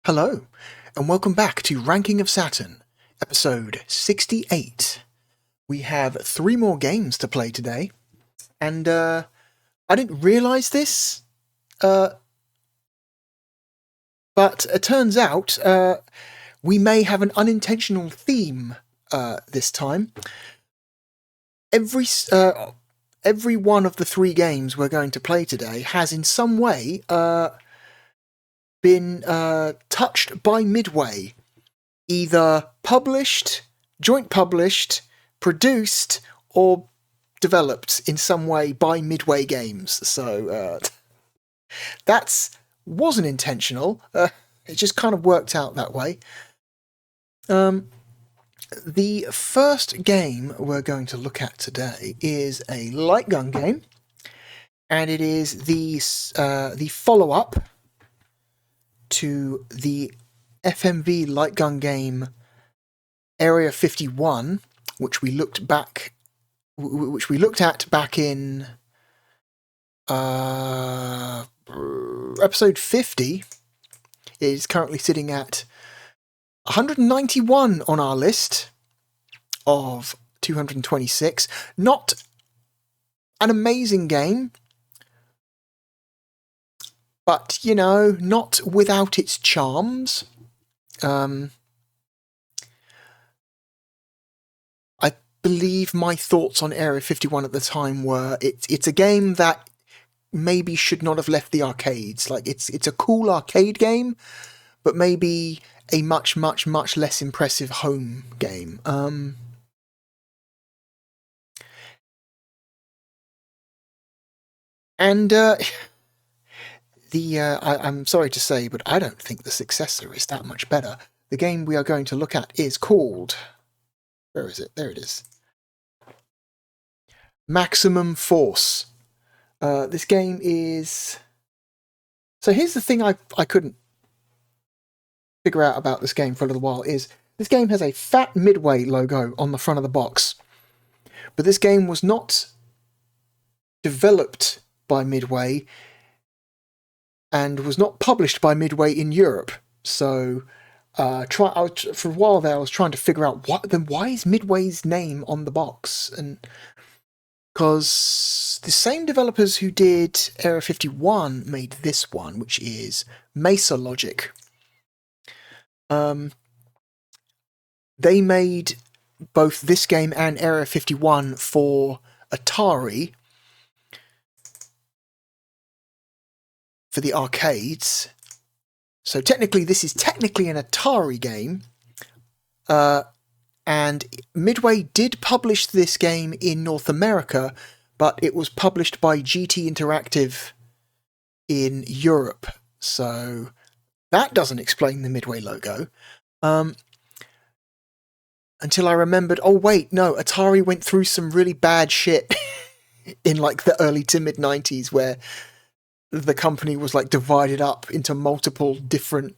Hello, and welcome back to Ranking of Saturn, episode 68. We have 3 more games to play today, and I didn't realise this, but it turns out we may have an unintentional theme this time. Every one of the 3 games we're going to play today has in some way been touched by Midway, either published, joint published, produced, or developed in some way by Midway Games. So that wasn't intentional. It just kind of worked out that way. The first game we're going to look at today is a light gun game, and it is the follow-up to the FMV light gun game Area 51, which we looked at back in episode 50. It is currently sitting at 191 on our list of 226. Not an amazing game, but, you know, not without its charms. I believe my thoughts on Area 51 at the time were it's a game that maybe should not have left the arcades. Like, it's a cool arcade game, but maybe a much less impressive home game. I'm sorry to say, but I don't think the successor is that much better. The game we are going to look at is called... Where is it? There it is. Maximum Force. This game is... So here's the thing I couldn't figure out about this game for a little while is this game has a fat Midway logo on the front of the box. But this game was not developed by Midway and was not published by Midway in Europe. So for a while there I was trying to figure out why is Midway's name on the box? And because the same developers who did Area 51 made this one, which is Mesa Logic. They made both this game and Area 51 for Atari, for the arcades. So technically this is an Atari game, and Midway did publish this game in North America, but it was published by GT Interactive in Europe, so that doesn't explain the Midway logo. Until I remembered, oh wait, no, Atari went through some really bad shit in like the early to mid 90s where the company was like divided up into multiple different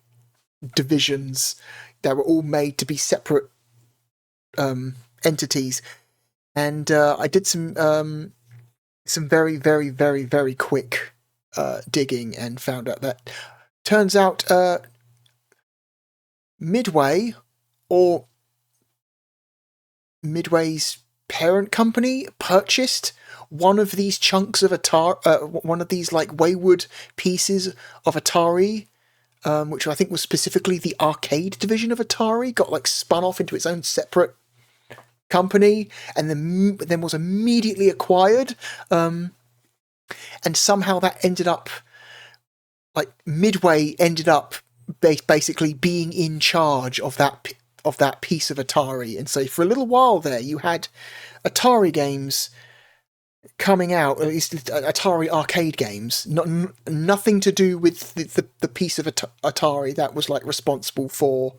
divisions that were all made to be separate entities. And I did some very quick digging and found out that turns out Midway, or Midway's parent company, purchased one of these chunks of Atari, one of these like wayward pieces of Atari, which I think was specifically the arcade division of Atari, got like spun off into its own separate company, and then was immediately acquired. And somehow that ended up, like, Midway ended up basically being in charge of that piece of Atari. And so for a little while there, you had Atari games coming out, at least Atari arcade games, nothing to do with the piece of Atari that was like responsible for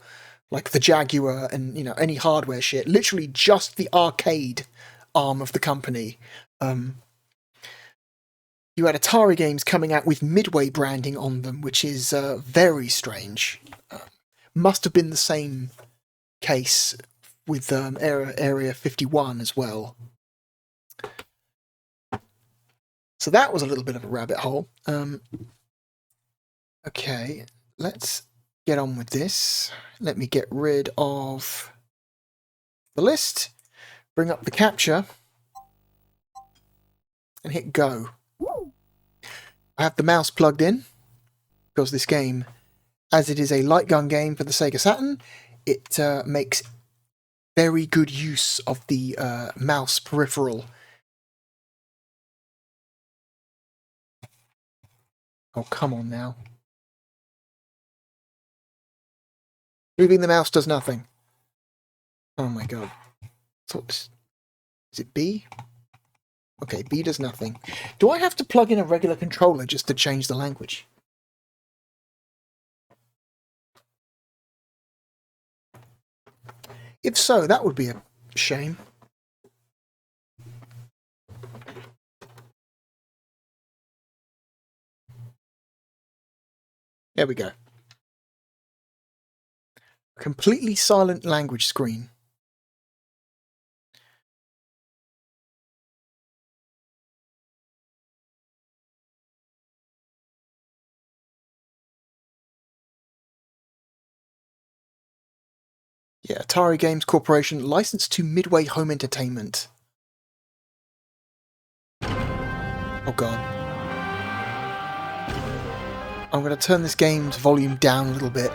like the Jaguar and, you know, any hardware shit. Literally just the arcade arm of the company. You had Atari games coming out with Midway branding on them, which is very strange. Must have been the same case with Area 51 as well. So that was a little bit of a rabbit hole. Okay, let's get on with this. Let me get rid of the list, bring up the capture, and hit go. I have the mouse plugged in, because this game, as it is a light gun game for the Sega Saturn, it makes very good use of the mouse peripheral. Oh, come on now. Moving the mouse does nothing. Oh my god. Is it B? Okay, B does nothing. Do I have to plug in a regular controller just to change the language? If so, that would be a shame. There we go. Completely silent language screen. Yeah, Atari Games Corporation, licensed to Midway Home Entertainment. Oh god. I'm going to turn this game's volume down a little bit.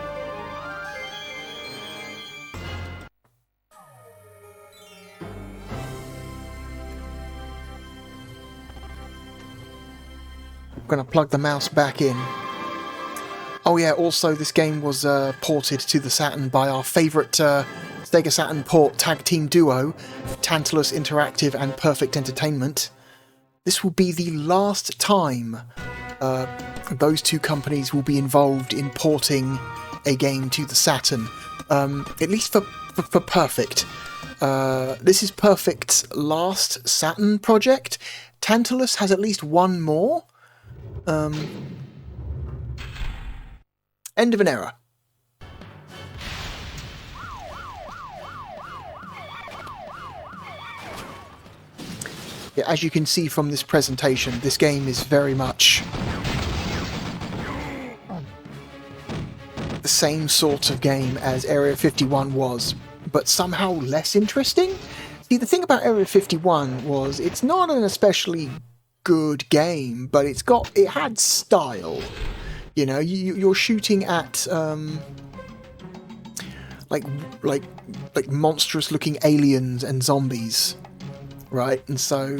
I'm going to plug the mouse back in. Oh yeah, also this game was ported to the Saturn by our favourite Sega Saturn port tag team duo, Tantalus Interactive and Perfect Entertainment. This will be the last time those two companies will be involved in porting a game to the Saturn, at least for Perfect. This is Perfect's last Saturn project. Tantalus has at least one more. End of an era. Yeah, as you can see from this presentation, this game is very much the same sort of game as Area 51 was, but somehow less interesting. See, the thing about Area 51 was it's not an especially good game, but it had style. You know, you're shooting at like monstrous-looking aliens and zombies, right? And so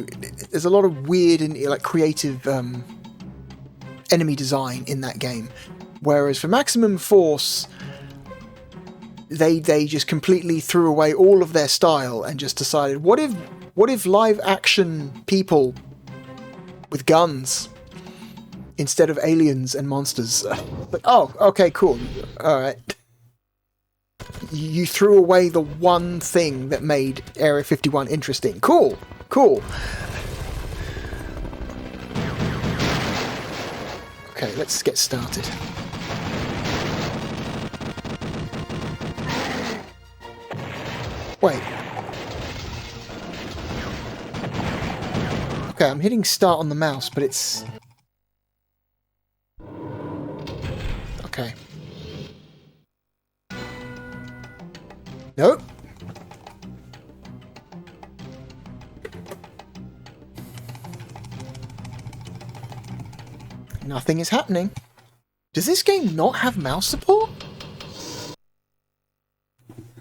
there's a lot of weird and like creative enemy design in that game. Whereas for Maximum Force, they just completely threw away all of their style and just decided, what if live-action people with guns instead of aliens and monsters? But oh, okay, cool. All right. You threw away the one thing that made Area 51 interesting. Cool. Okay, let's get started. Wait. Okay, I'm hitting start on the mouse, but it's... Okay. Nope. Nothing is happening. Does this game not have mouse support?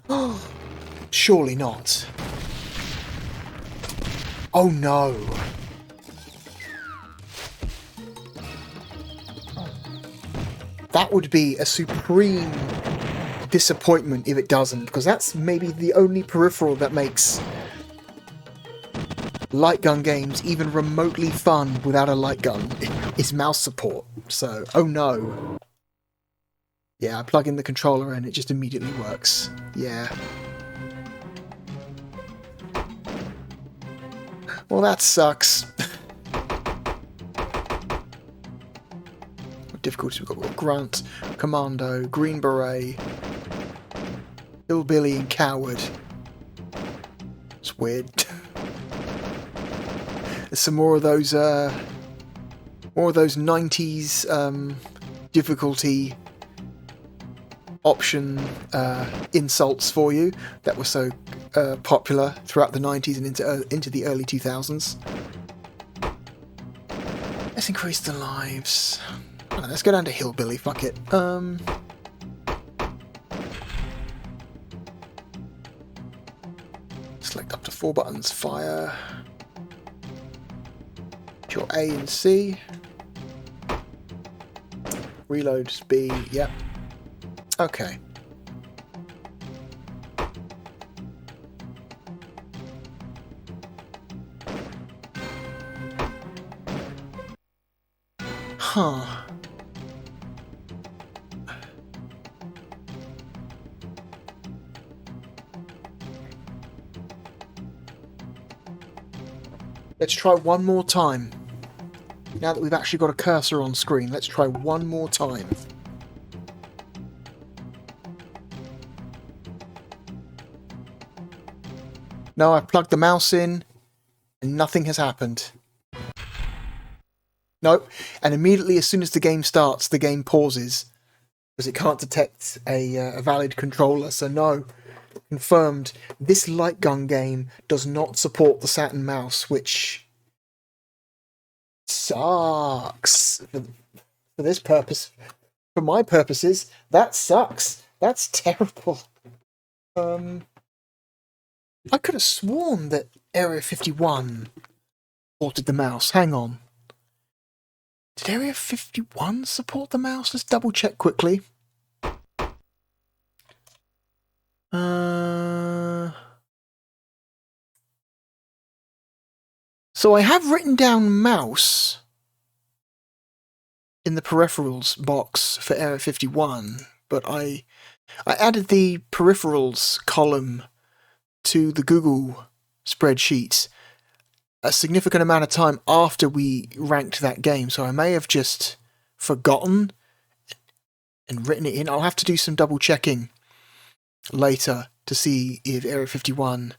Oh, surely not. Oh no. That would be a supreme disappointment if it doesn't, because that's maybe the only peripheral that makes light gun games even remotely fun without a light gun is mouse support. So, oh no. Yeah, I plug in the controller and it just immediately works. Yeah. Well, that sucks. What difficulties we've got? We've got Grunt, Commando, Green Beret, Hillbilly and Coward. It's weird. There's some more of those 90s difficulty option insults for you that were so popular throughout the 90s and into the early 2000s. Let's increase the lives. Oh, let's go down to Hillbilly, fuck it. Select up to 4 buttons. Fire. Your A and C. Reload B, yep. Okay. Huh. Let's try one more time. Now that we've actually got a cursor on screen, let's try one more time. No, I've plugged the mouse in, and nothing has happened. Nope. And immediately, as soon as the game starts, the game pauses, because it can't detect a valid controller. So no, confirmed, this light gun game does not support the Saturn mouse, which sucks. For this purpose, for my purposes, that sucks. That's terrible. I could have sworn that Area 51 supported the mouse. Hang on. Did Area 51 support the mouse? Let's double check quickly. So I have written down mouse in the peripherals box for Area 51, but I added the peripherals column to the Google spreadsheet a significant amount of time after we ranked that game, so I may have just forgotten and written it in. I'll have to do some double checking later to see if Area 51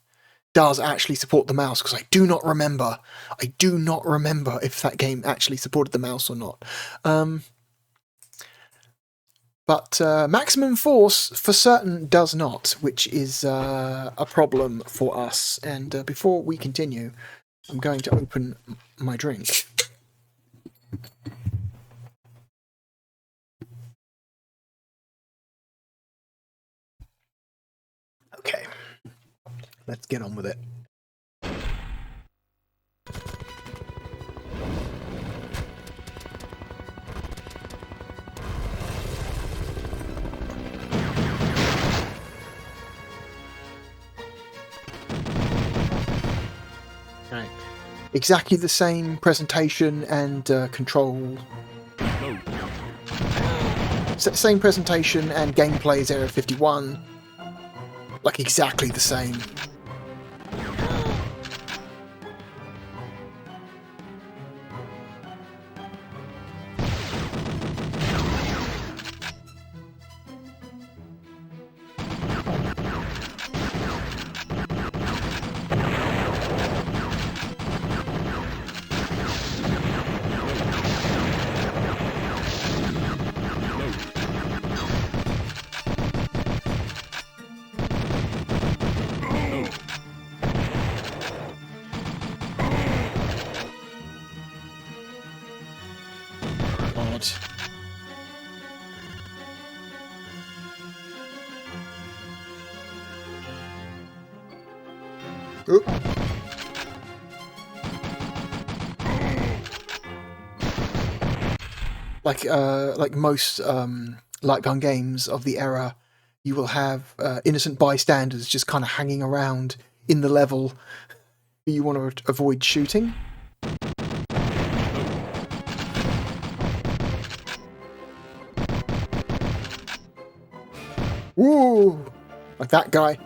does actually support the mouse, because I do not remember. I do not remember if that game actually supported the mouse or not. But Maximum Force for certain does not, which is a problem for us. And before we continue, I'm going to open my drink. Okay, let's get on with it. Right. Exactly the same presentation and control. Same presentation and gameplay as Area 51. Like, exactly the same. Oop. Like most light gun games of the era, you will have innocent bystanders just kind of hanging around in the level who you want to avoid shooting. Ooh, like that guy.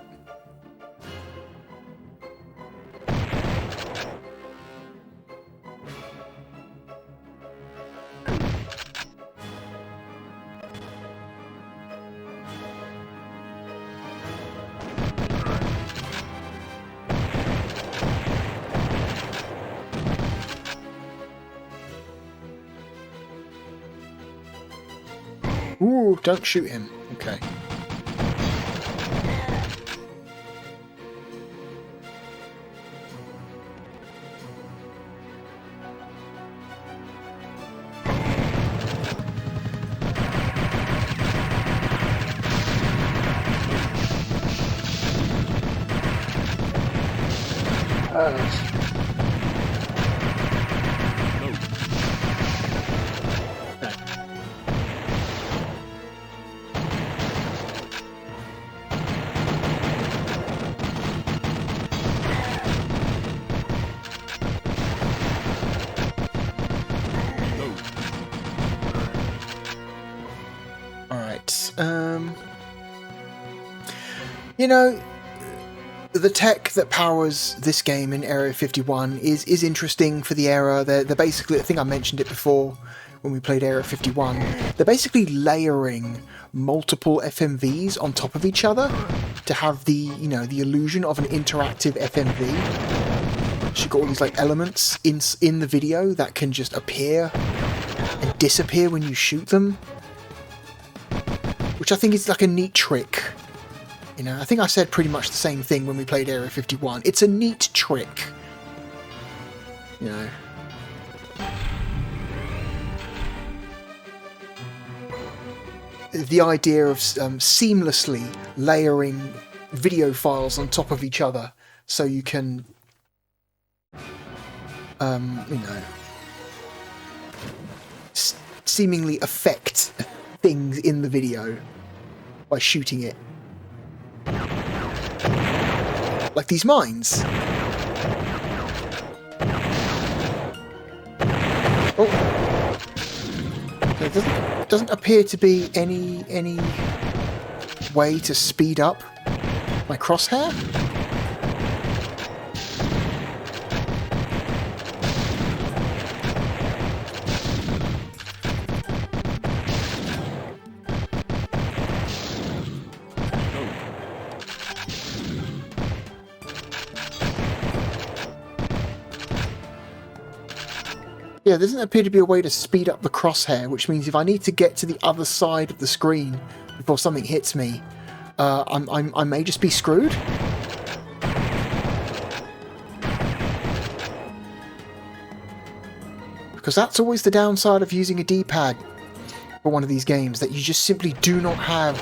Ooh, don't shoot him. Okay. You know, the tech that powers this game in Area 51 is interesting for the era. They're basically, I think I mentioned it before when we played Area 51, they're basically layering multiple FMVs on top of each other to have the, you know, the illusion of an interactive FMV. So you've got all these like elements in the video that can just appear and disappear when you shoot them, which I think is like a neat trick. You know, I think I said pretty much the same thing when we played Area 51. It's a neat trick. You know. The idea of seamlessly layering video files on top of each other so you can, you know, seemingly affect things in the video by shooting it. Like these mines. Oh, there doesn't appear to be any way to speed up my crosshair. Yeah, there doesn't appear to be a way to speed up the crosshair, which means if I need to get to the other side of the screen before something hits me, I may just be screwed. Because that's always the downside of using a D-pad for one of these games, that you just simply do not have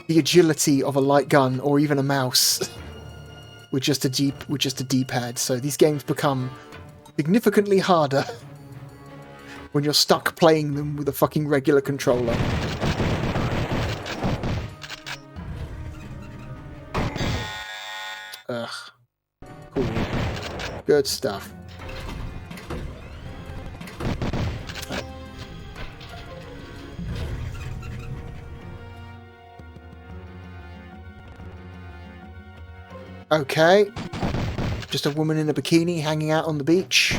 the agility of a light gun or even a mouse with just a D-pad. So these games become significantly harder when you're stuck playing them with a fucking regular controller. Ugh. Cool. Good stuff. Okay. Just a woman in a bikini hanging out on the beach.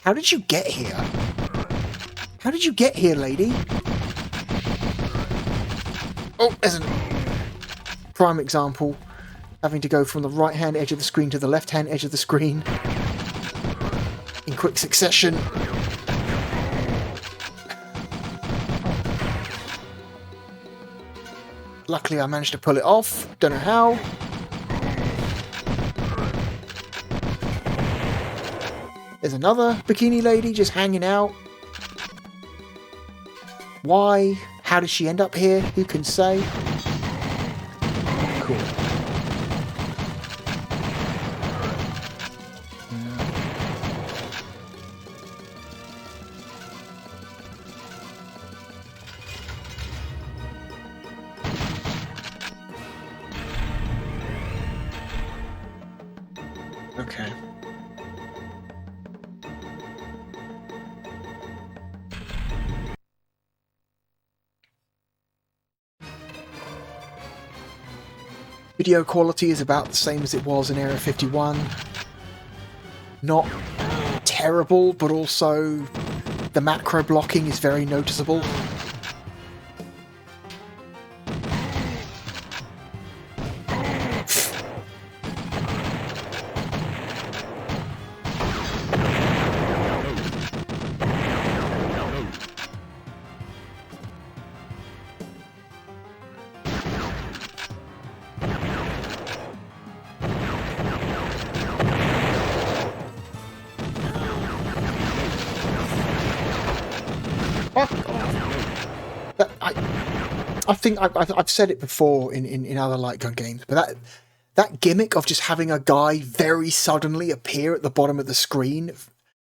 How did you get here? How did you get here, lady? Oh, there's a prime example. Having to go from the right-hand edge of the screen to the left-hand edge of the screen in quick succession. Luckily, I managed to pull it off. Don't know how. There's another bikini lady just hanging out. Why? How did she end up here? Who can say? Cool. Okay. Video quality is about the same as it was in Area 51. Not terrible, but also the macro blocking is very noticeable. I think I've said it before in other light gun games, but that gimmick of just having a guy very suddenly appear at the bottom of the screen,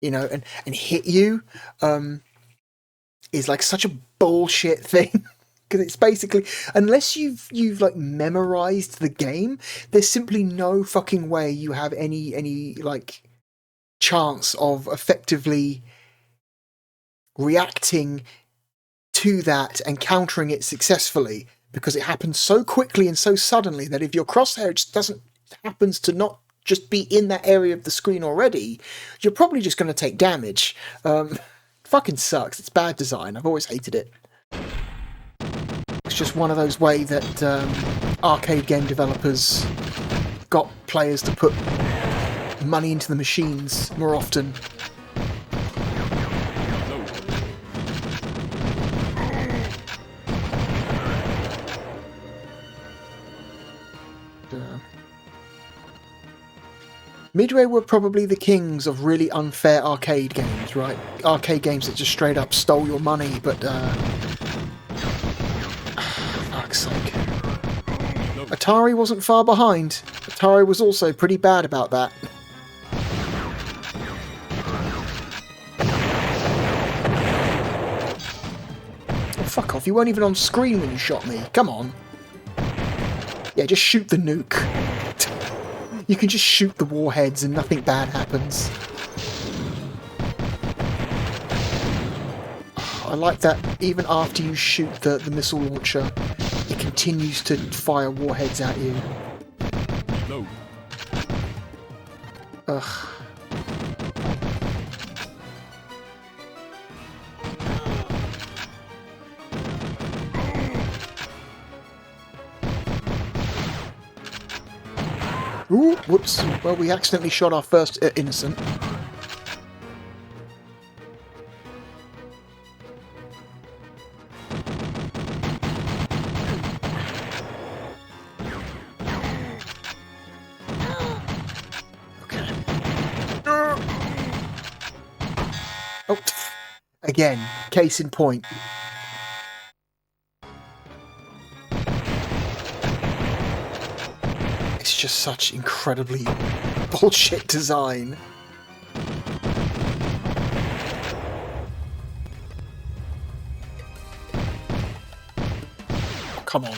you know, and hit you, is like such a bullshit thing. Because it's basically, unless you've like memorized the game, there's simply no fucking way you have any like chance of effectively reacting to that and countering it successfully, because it happens so quickly and so suddenly that if your crosshair just happens to not just be in that area of the screen already, you're probably just going to take damage. Fucking sucks. It's bad design. I've always hated it. It's just one of those ways that arcade game developers got players to put money into the machines more often. Midway were probably the kings of really unfair arcade games, right? Arcade games that just straight up stole your money, but fuck's sake. Atari wasn't far behind. Atari was also pretty bad about that. Oh, fuck off, you weren't even on screen when you shot me. Come on. Yeah, just shoot the nuke. You can just shoot the warheads and nothing bad happens. I like that even after you shoot the missile launcher, it continues to fire warheads at you. No. Ugh. Ooh, whoops. Well, we accidentally shot our first innocent. Okay. Oh, again, case in point. Just such incredibly bullshit design. Oh, come on.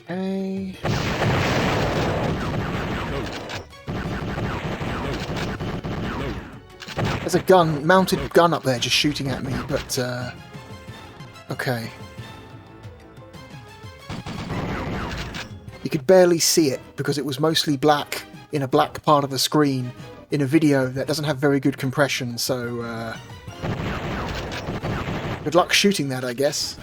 Okay. There's a mounted gun up there just shooting at me, but, okay. You could barely see it because it was mostly black in a black part of the screen in a video that doesn't have very good compression, so, good luck shooting that, I guess.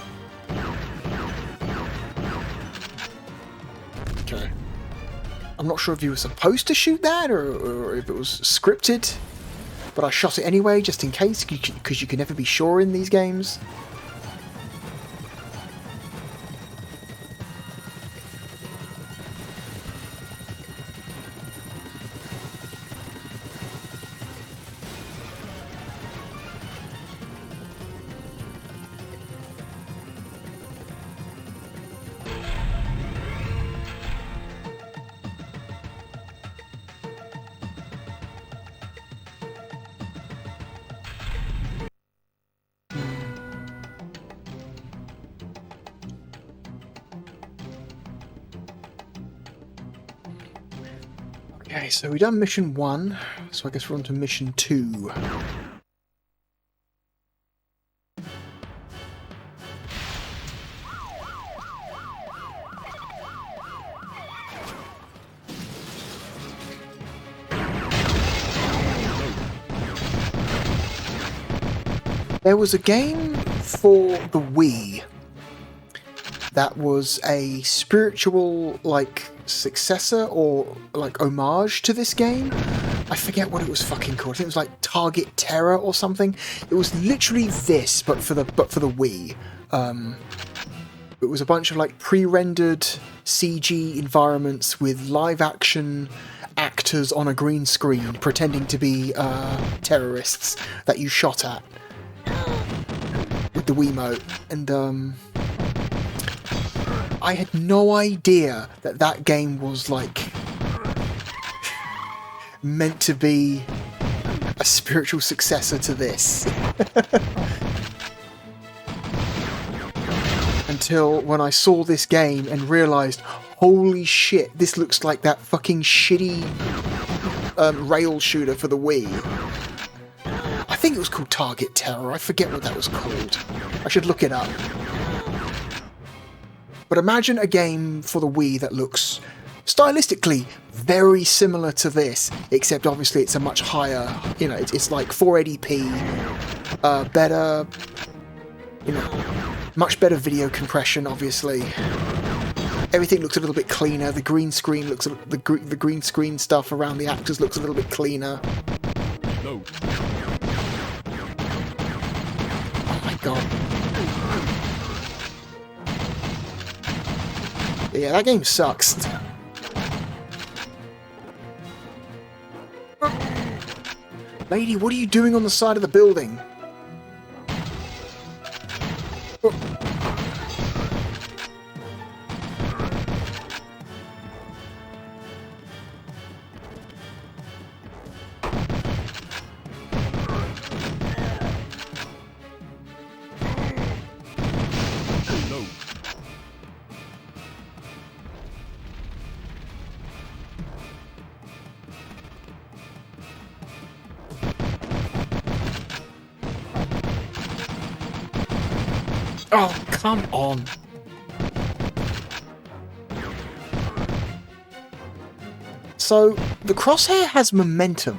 I'm not sure if you were supposed to shoot that or if it was scripted, but I shot it anyway just in case, because you can never be sure in these games. Okay, so we've done mission 1, so I guess we're on to mission 2. There was a game for the Wii that was a spiritual, like, successor or like homage to this game. I forget what it was fucking called. I think it was like Target Terror or something. It was literally this, but for the Wii. It was a bunch of like pre-rendered CG environments with live-action actors on a green screen pretending to be terrorists that you shot at with the Wiimote. And I had no idea that that game was like meant to be a spiritual successor to this. Until when I saw this game and realised, holy shit, this looks like that fucking shitty rail shooter for the Wii. I think it was called Target Terror, I forget what that was called. I should look it up. But imagine a game for the Wii that looks stylistically very similar to this, except obviously it's a much higher, you know, it's like 480p, better, you know, much better video compression, obviously. Everything looks a little bit cleaner. The green screen looks, the green screen stuff around the actors looks a little bit cleaner. No. Oh my god. Yeah, that game sucks. Lady, what are you doing on the side of the building? Oh, come on. So, the crosshair has momentum.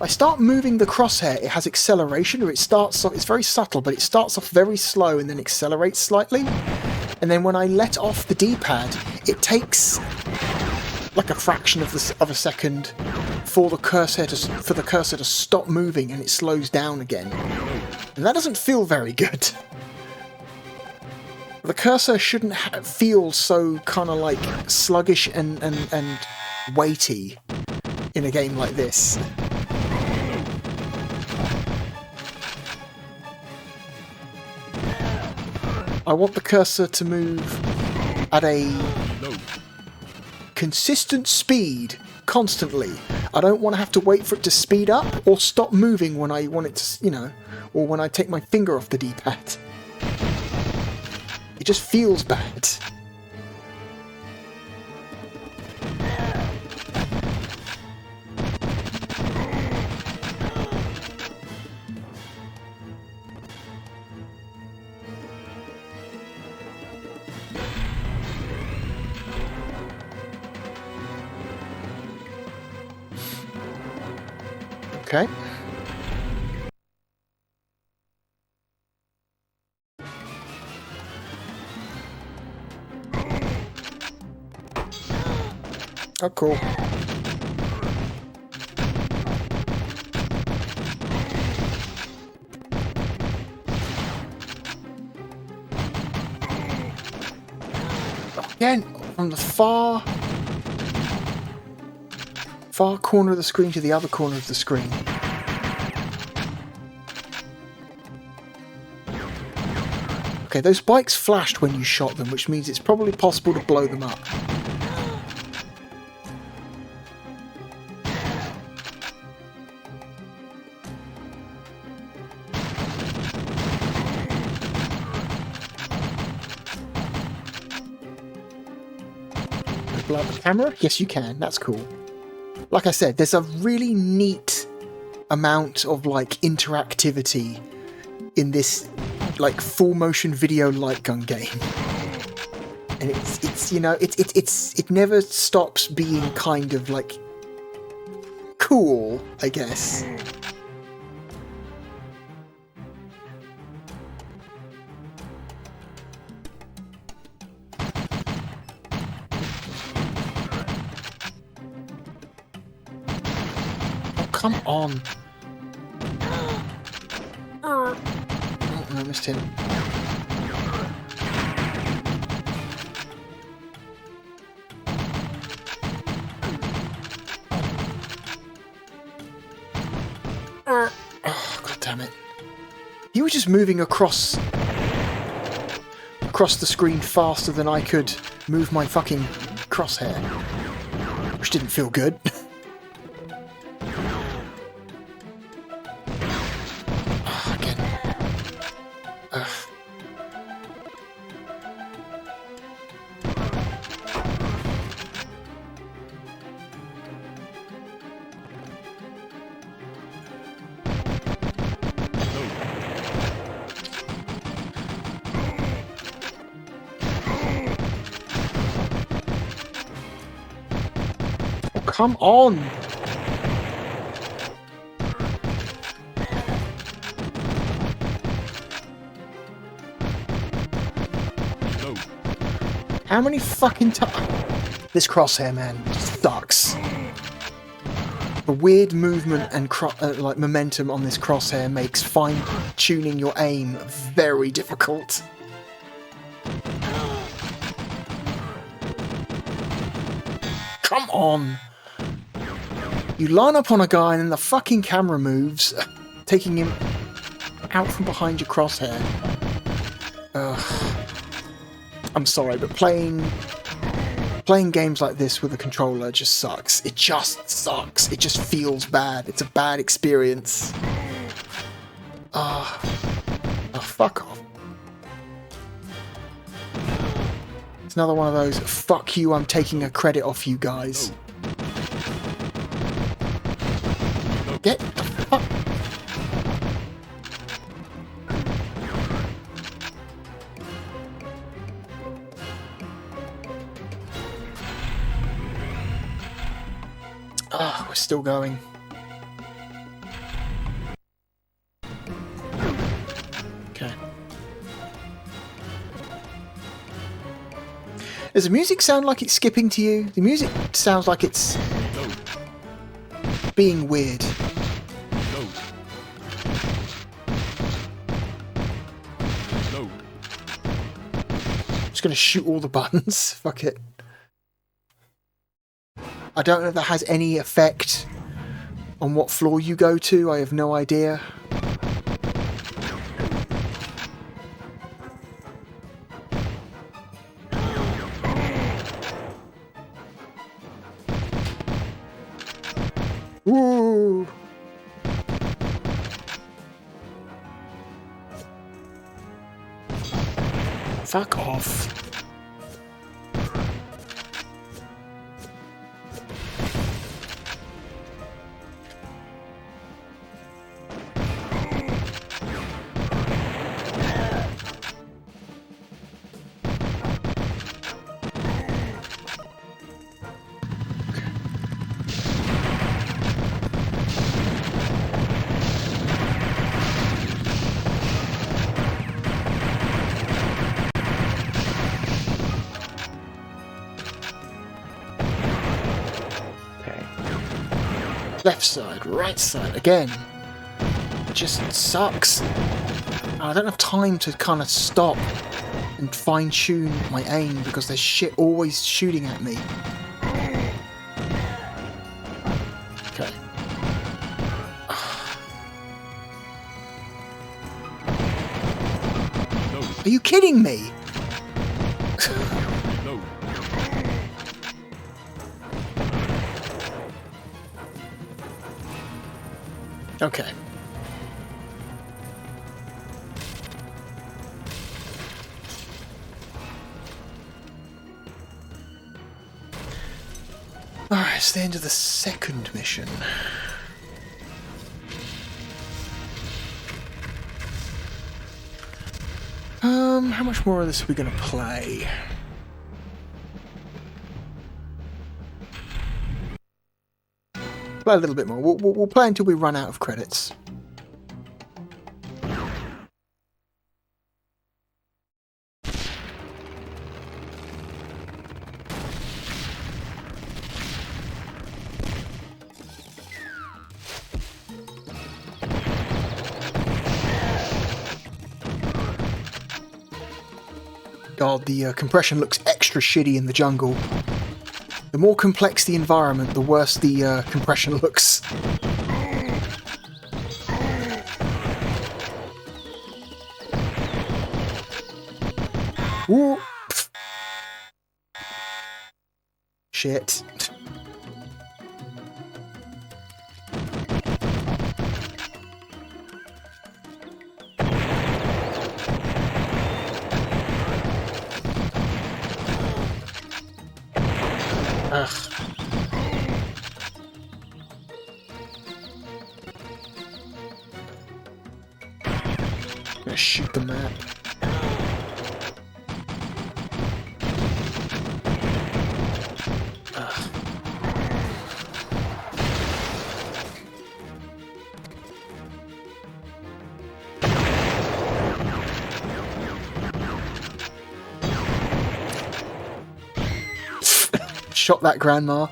I start moving the crosshair, it has acceleration, or it starts off, it's very subtle, but it starts off very slow and then accelerates slightly. And then when I let off the D-pad, it takes like a fraction of a second for the cursor to stop moving, and it slows down again. And that doesn't feel very good. The cursor shouldn't feel so kind of like sluggish and weighty in a game like this. I want the cursor to move at a consistent speed constantly. I don't want to have to wait for it to speed up or stop moving when I want it to, you know, or when I take my finger off the D-pad. It just feels bad. Okay. Oh, cool. Again, from the far corner of the screen to the other corner of the screen. Okay, those spikes flashed when you shot them, which means it's probably possible to blow them up. Blow up the camera? Yes, you can. That's cool. Like I said, there's a really neat amount of like interactivity in this like full motion video light gun game, and it's you know it never stops being kind of like cool, I guess. come on. Oh, I missed him. Oh, God damn it. He was just moving across the screen faster than I could move my fucking crosshair. Which didn't feel good. Again. Come on! No. How many fucking times? This crosshair, man, sucks. The weird movement and like momentum on this crosshair makes fine-tuning your aim very difficult. Come on! You line up on a guy and then the fucking camera moves, taking him out from behind your crosshair. I'm sorry, but playing games like this with a controller just sucks. It just sucks. It just feels bad. It's a bad experience. Oh, fuck off. It's another one of those, fuck you, I'm taking a credit off you guys. Get the fuck. Ah, we're still going. Okay. Does the music sound like it's skipping to you? The music sounds like it's being weird. Just gonna shoot all the buttons. Fuck it. I don't know if that has any effect on what floor you go to. I have no idea. Ooh. Fuck off. Left side, right side, again. It just sucks. I don't have time to kind of stop and fine-tune my aim because there's shit always shooting at me. Okay. Are you kidding me? Okay. Alright, it's the end of the second mission. How much more of this are we going to play? Play a little bit more. We'll play until we run out of credits. God, the compression looks extra shitty in the jungle. The more complex the environment, the worse the compression looks. Ooh. Shit. Ugh. I'm gonna shoot the map. Shot that grandma.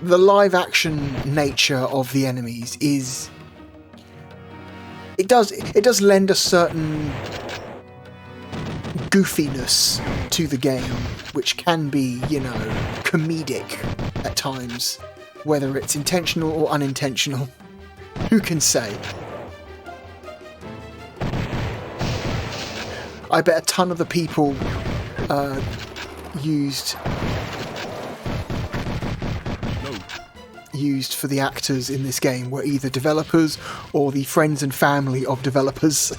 The live action nature of the enemies is it does lend a certain goofiness to the game, which can be, you know, comedic at times, whether it's intentional or unintentional. Who can say? I bet a ton of the people used for the actors in this game were either developers or the friends and family of developers.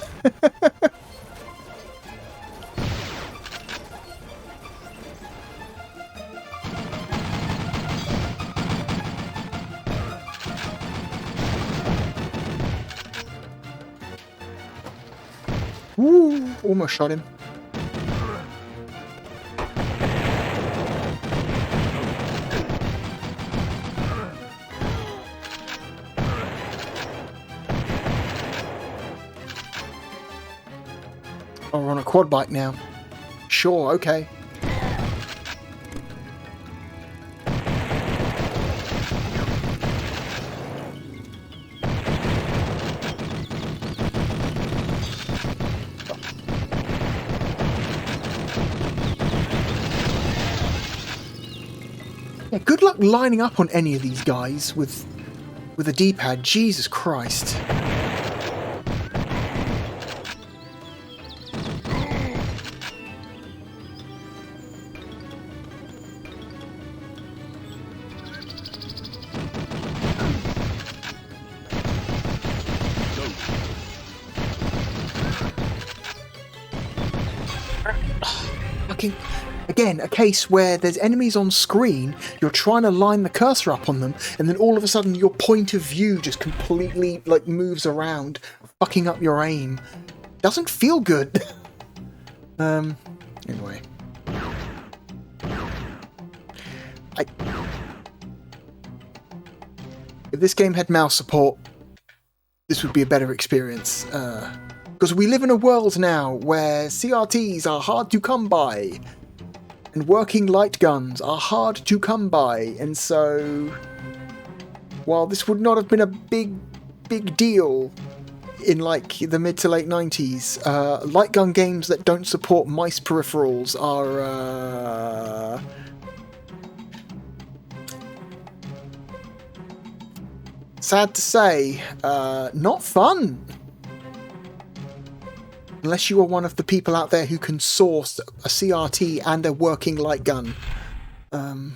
Woo! Almost shot him. Oh, we're on a quad bike now. Sure, okay. Yeah, good luck lining up on any of these guys with a D-pad. Jesus Christ. Again, a case where there's enemies on screen, you're trying to line the cursor up on them, and then all of a sudden your point of view just completely, like, moves around, fucking up your aim. Doesn't feel good. Anyway. If this game had mouse support, this would be a better experience. Because we live in a world now where CRTs are hard to come by, and working light guns are hard to come by, and so while this would not have been a big deal in, like, the mid to late 90s, light gun games that don't support mice peripherals are sad to say, not fun. Unless you are one of the people out there who can source a CRT and a working light gun. Anyway.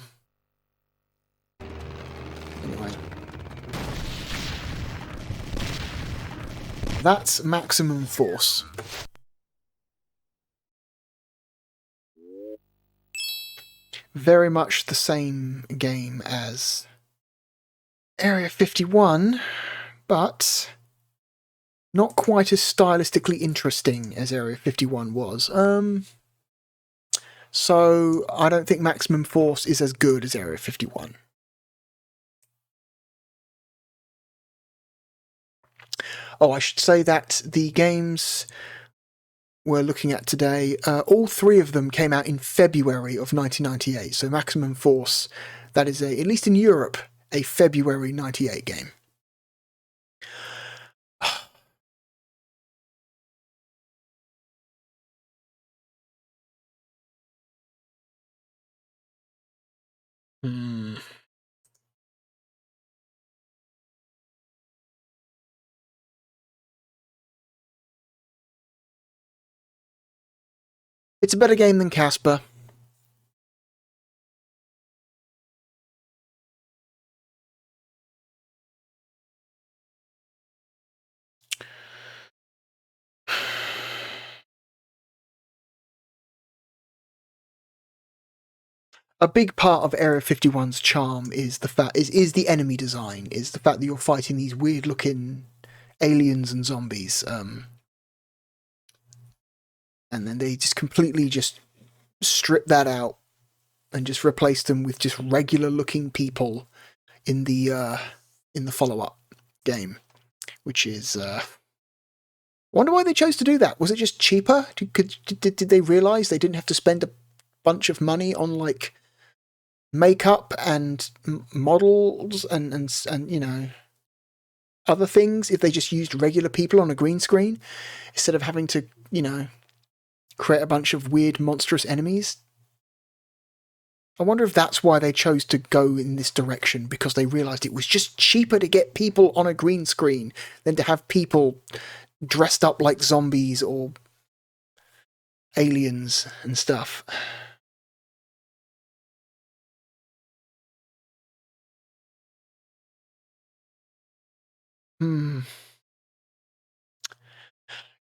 That's Maximum Force. Very much the same game as Area 51, but not quite as stylistically interesting as Area 51 was. So I don't think Maximum Force is as good as Area 51. Oh, I should say that the games we're looking at today, all three of them came out in February of 1998. So Maximum Force, That is, at least in Europe, a February 98 game. Hmm. It's a better game than Casper. A big part of Area 51's charm is the fact is the enemy design, is the fact that you're fighting these weird looking aliens and zombies. And then they just completely just strip that out and just replace them with just regular looking people in the follow up game, which is wonder why they chose to do that. Was it just cheaper? Did they realise they didn't have to spend a bunch of money on like makeup and models and you know other things if they just used regular people on a green screen instead of having to, you know, create a bunch of weird monstrous enemies? I wonder if that's why they chose to go in this direction, because they realised it was just cheaper to get people on a green screen than to have people dressed up like zombies or aliens and stuff. Hmm.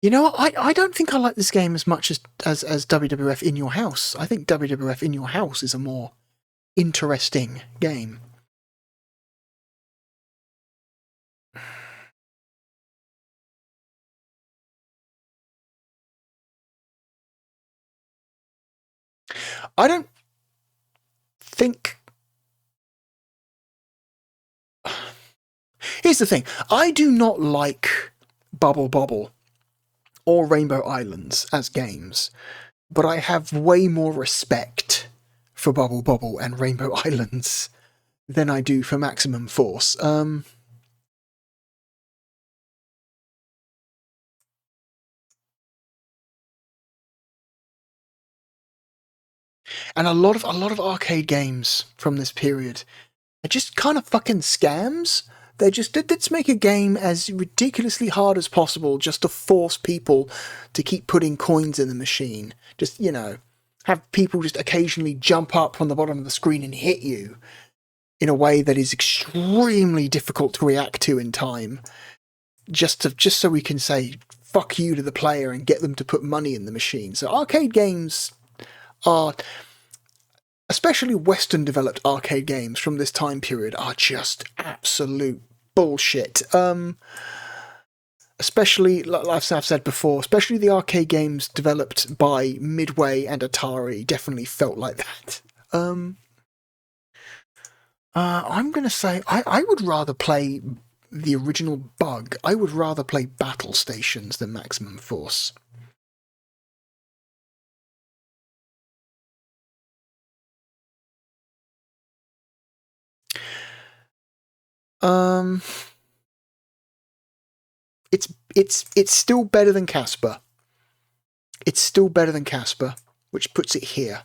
You know, I don't think I like this game as much as WWF In Your House. I think WWF In Your House is a more interesting game. I don't think... Here's the thing. I do not like Bubble Bobble or Rainbow Islands as games, but I have way more respect for Bubble Bobble and Rainbow Islands than I do for Maximum Force. And a lot of arcade games from this period are just kind of fucking scams. They're just, let's make a game as ridiculously hard as possible just to force people to keep putting coins in the machine. Just, you know, have people just occasionally jump up from the bottom of the screen and hit you in a way that is extremely difficult to react to in time. Just so we can say fuck you to the player and get them to put money in the machine. So arcade games are, especially Western developed arcade games from this time period, are just absolute bullshit. Especially, like I've said before, especially the arcade games developed by Midway and Atari definitely felt like that. I'm going to say I would rather play the original Bug. I would rather play Battle Stations than Maximum Force. Um, it's still better than Casper. It's still better than Casper, which puts it here.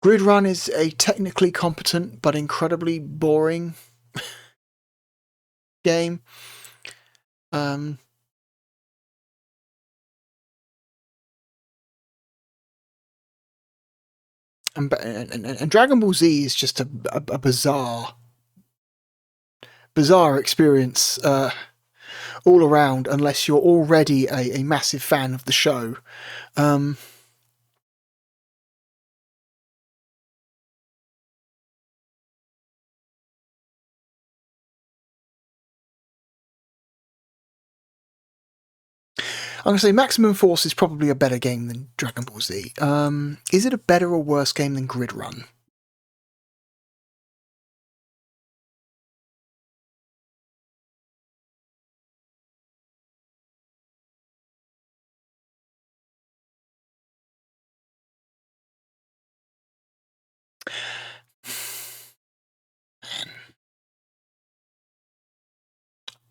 Grid Run is a technically competent but incredibly boring game. Um, and Dragon Ball Z is just a bizarre experience all around, unless you're already a massive fan of the show. going to say Maximum Force is probably a better game than Dragon Ball Z. Is it a better or worse game than Grid Run?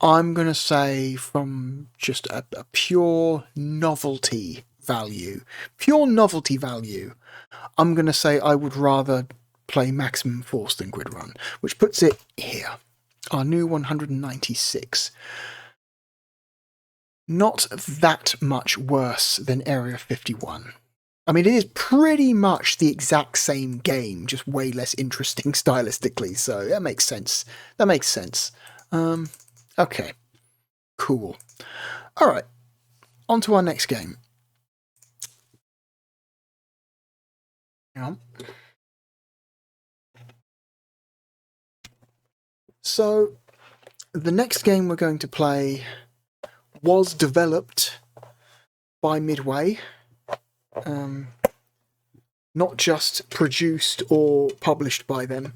I'm going to say from just a pure novelty value, I'm going to say I would rather play Maximum Force than Grid Run, which puts it here. Our new 196. Not that much worse than Area 51. I mean, it is pretty much the exact same game, just way less interesting stylistically, so that makes sense. Okay. Cool. Alright. On to our next game. Hang on. So, the next game we're going to play was developed by Midway. Not just produced or published by them.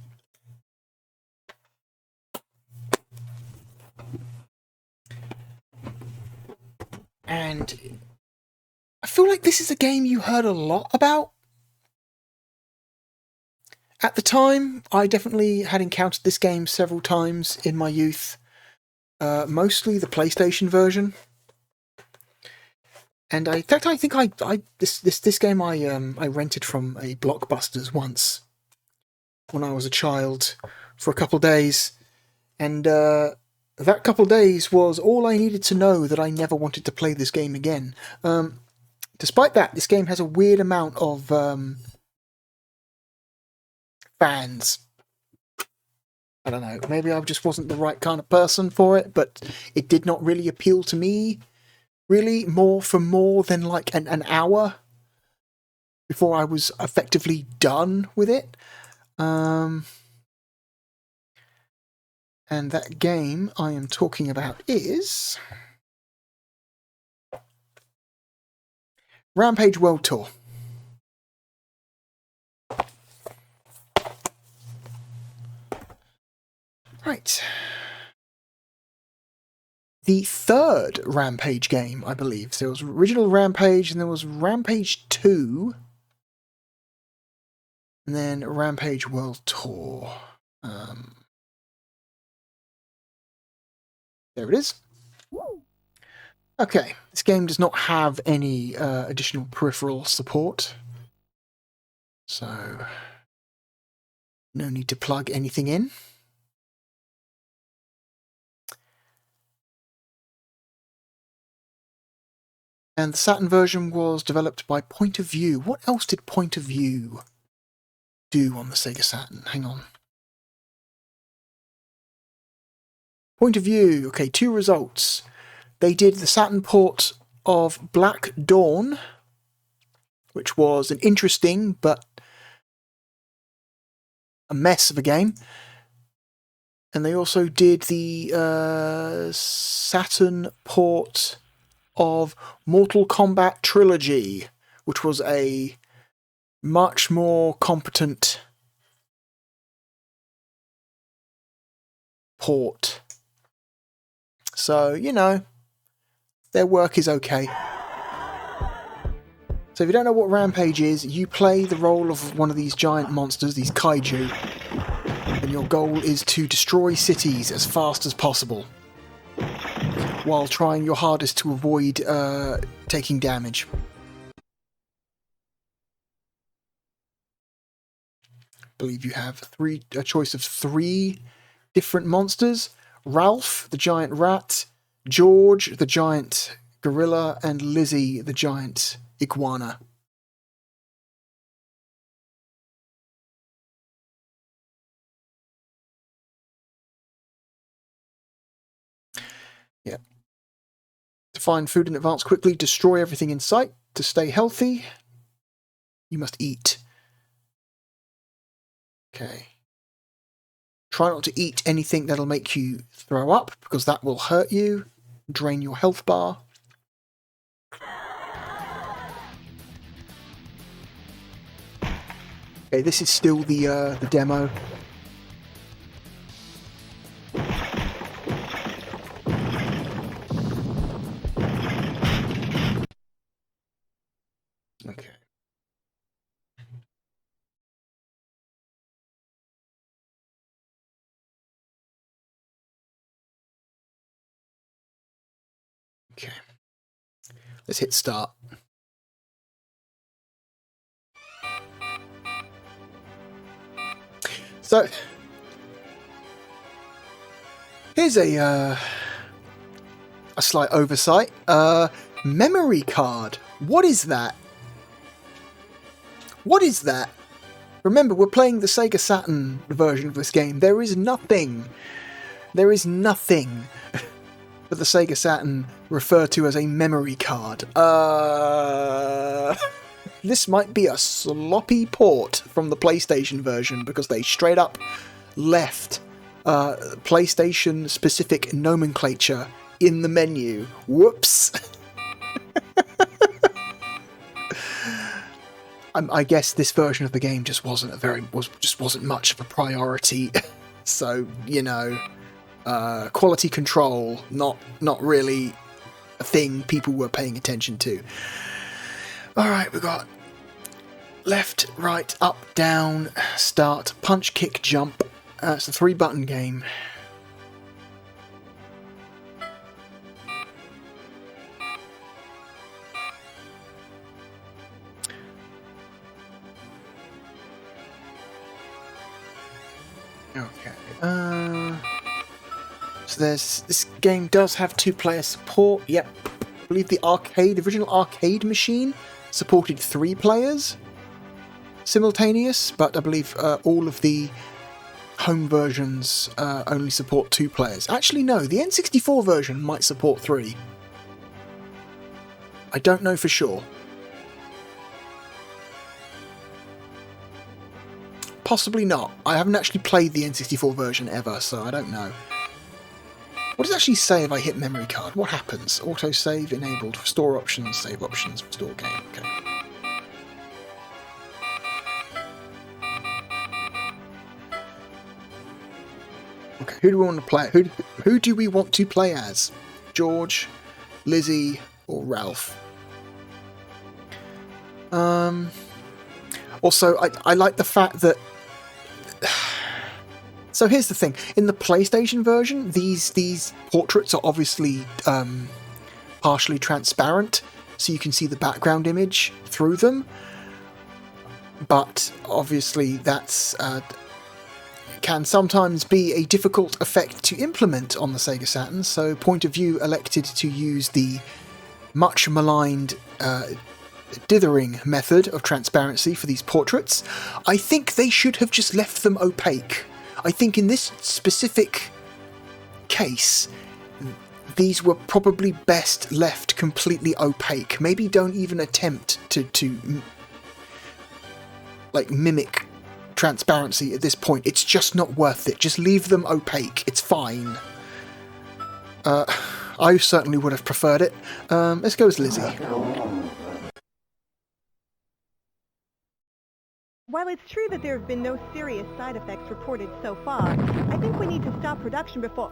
And I feel like this is a game you heard a lot about. At the time, I definitely had encountered this game several times in my youth. Mostly the PlayStation version. And in fact, I think this game I rented from a Blockbusters once when I was a child for a couple of days, and that couple of days was all I needed to know that I never wanted to play this game again. Despite that, this game has a weird amount of fans. I don't know, maybe I just wasn't the right kind of person for it, but it did not really appeal to me. Really, more than like an hour before I was effectively done with it. And that game I am talking about is Rampage World Tour. Right. The third Rampage game, I believe. So there was original Rampage, and there was Rampage 2, and then Rampage World Tour. There it is. Okay, this game does not have any additional peripheral support, so no need to plug anything in. And the Saturn version was developed by Point of View. What else did Point of View do on the Sega Saturn? Hang on. Point of View. Okay, 2 results. They did the Saturn port of Black Dawn, which was an interesting but a mess of a game. And they also did the Saturn port of Mortal Kombat Trilogy, which was a much more competent port. So, you know, their work is okay. So if you don't know what Rampage is, you play the role of one of these giant monsters, these kaiju, and your goal is to destroy cities as fast as possible, while trying your hardest to avoid taking damage. I believe you have a choice of 3 different monsters. Ralph, the giant rat, George, the giant gorilla, and Lizzie, the giant iguana. Yeah. To find food and advance quickly, destroy everything in sight. To stay healthy, you must eat. Okay. Try not to eat anything that'll make you throw up, because that will hurt you, drain your health bar. Okay, this is still the demo. Okay. Okay. Let's hit start. So here's a slight oversight. Memory card. What is that? What is that? Remember, we're playing the Sega Saturn version of this game. There is nothing that the Sega Saturn referred to as a memory card. This might be a sloppy port from the PlayStation version, because they straight up left PlayStation-specific nomenclature in the menu. Whoops! I guess this version of the game just wasn't much of a priority. So, you know, quality control, not really a thing people were paying attention to. Alright, we've got left, right, up, down, start, punch, kick, jump. It's a 3-button game. Okay. So this game does have 2-player support. Yep. I believe the original arcade machine supported 3 players simultaneous, but I believe all of the home versions only support 2 players. Actually, no, the N64 version might support 3. I don't know for sure. Possibly not. I haven't actually played the N64 version ever, so I don't know. What does it actually say if I hit memory card? What happens? Autosave enabled. Restore options, save options, restore game. Okay. Okay, who do we want to play? Who do we want to play as? George, Lizzie, or Ralph? Also, I like the fact that... So here's the thing. In the PlayStation version, these portraits are obviously partially transparent, so you can see the background image through them. But obviously that's can sometimes be a difficult effect to implement on the Sega Saturn, so Point of View elected to use the much maligned dithering method of transparency for these portraits. I think they should have just left them opaque. I think in this specific case, these were probably best left completely opaque. Maybe don't even attempt to like mimic transparency at this point. It's just not worth it. Just leave them opaque. It's fine. I certainly would have preferred it. Let's go as Lizzie. While it's true that there have been no serious side effects reported so far, I think we need to stop production before...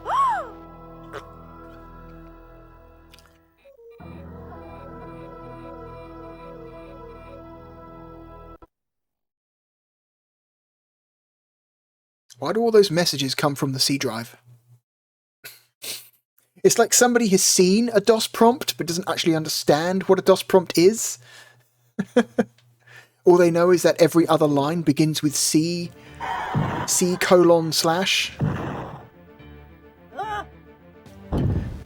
Why do all those messages come from the C drive? It's like somebody has seen a DOS prompt but doesn't actually understand what a DOS prompt is. All they know is that every other line begins with C:/.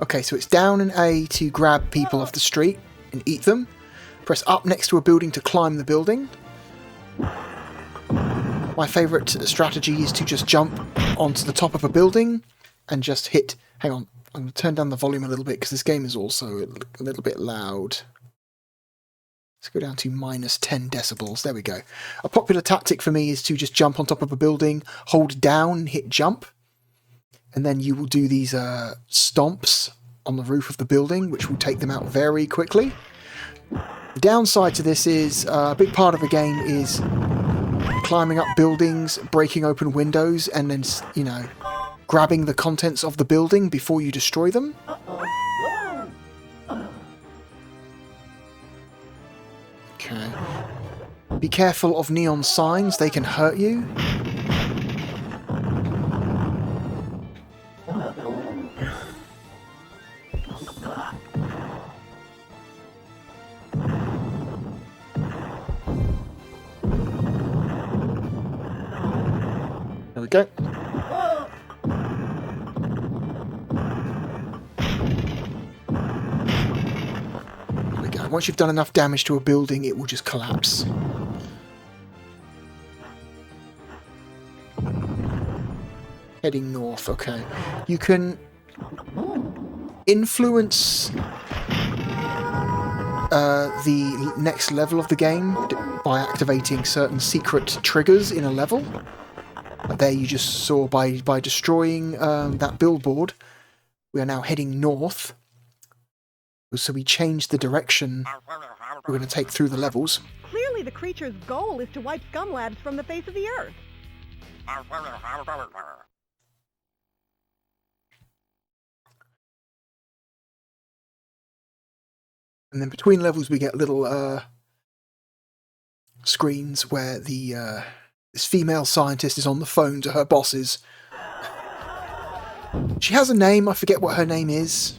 Okay, so it's down and A to grab people off the street and eat them. Press up next to a building to climb the building. My favourite strategy is to just jump onto the top of a building and just hit... Hang on, I'm going to turn down the volume a little bit because this game is also a little bit loud. Let's go down to -10 decibels. There we go. A popular tactic for me is to just jump on top of a building, hold down, hit jump, and then you will do these stomps on the roof of the building, which will take them out very quickly. The downside to this is a big part of the game is climbing up buildings, breaking open windows, and then, you know, grabbing the contents of the building before you destroy them. Okay. Be careful of neon signs, they can hurt you. There we go. There we go. Once you've done enough damage to a building, it will just collapse. Heading north, okay. You can influence the next level of the game by activating certain secret triggers in a level. There you just saw by destroying that billboard, we are now heading north. So we changed the direction we're going to take through the levels. Clearly the creature's goal is to wipe scum labs from the face of the earth. And then between levels we get little screens where the this female scientist is on the phone to her bosses. She has a name, I forget what her name is.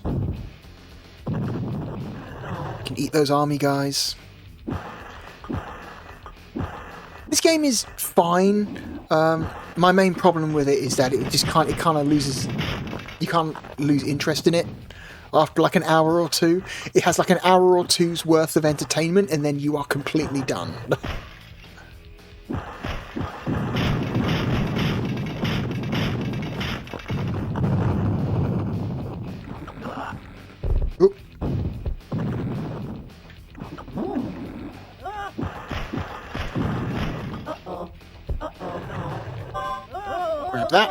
Can eat those army guys. This game is fine. My main problem with it is that it kind of loses. You can't lose interest in it after like an hour or two. It has like an hour or two's worth of entertainment, and then you are completely done. Oop. Grab that.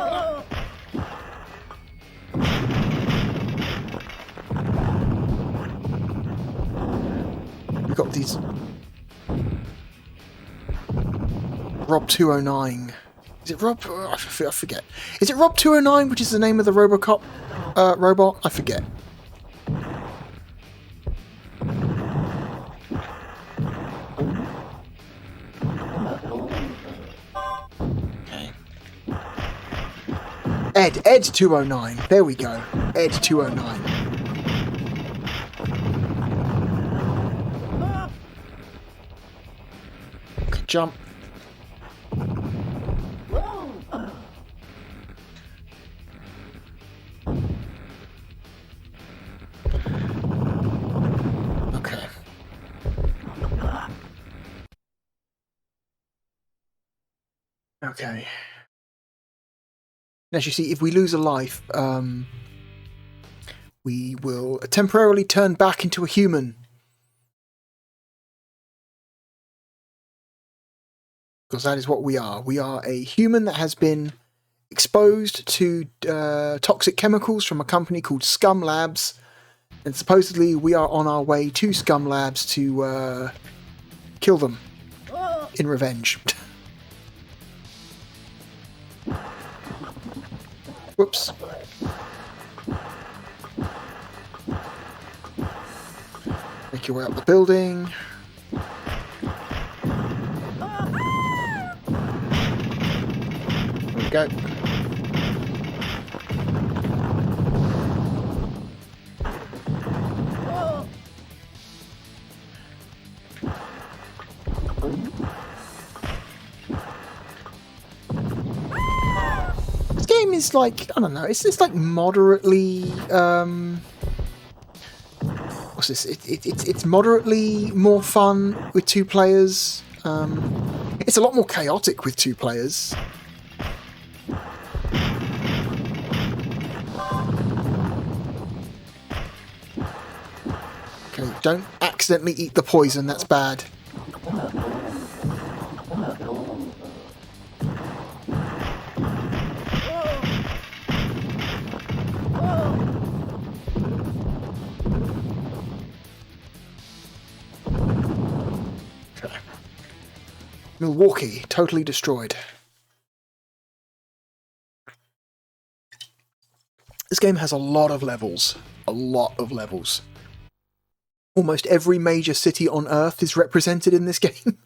We've got these Rob 209. Is it Rob? I forget. Is it Rob 209, which is the name of the RoboCop robot? I forget. Ed 209. There we go. Ed 209. Okay, jump. Okay. Okay. As you see, if we lose a life, we will temporarily turn back into a human. Because that is what we are. We are a human that has been exposed to toxic chemicals from a company called Scum Labs. And supposedly we are on our way to Scum Labs to kill them in revenge. Whoops. Make your way up the building. There we go. Is like, I don't know, it's like moderately what's this, it's moderately more fun with two players. It's a lot more chaotic with two players. Okay, don't accidentally eat the poison, that's bad. Milwaukee, totally destroyed. This game has a lot of levels. A lot of levels. Almost every major city on Earth is represented in this game.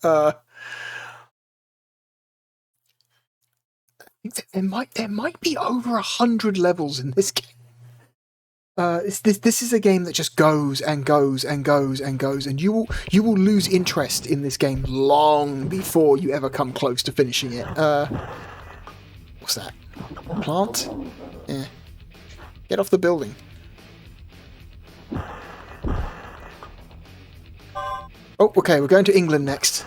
There might be over 100 levels in this game. This is a game that just goes and goes and goes and goes, and you will lose interest in this game long before you ever come close to finishing it. What's that? Plant? Yeah. Get off the building. Oh, okay, we're going to England next.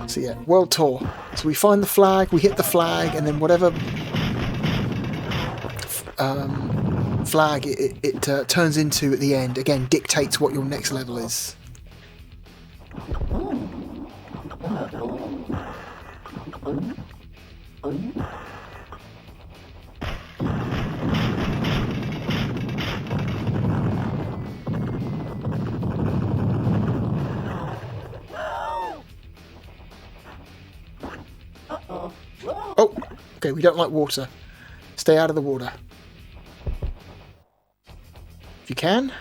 So yeah, world tour. So we find the flag, we hit the flag, and then whatever flag it turns into at the end, again, dictates what your next level is. Oh, okay, we don't like water. Stay out of the water. If you can.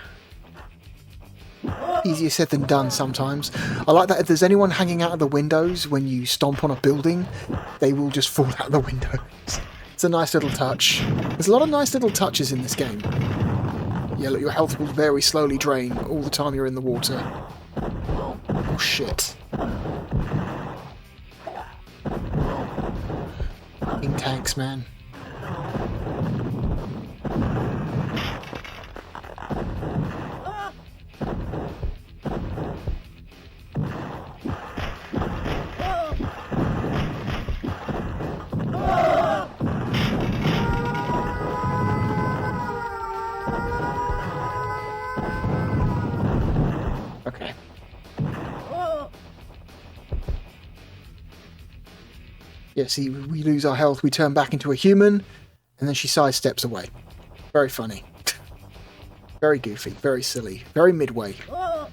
Easier said than done sometimes. I like that if there's anyone hanging out of the windows when you stomp on a building, they will just fall out the windows. It's a nice little touch. There's a lot of nice little touches in this game. Yeah, look, your health will very slowly drain all the time you're in the water. Oh, shit. Fucking tanks, man. Okay. Yeah, see, we lose our health, we turn back into a human, and then she sidesteps away. Very funny. Very goofy, very silly, very midway. Oh,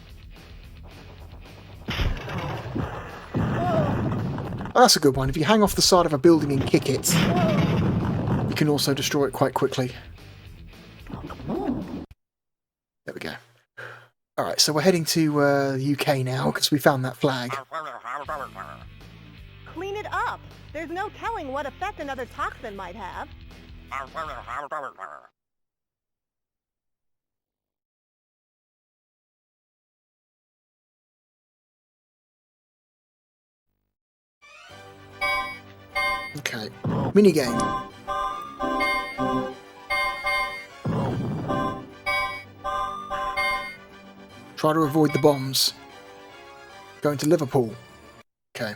that's a good one. If you hang off the side of a building and kick it, you can also destroy it quite quickly. There we go. Alright, so we're heading to the UK now, because we found that flag. Clean it up. There's no telling what effect another toxin might have. Okay, minigame. Try to avoid the bombs. Going to Liverpool. Okay.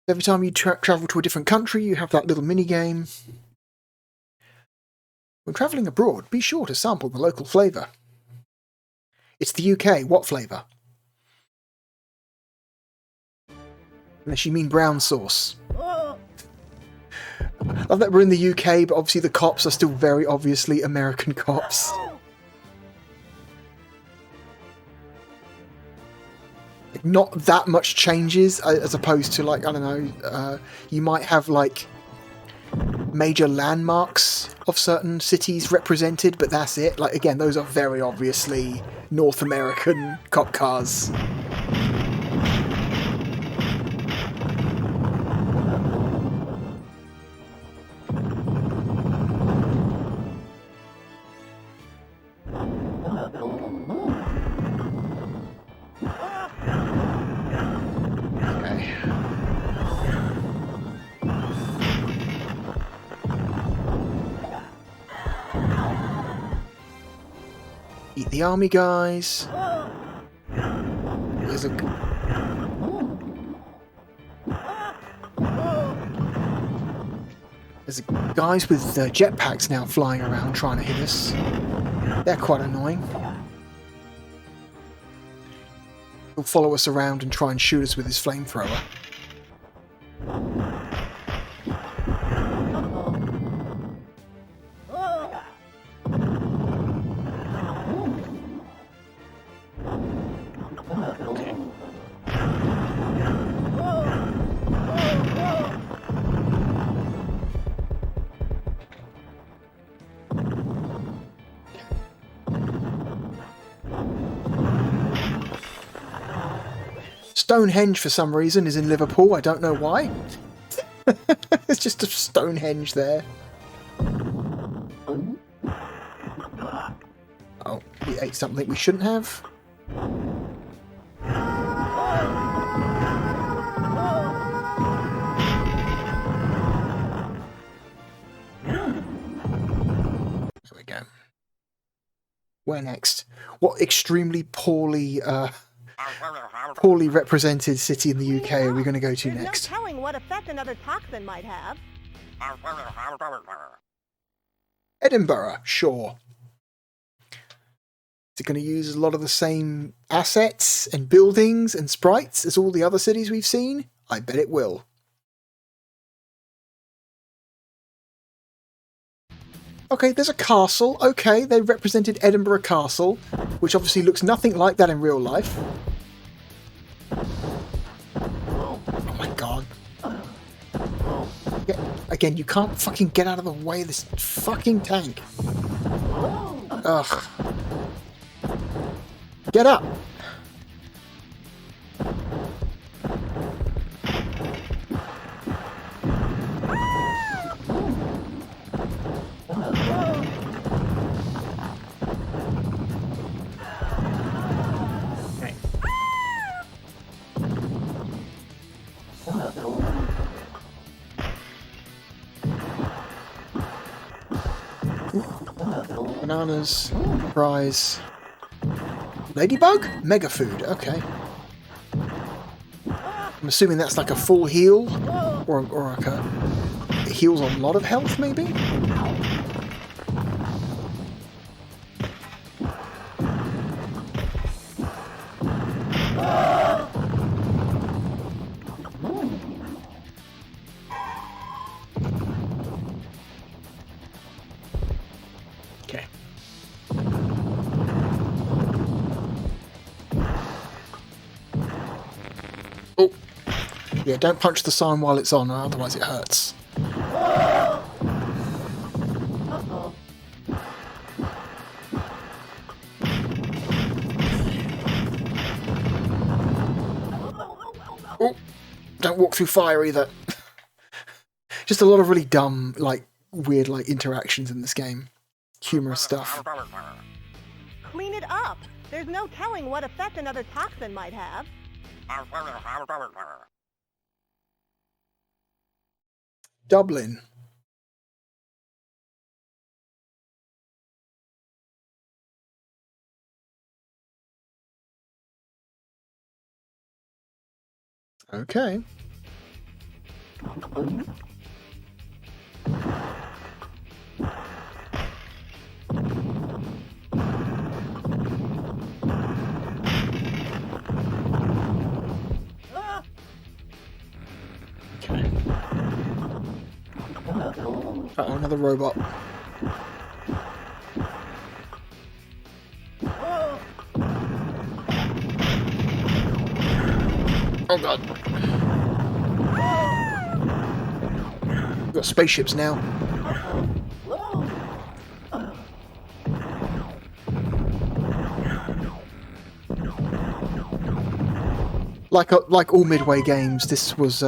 Every time you travel to a different country, you have that little mini-game. When travelling abroad, be sure to sample the local flavour. It's the UK, what flavour? Unless you mean brown sauce. I love that we're in the UK, but obviously the cops are still very obviously American cops. Not that much changes as opposed to, like, I don't know, you might have like major landmarks of certain cities represented, but that's it. Like, again, those are very obviously North American cop cars. Eat the army guys. There's guys with jetpacks now flying around trying to hit us. They're quite annoying. He'll follow us around and try and shoot us with his flamethrower. Stonehenge, for some reason, is in Liverpool. I don't know why. It's just a Stonehenge there. Oh, we ate something we shouldn't have. There we go. Where next? What extremely poorly represented city in the UK are we going to go to next? There's no telling what effect another toxin might have. Edinburgh, sure. Is it going to use a lot of the same assets and buildings and sprites as all the other cities we've seen? I bet it will. Okay, there's a castle. Okay, they represented Edinburgh Castle, which obviously looks nothing like that in real life. Oh my god. Again, you can't fucking get out of the way of this fucking tank. Ugh. Get up! Bananas, fries, ladybug, mega food. Okay, I'm assuming that's like a full heal, or like it heals a lot of health, maybe. Yeah, don't punch the sign while it's on, otherwise it hurts. Oh, don't walk through fire either. Just a lot of really dumb, like, weird, like, interactions in this game. Humorous stuff. Clean it up. There's no telling what effect another toxin might have. Dublin. Okay. Uh-oh, another robot. Oh god. We've got spaceships now. Like all Midway games, this was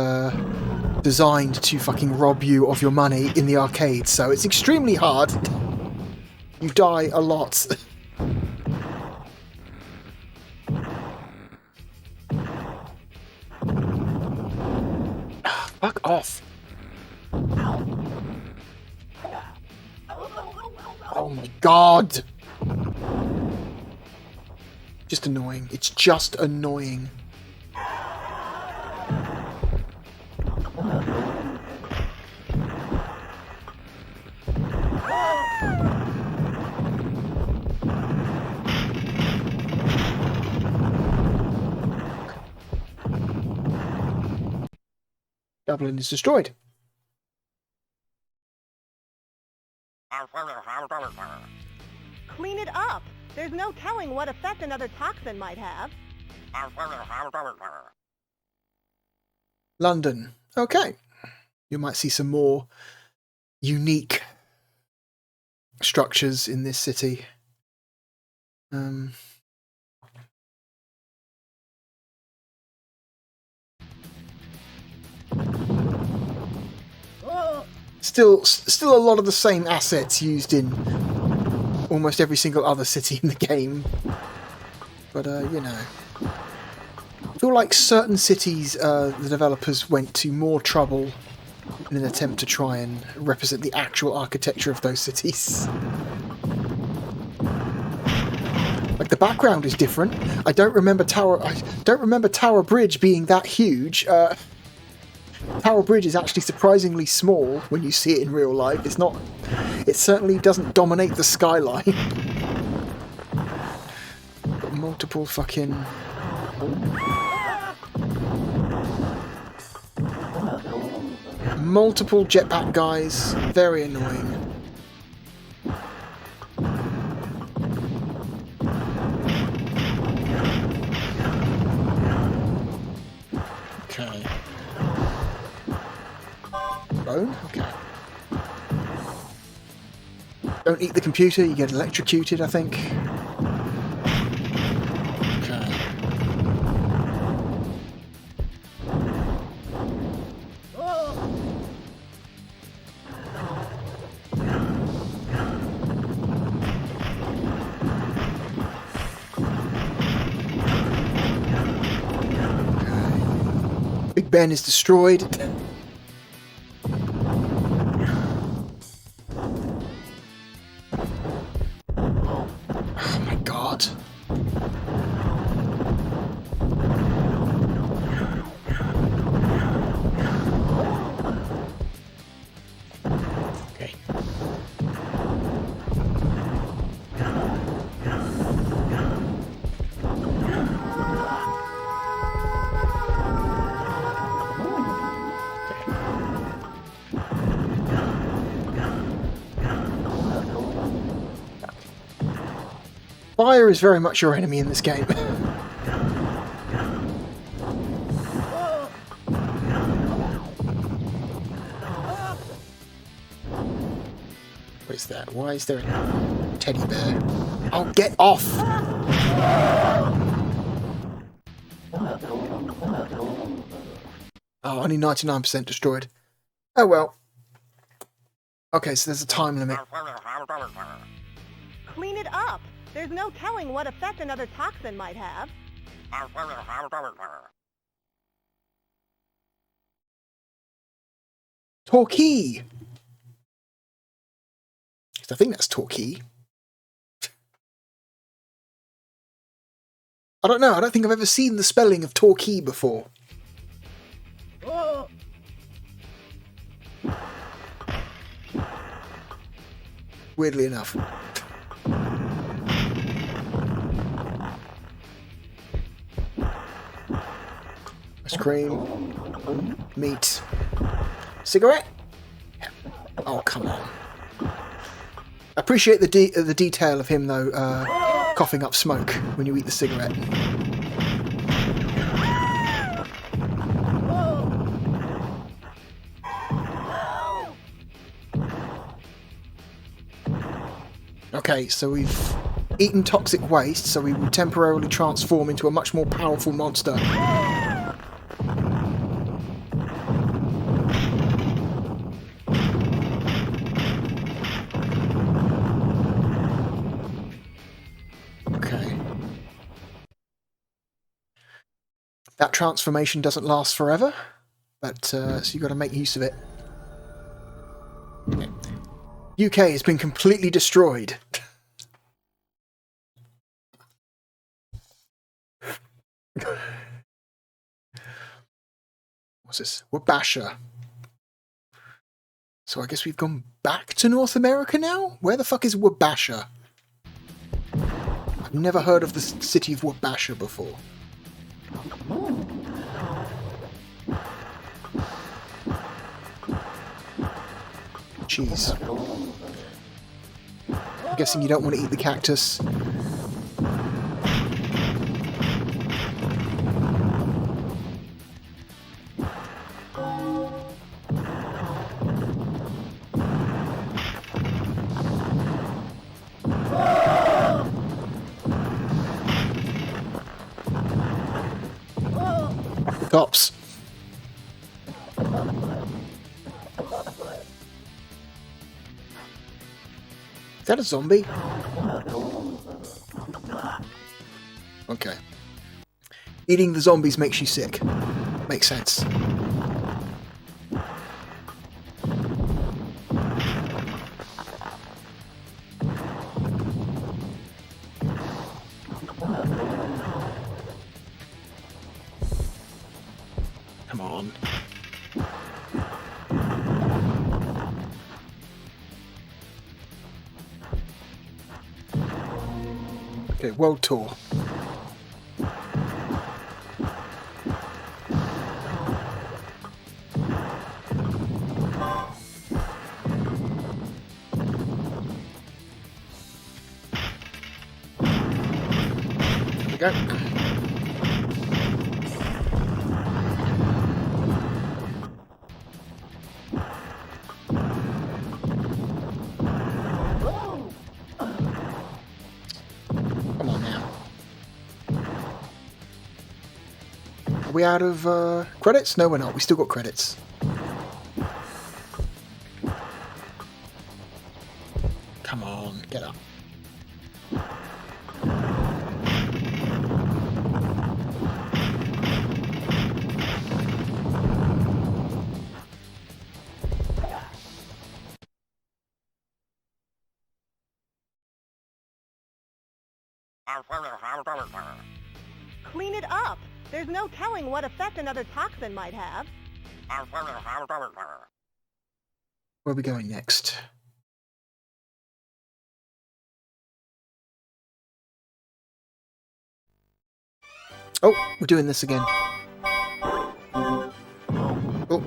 designed to fucking rob you of your money in the arcade, so it's extremely hard. You die a lot. Fuck off. Oh my god. Just annoying. It's just annoying. Dublin is destroyed. Clean it up. There's no telling what effect another toxin might have. London. Okay. You might see some more unique structures in this city. Still a lot of the same assets used in almost every single other city in the game. But, you know. I feel like certain cities, the developers went to more trouble in an attempt to try and represent the actual architecture of those cities. Like, the background is different. I don't remember Tower Bridge being that huge. Tower Bridge is actually surprisingly small when you see it in real life. It certainly doesn't dominate the skyline. Got multiple fucking... multiple jetpack guys. Very annoying. Okay. Bone? Okay. Don't eat the computer, you get electrocuted, I think. Okay. Big Ben is destroyed. Oh my god. Okay. Fire is very much your enemy in this game. What is that? Why is there a teddy bear? Oh, get off! Oh, only 99% destroyed. Oh well. Okay, so there's a time limit. Clean it up. There's no telling what effect another toxin might have. Torquay! I think that's Torquay. I don't know, I don't think I've ever seen the spelling of Torquay before. Weirdly enough. Ice cream. Meat. Cigarette? Oh, come on. I appreciate the detail of him, though, coughing up smoke when you eat the cigarette. Okay, so we've eaten toxic waste, so we will temporarily transform into a much more powerful monster. Okay. That transformation doesn't last forever, but so you've got to make use of it. Okay. UK has been completely destroyed. What's this? Wabasha. So I guess we've gone back to North America now? Where the fuck is Wabasha? I've never heard of the city of Wabasha before. Jeez. I'm guessing you don't want to eat the cactus. The cops. Is that a zombie? Okay. Eating the zombies makes you sick. Makes sense. Come on. Okay, world tour. There we go. Come on now. Are we out of credits? No, we're not. We still got credits. Come on, get up. Clean it up. There's no telling what effect another toxin might have. Where are we going next? Oh, we're doing this again. Oh.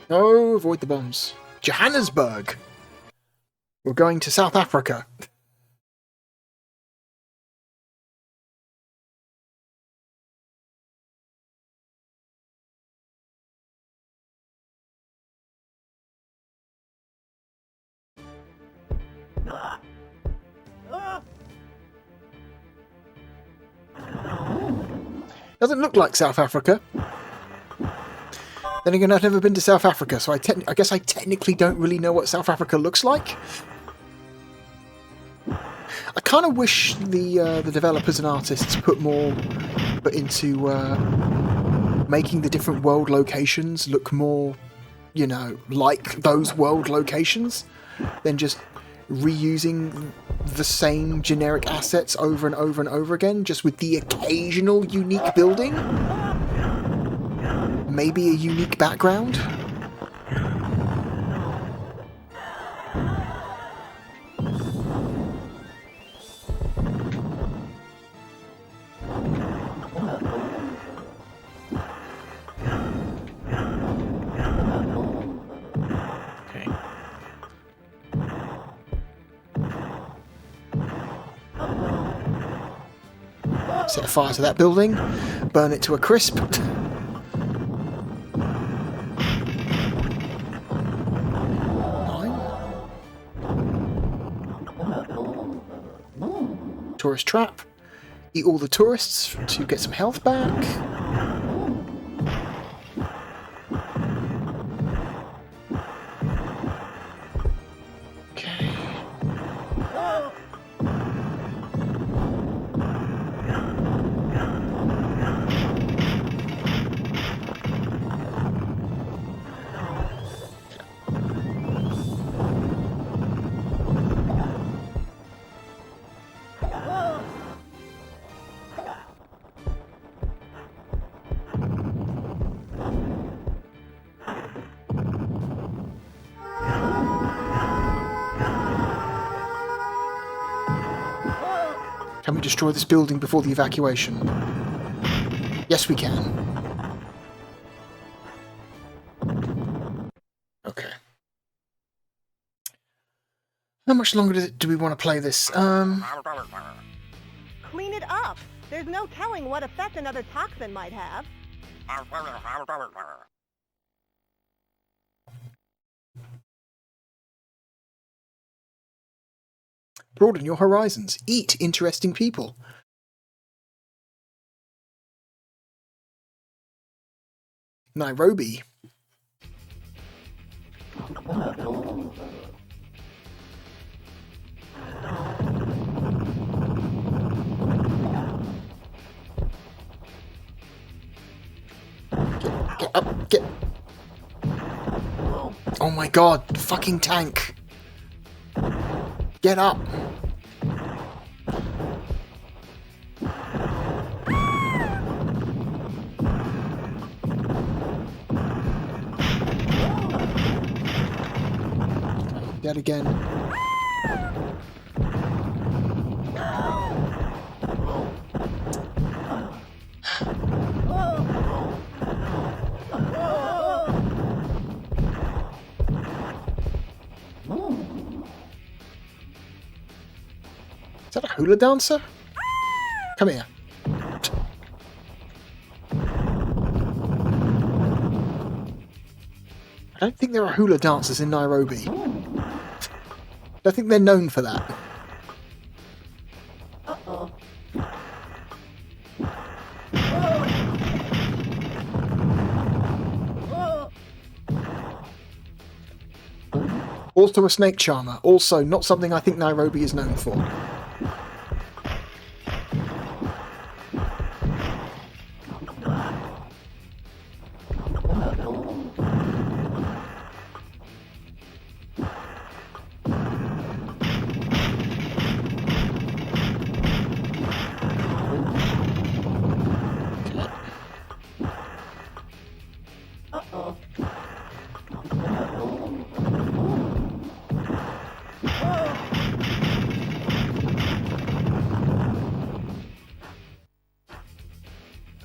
No, avoid the bombs. Johannesburg! We're going to South Africa. Doesn't look like South Africa. Then again, I've never been to South Africa, so I guess I technically don't really know what South Africa looks like. I kind of wish the developers and artists put into making the different world locations look more, you know, like those world locations, than just reusing the same generic assets over and over and over again, just with the occasional unique building. Maybe a unique background. Okay. Set fire to that building, burn it to a crisp. Tourist trap. Eat all the tourists to get some health back. Okay. Can we destroy this building before the evacuation? Yes, we can. Okay. How much longer do we want to play this? Clean it up. There's no telling what effect another toxin might have. Broaden your horizons. Eat interesting people. Nairobi. Get up, get... Oh my god, fucking tank. Get up. Dead again. Is that a hula dancer? Come here. I don't think there are hula dancers in Nairobi. I don't think they're known for that. Also a snake charmer. Also not something I think Nairobi is known for.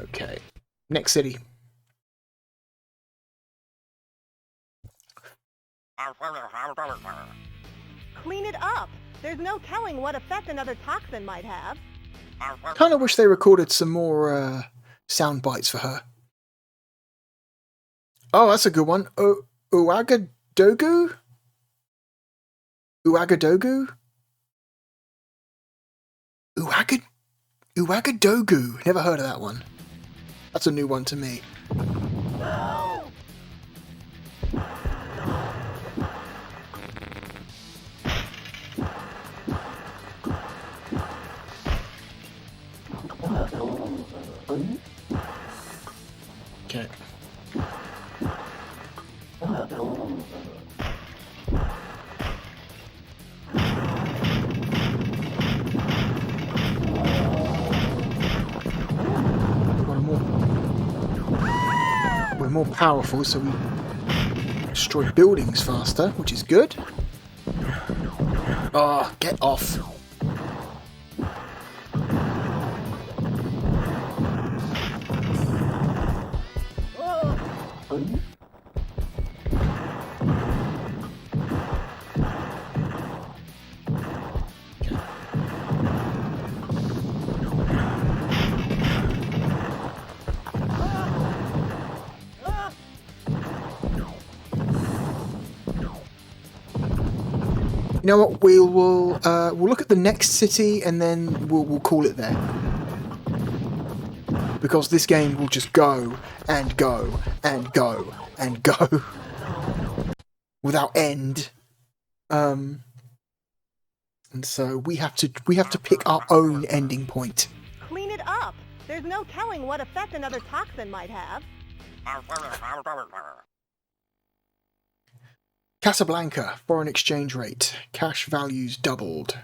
Okay. Next city. Clean it up. There's no telling what effect another toxin might have. Kind of wish they recorded some more sound bites for her. Oh, that's a good one. Uagadogu? Uagadogu? Uagadogu. Never heard of that one. That's a new one to me. Okay. We're more powerful, so we destroy buildings faster, which is good. Oh, get off. You know what? We'll look at the next city and then we'll call it there, because this game will just go and go and go and go without end. And so we have to pick our own ending point. Clean it up. There's no telling what effect another toxin might have. Casablanca, foreign exchange rate, cash values doubled.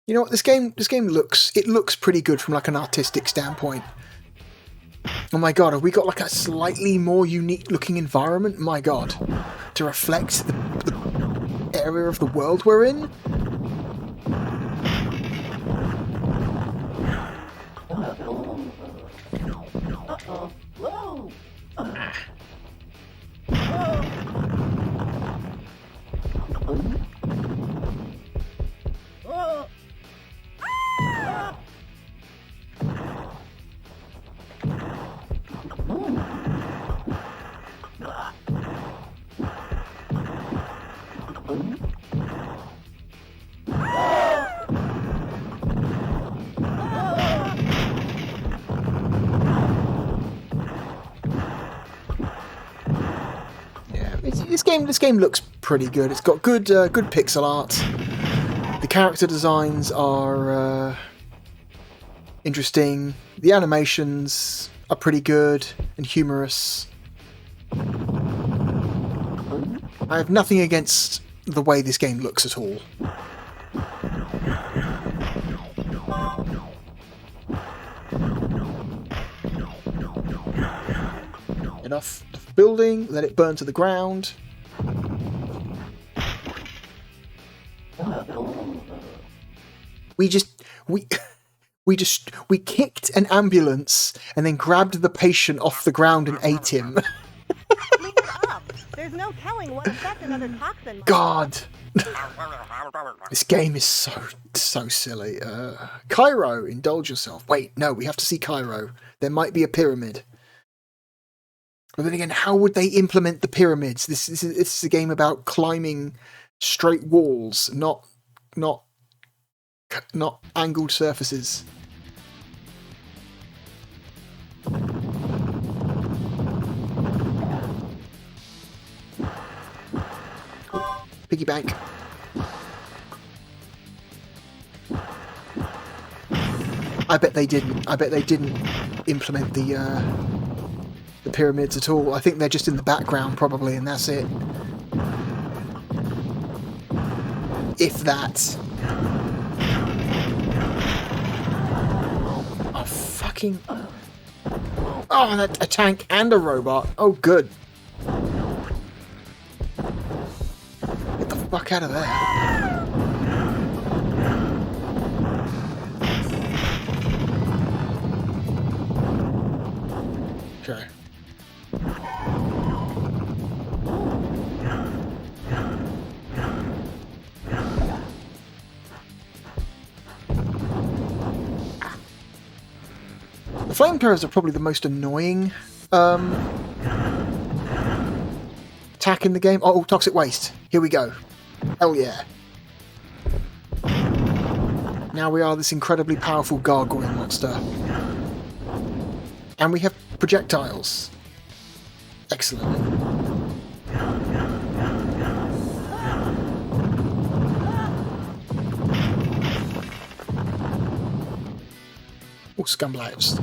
You know what, this game looks pretty good from like an artistic standpoint. Oh my god, have we got like a slightly more unique looking environment? My god, to reflect the area of the world we're in? This game looks pretty good. It's got good pixel art. The character designs are interesting. The animations are pretty good and humorous. I have nothing against the way this game looks at all. Enough building, let it burn to the ground. We kicked an ambulance and then grabbed the patient off the ground and ate him. Clean it up. There's no telling what effect another toxin might God. This game is so silly. Cairo, indulge yourself. Wait, no, we have to see Cairo. There might be a pyramid. But then again, how would they implement the pyramids? This is a game about climbing straight walls, not angled surfaces. Piggy bank. I bet they didn't implement the pyramids at all. I think they're just in the background probably, and that's it. If that. Oh, fucking... Oh, a tank and a robot. Oh, good. Get the fuck out of there. Okay. The flamethrowers are probably the most annoying attack in the game. Oh, toxic waste. Here we go. Hell yeah. Now we are this incredibly powerful gargoyle monster. And we have projectiles. Excellent. Oh, scumblives.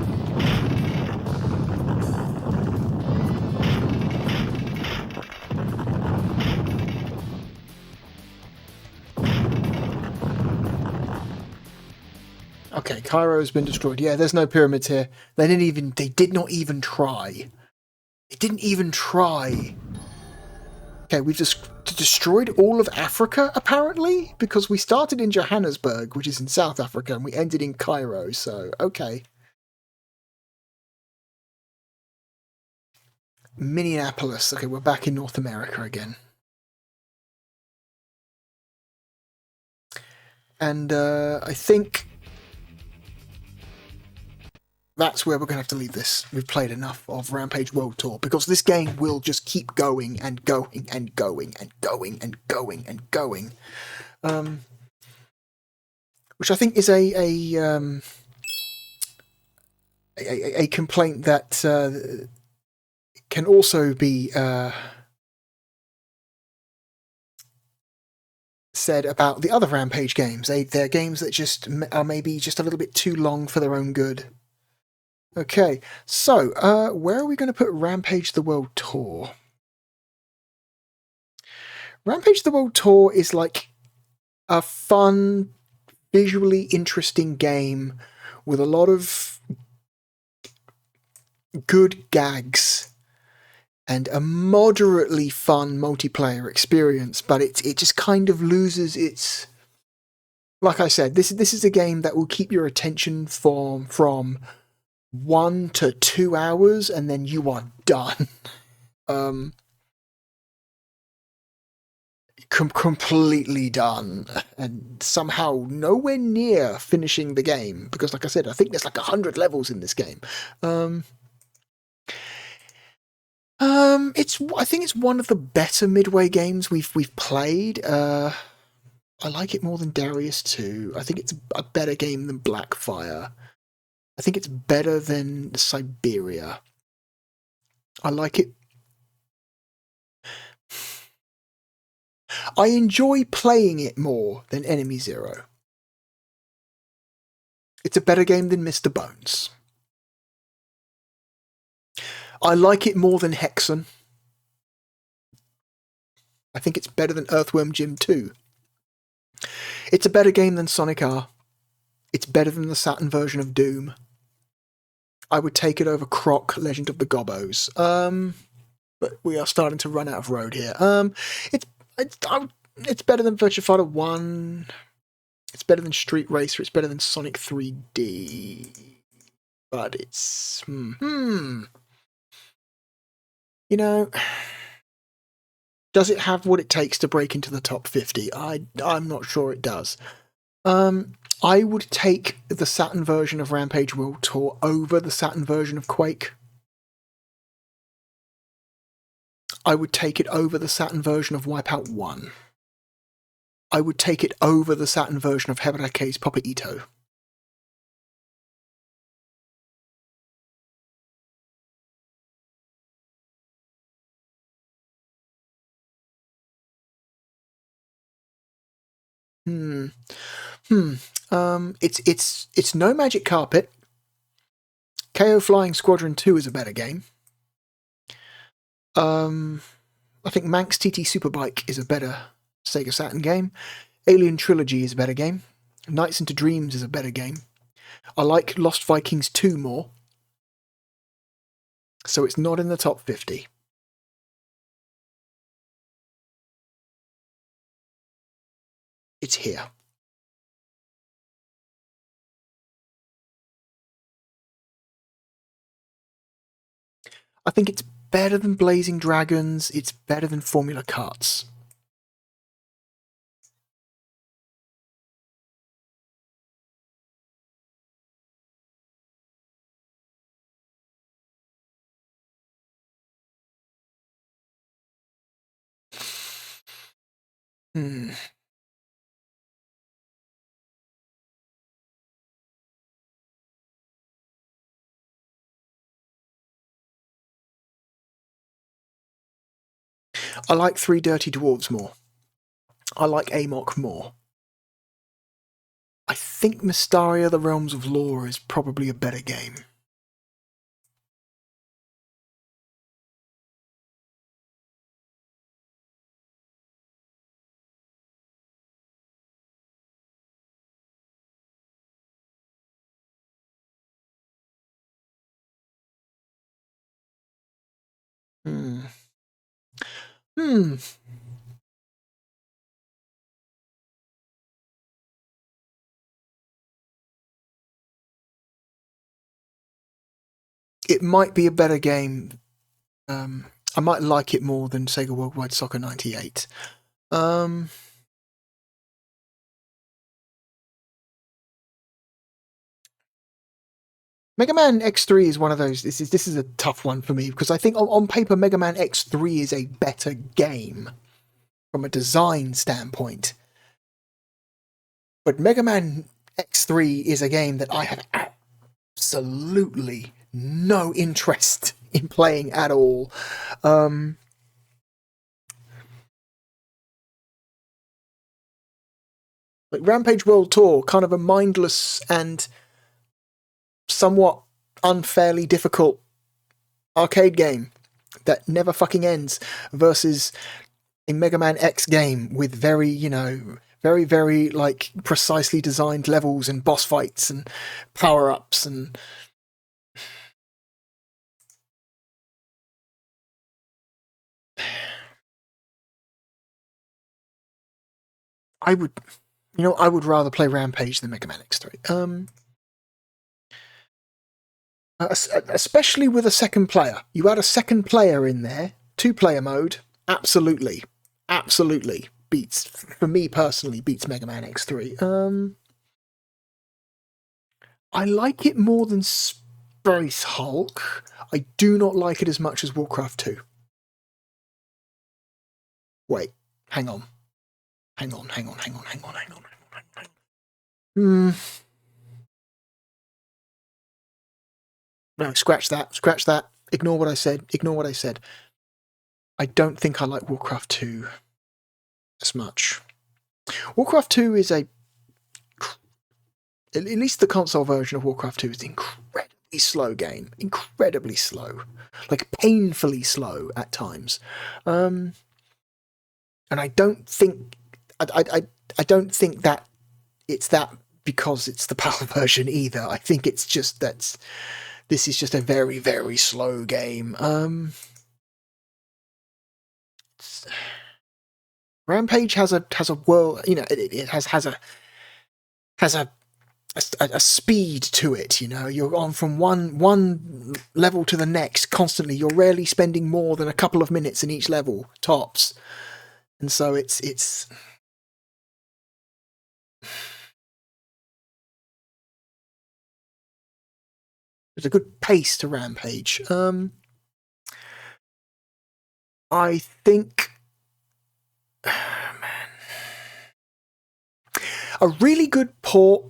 Okay, Cairo's been destroyed. Yeah, there's no pyramids here. They did not even try. They didn't even try. Okay, we've just destroyed all of Africa, apparently, because we started in Johannesburg, which is in South Africa, and we ended in Cairo, so, okay. Minneapolis. Okay, we're back in North America again. And I think that's where we're going to have to leave this. We've played enough of Rampage World Tour, because this game will just keep going and going and going and going and going and going. Which I think is a complaint that can also be said about the other Rampage games. They're games that just are maybe just a little bit too long for their own good. Okay, so where are we going to put Rampage the World Tour? Rampage the World Tour is like a fun, visually interesting game with a lot of good gags and a moderately fun multiplayer experience, but it just kind of loses its... Like I said, this is a game that will keep your attention from 1 to 2 hours, and then you are done. Completely done, and somehow nowhere near finishing the game, because like I said, I think there's like 100 levels in this game. I think it's one of the better Midway games we've played. I like it more than Darius 2. I think it's a better game than Blackfire. I think it's better than Siberia. I like it. I enjoy playing it more than Enemy Zero. It's a better game than Mr. Bones. I like it more than Hexen. I think it's better than Earthworm Jim 2. It's a better game than Sonic R. It's better than the Saturn version of Doom. I would take it over Croc, Legend of the Gobbos. But we are starting to run out of road here. It's better than Virtua Fighter 1. It's better than Street Racer. It's better than Sonic 3D. But it's... You know... Does it have what it takes to break into the top 50? I'm not sure it does. I would take the Saturn version of Rampage World Tour over the Saturn version of Quake. I would take it over the Saturn version of Wipeout 1. I would take it over the Saturn version of Heberake's Papa Ito. It's no Magic Carpet. KO Flying Squadron 2 is a better game. I think Manx TT Superbike is a better Sega Saturn game. Alien Trilogy is a better game. Nights into Dreams is a better game. I like Lost Vikings 2 more. So it's not in the top 50. It's here. I think it's better than Blazing Dragons. It's better than Formula Karts. I like Three Dirty Dwarves more. I like Amok more. I think Mystaria, The Realms of Lore is probably a better game. It might be a better game. I might like it more than Sega Worldwide Soccer 98. Mega Man X3 is one of those. This is a tough one for me because I think on paper Mega Man X3 is a better game from a design standpoint. But Mega Man X3 is a game that I have absolutely no interest in playing at all. Like Rampage World Tour, kind of a mindless and somewhat unfairly difficult arcade game that never fucking ends, versus a Mega Man X game with very, very like precisely designed levels and boss fights and power-ups and I would rather play Rampage than Mega Man X3. Especially with a second player. You add a second player in there, 2-player mode, absolutely beats, for me personally, beats Mega Man X3. I like it more than Space Hulk. I do not like it as much as Warcraft 2. Wait, hang on. No, scratch that. Ignore what I said. I don't think I like Warcraft 2. as much. Warcraft 2 is at least the console version of Warcraft 2 is an incredibly slow game. Incredibly slow. Like, painfully slow at times. And I don't think... I don't think that it's that because it's the PAL version either. I think it's just that this is just a very, very slow game. Rampage has a world, you know, it has a speed to it, you know. You're on from one level to the next constantly. You're rarely spending more than a couple of minutes in each level, tops. And so it's there's a good pace to Rampage. I think, man, a really good port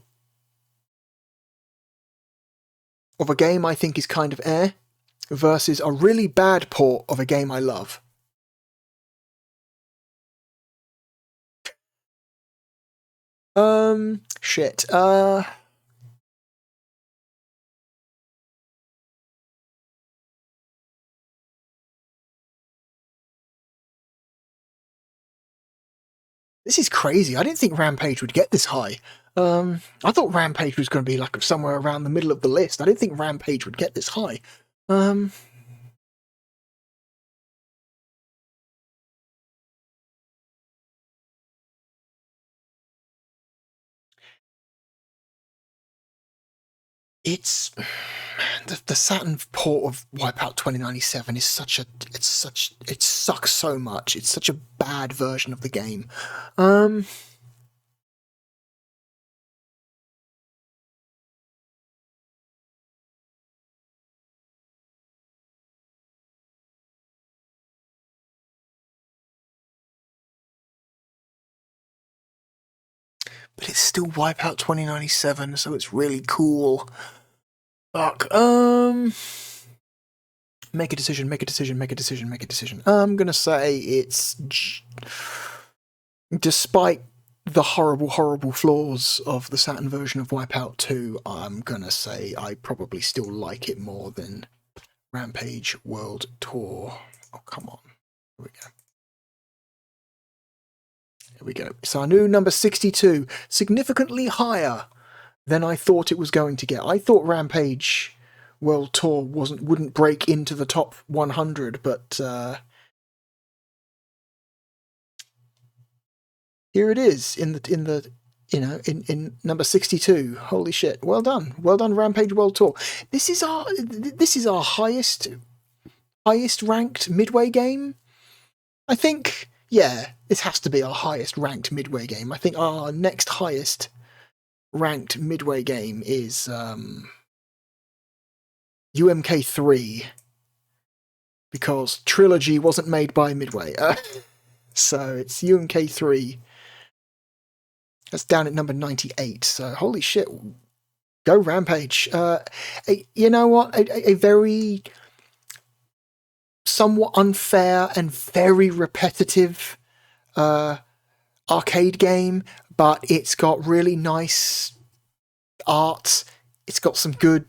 of a game I think is kind of versus a really bad port of a game I love. Shit. This is crazy. I didn't think Rampage would get this high. I thought Rampage was going to be like somewhere around the middle of the list. I didn't think Rampage would get this high. It's the Saturn port of Wipeout 2097 is it sucks so much. It's such a bad version of the game. But it's still Wipeout 2097, so it's really cool. Fuck. Make a decision. I'm gonna say it's... Despite the horrible, horrible flaws of the Saturn version of Wipeout 2, I'm gonna say I probably still like it more than Rampage World Tour. Oh, come on. Here we go. Here we go. So our new number 62, significantly higher than I thought it was going to get. I thought Rampage World Tour wouldn't break into the top 100, but here it is in number 62. Holy shit! Well done, Rampage World Tour. This is our highest ranked midway game. I think. Yeah, this has to be our highest ranked midway game. I think our next highest ranked midway game is UMK3, because Trilogy wasn't made by Midway. So it's UMK3. That's down at number 98. So holy shit, go Rampage. You know what? A very somewhat unfair and very repetitive arcade game, but it's got really nice art. It's got some good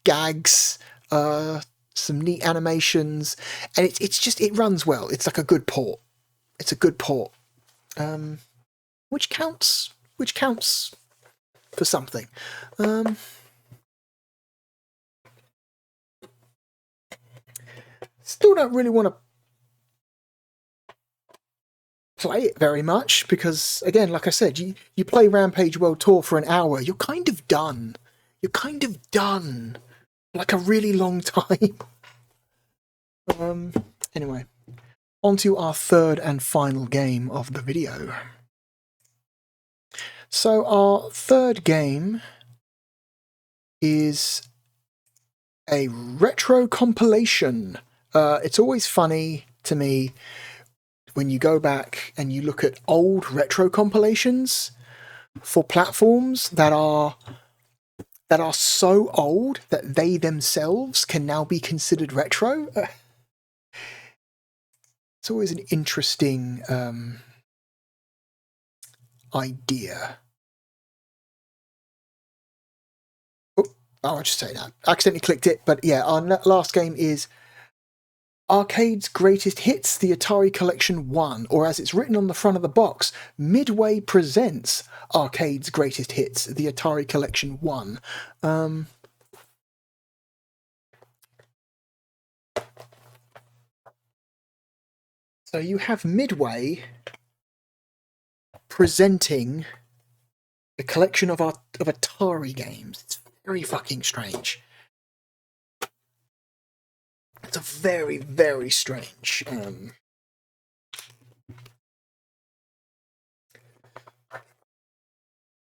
gags, some neat animations, and it runs well. It's like a good port. It's a good port, which counts for something. Still don't really want to play it very much because, again, like I said, you play Rampage World Tour for an hour, you're kind of done. Like a really long time. Anyway, on to our third and final game of the video. So our third game is a retro compilation. It's always funny to me when you go back and you look at old retro compilations for platforms that are so old that they themselves can now be considered retro. It's always an interesting idea. Oh, I'll just say that. I accidentally clicked it, but yeah, our last game is Arcade's Greatest Hits, the Atari Collection 1, or as it's written on the front of the box, Midway presents Arcade's Greatest Hits, the Atari Collection 1. So you have Midway presenting a collection of Atari games. It's very fucking strange. It's a very, very strange.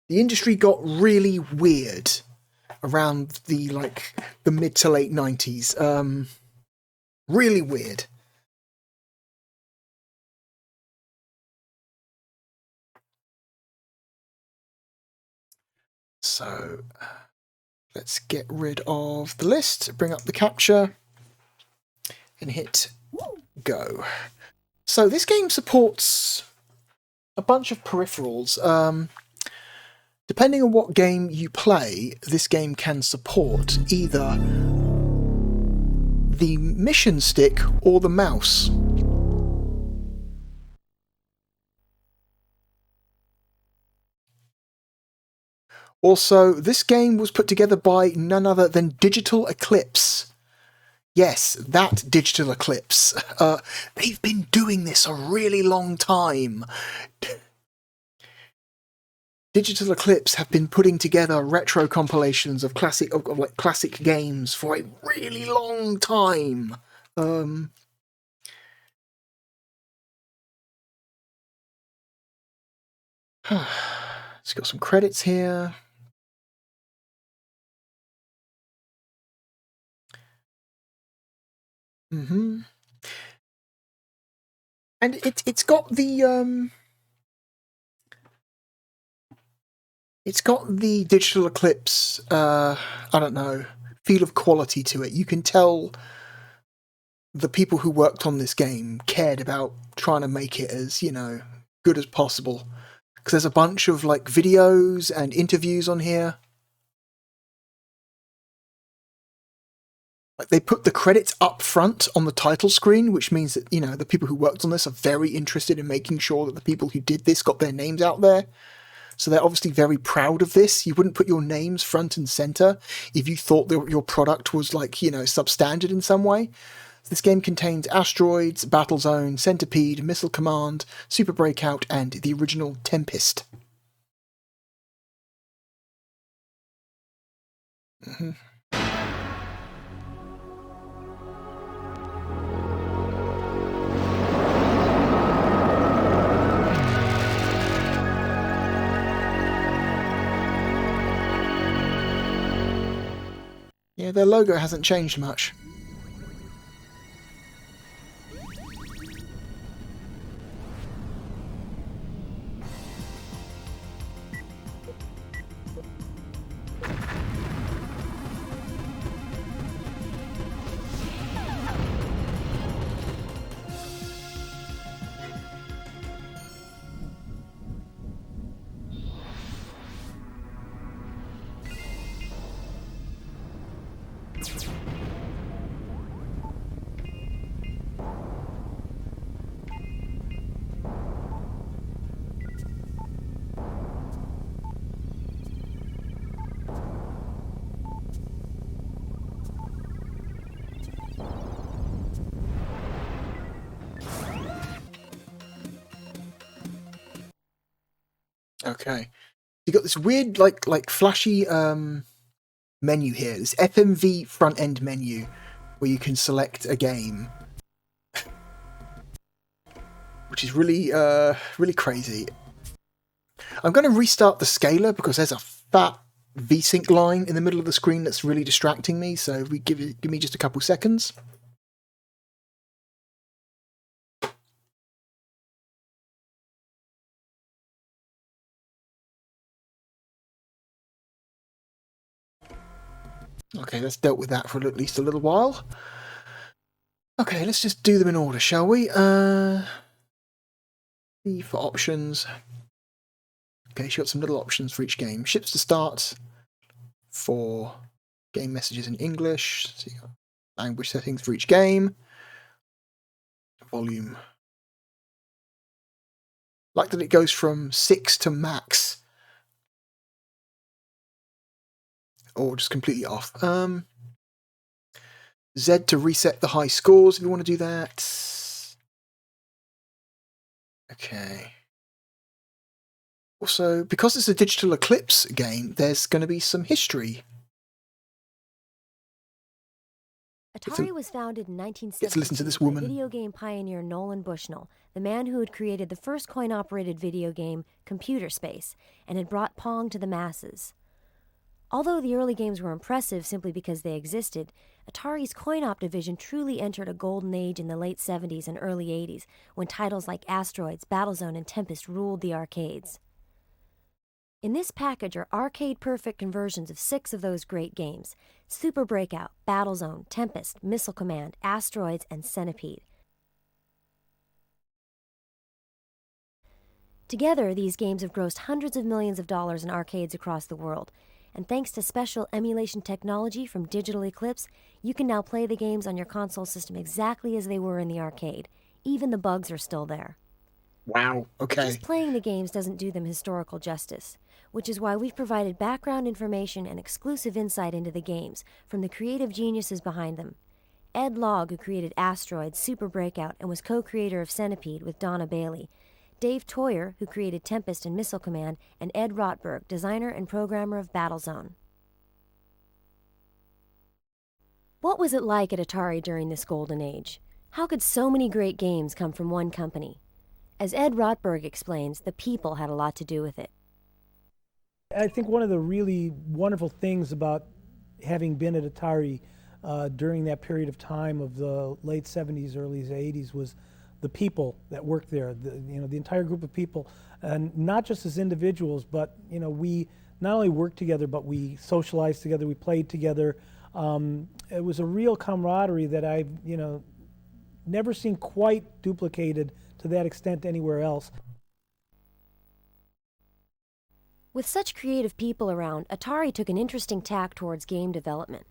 The industry got really weird around the mid to late 90s. Really weird. So let's get rid of the list, bring up the capture, and hit go. So this game supports a bunch of peripherals. Depending on what game you play, this game can support either the mission stick or the mouse. Also, this game was put together by none other than Digital Eclipse. Yes, that Digital Eclipse. They've been doing this a really long time. Digital Eclipse have been putting together retro compilations of classic games for a really long time. It's got some credits here. And it's got the Digital Eclipse, I don't know, feel of quality to it. You can tell the people who worked on this game cared about trying to make it as, good as possible. Because there's a bunch of videos and interviews on here. They put the credits up front on the title screen, which means that, the people who worked on this are very interested in making sure that the people who did this got their names out there. So they're obviously very proud of this. You wouldn't put your names front and center if you thought that your product was substandard in some way. This game contains Asteroids, Battlezone, Centipede, Missile Command, Super Breakout, and the original Tempest. Yeah, their logo hasn't changed much. Okay. You got this weird, flashy menu here. This FMV front end menu where you can select a game, which is really, really crazy. I'm going to restart the scaler because there's a fat VSync line in the middle of the screen that's really distracting me. So if we give me just a couple seconds. Okay, let's dealt with that for at least a little while. Okay, let's just do them in order, shall we? E for options. Okay, she got some little options for each game. Ships to start for game messages in English. So you got language settings for each game. Volume. Like that it goes from 6 to max. Or just completely off. Z to reset the high scores if you want to do that. Okay. Also, because it's a digital Eclipse game, there's going to be some history. Atari was founded in Get to 1972 listen to this by woman. video game pioneer Nolan Bushnell, the man who had created the first coin-operated video game, Computer Space, and had brought Pong to the masses. Although the early games were impressive simply because they existed, Atari's coin-op division truly entered a golden age in the late 70s and early 80s, when titles like Asteroids, Battlezone, and Tempest ruled the arcades. In this package are arcade-perfect conversions of 6 of those great games: Super Breakout, Battlezone, Tempest, Missile Command, Asteroids, and Centipede. Together, these games have grossed hundreds of millions of dollars in arcades across the world, and thanks to special emulation technology from Digital Eclipse, you can now play the games on your console system exactly as they were in the arcade. Even the bugs are still there. Wow, okay. Just playing the games doesn't do them historical justice, which is why we've provided background information and exclusive insight into the games from the creative geniuses behind them. Ed Logg, who created Asteroids, Super Breakout, and was co-creator of Centipede with Donna Bailey; Dave Toyer, who created Tempest and Missile Command; and Ed Rotberg, designer and programmer of Battlezone. What was it like at Atari during this golden age? How could so many great games come from one company? As Ed Rotberg explains, the people had a lot to do with it. I think one of the really wonderful things about having been at Atari during that period of time of the late 70s, early 80s was the people that worked there. The entire group of people, and not just as individuals, but we not only worked together, but we socialized together, we played together. It was a real camaraderie that I've never seen quite duplicated to that extent anywhere else. With such creative people around, Atari took an interesting tack towards game development.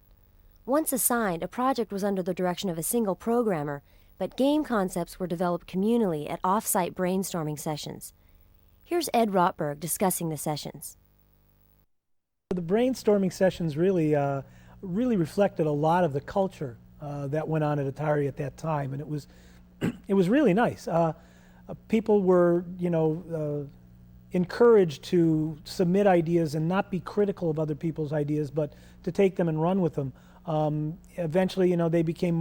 Once assigned, a project was under the direction of a single programmer, but game concepts were developed communally at off-site brainstorming sessions. Here's Ed Rotberg discussing the sessions. The brainstorming sessions really reflected a lot of the culture that went on at Atari at that time, and it was really nice. People were, encouraged to submit ideas and not be critical of other people's ideas, but to take them and run with them. Eventually, they became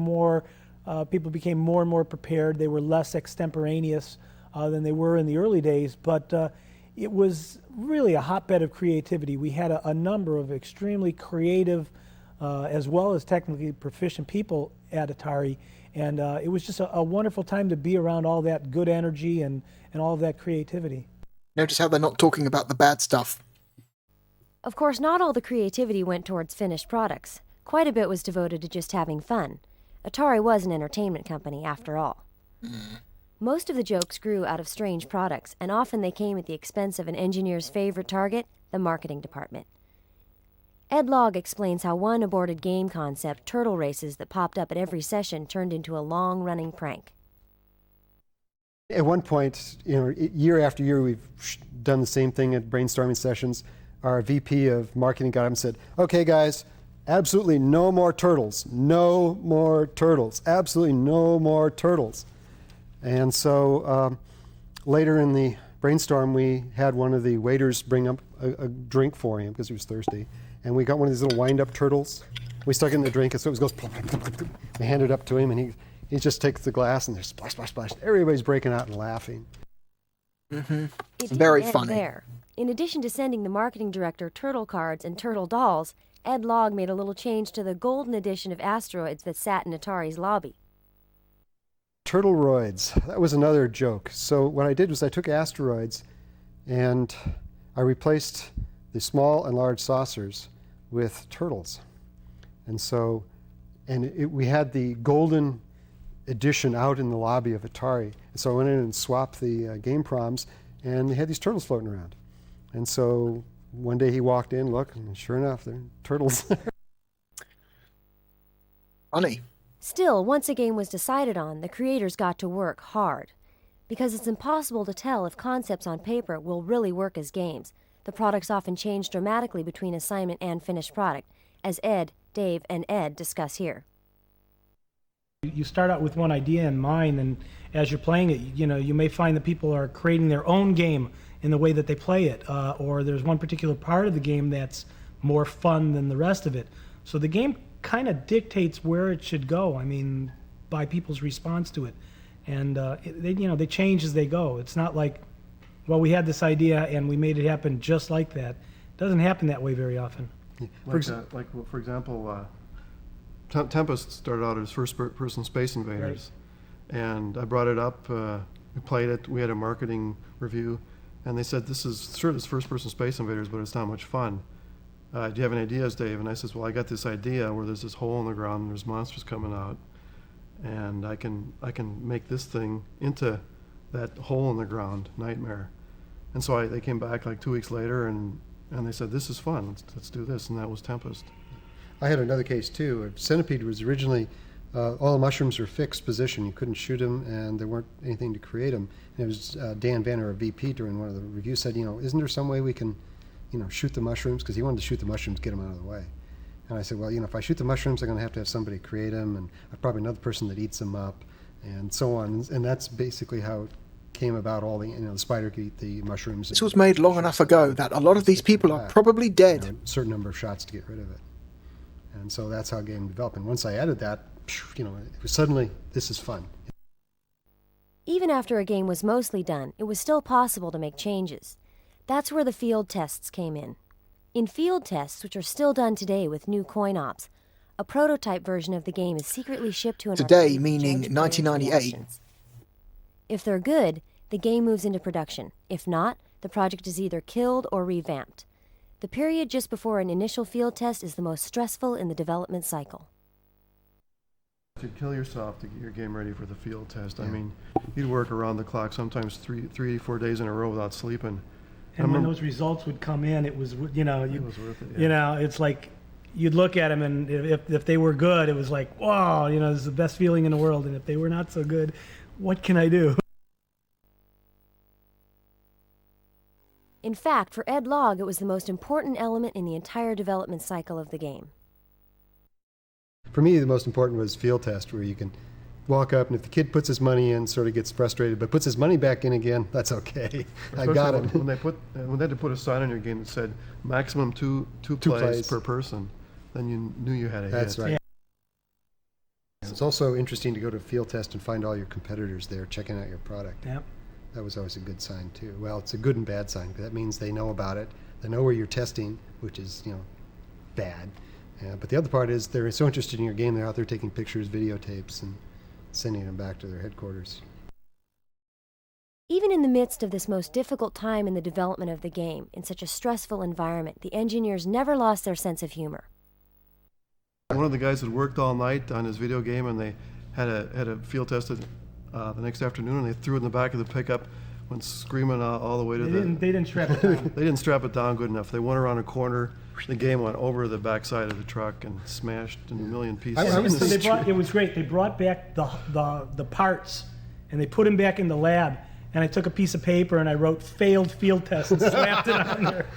people became more and more prepared. They were less extemporaneous than they were in the early days, but it was really a hotbed of creativity. We had a number of extremely creative, as well as technically proficient people at Atari, and it was just a wonderful time to be around all that good energy and all of that creativity. Notice how they're not talking about the bad stuff. Of course, not all the creativity went towards finished products. Quite a bit was devoted to just having fun. Atari was an entertainment company, after all. Most of the jokes grew out of strange products, and often they came at the expense of an engineer's favorite target, the marketing department. Ed Logg explains how one aborted game concept, turtle races, that popped up at every session turned into a long-running prank. At one point, year after year, we've done the same thing at brainstorming sessions. Our VP of marketing got up and said, "Okay, guys, absolutely no more turtles. No more turtles. Absolutely no more turtles." And so later in the brainstorm, we had one of the waiters bring up a drink for him because he was thirsty. And we got one of these little wind-up turtles. We stuck it in the drink, and so it goes, we handed it up to him, and he just takes the glass, and there's splash, splash, splash. Everybody's breaking out and laughing. It Very didn't end funny. there. In addition to sending the marketing director turtle cards and turtle dolls, Ed Logg made a little change to the golden edition of Asteroids that sat in Atari's lobby. Turtleroids, that was another joke. So what I did was I took Asteroids, and I replaced the small and large saucers with turtles. And so, we had the golden edition out in the lobby of Atari. And so I went in and swapped the game proms, and they had these turtles floating around. And so one day he walked in, looked, and sure enough, there are turtles there. Funny. Still, once a game was decided on, the creators got to work hard. Because it's impossible to tell if concepts on paper will really work as games. The products often change dramatically between assignment and finished product, as Ed, Dave, and Ed discuss here. You start out with one idea in mind, and as you're playing it, you may find that people are creating their own game in the way that they play it, or there's one particular part of the game that's more fun than the rest of it. So the game kind of dictates where it should go, I mean, by people's response to it. And they change as they go. It's not like, well, we had this idea and we made it happen just like that. It doesn't happen that way very often. For example, Tempest started out as first-person Space Invaders, and I brought it up. We played it. We had a marketing review, and they said, "This is first-person Space Invaders, but it's not much fun. Do you have any ideas, Dave?" And I says, "Well, I got this idea where there's this hole in the ground and there's monsters coming out, and I can make this thing into that hole in the ground nightmare." And so they came back like 2 weeks later, and they said, "This is fun. Let's do this." And that was Tempest. I had another case too. Centipede was originally, all the mushrooms were fixed position. You couldn't shoot them, and there weren't anything to create them. And it was Dan Vanner, a VP, during one of the reviews said, "Isn't there some way we can, shoot the mushrooms?" Because he wanted to shoot the mushrooms, get them out of the way. And I said, well, if I shoot the mushrooms, I'm going to have somebody create them, and probably another person that eats them up, and so on. And that's basically how it came about. All the spider could eat the mushrooms. This was made long enough ago that a lot of these people are probably dead. A certain number of shots to get rid of it. And so that's how the game developed. And once I added that, it was suddenly, this is fun. Even after a game was mostly done, it was still possible to make changes. That's where the field tests came in. In field tests, which are still done today with new coin ops, a prototype version of the game is secretly shipped to an Today, arcade to meaning judge players' 1998. reactions. If they're good, the game moves into production. If not, the project is either killed or revamped. The period just before an initial field test is the most stressful in the development cycle. To kill yourself to get your game ready for the field test. I mean, you'd work around the clock, sometimes 3-4 days in a row without sleeping. And when those results would come in, it was, it was worth it. It's like you'd look at them, and if they were good, it was like, wow, this is the best feeling in the world. And if they were not so good, what can I do? In fact, for Ed Logg, it was the most important element in the entire development cycle of the game. For me, the most important was field test, where you can walk up, and if the kid puts his money in, sort of gets frustrated, but puts his money back in again, that's okay. I got him. When they had to put a sign on your game that said maximum two plays per person, then you knew you had a hit. That's right. Yeah. It's also interesting to go to a field test and find all your competitors there checking out your product. Yep. That was always a good sign too. Well, it's a good and bad sign, because that means they know about it. They know where you're testing, which is, bad. But the other part is they're so interested in your game, they're out there taking pictures, videotapes, and sending them back to their headquarters. Even in the midst of this most difficult time in the development of the game, in such a stressful environment, the engineers never lost their sense of humor. One of the guys had worked all night on his video game, and they had a field tested the next afternoon, and they threw it in the back of the pickup, went screaming all the way to They didn't strap it down. They didn't strap it down good enough. They went around a corner. The game went over the backside of the truck and smashed in a million pieces. It was great. They brought back the parts, and they put them back in the lab. And I took a piece of paper and I wrote "failed field test" and slapped it on there.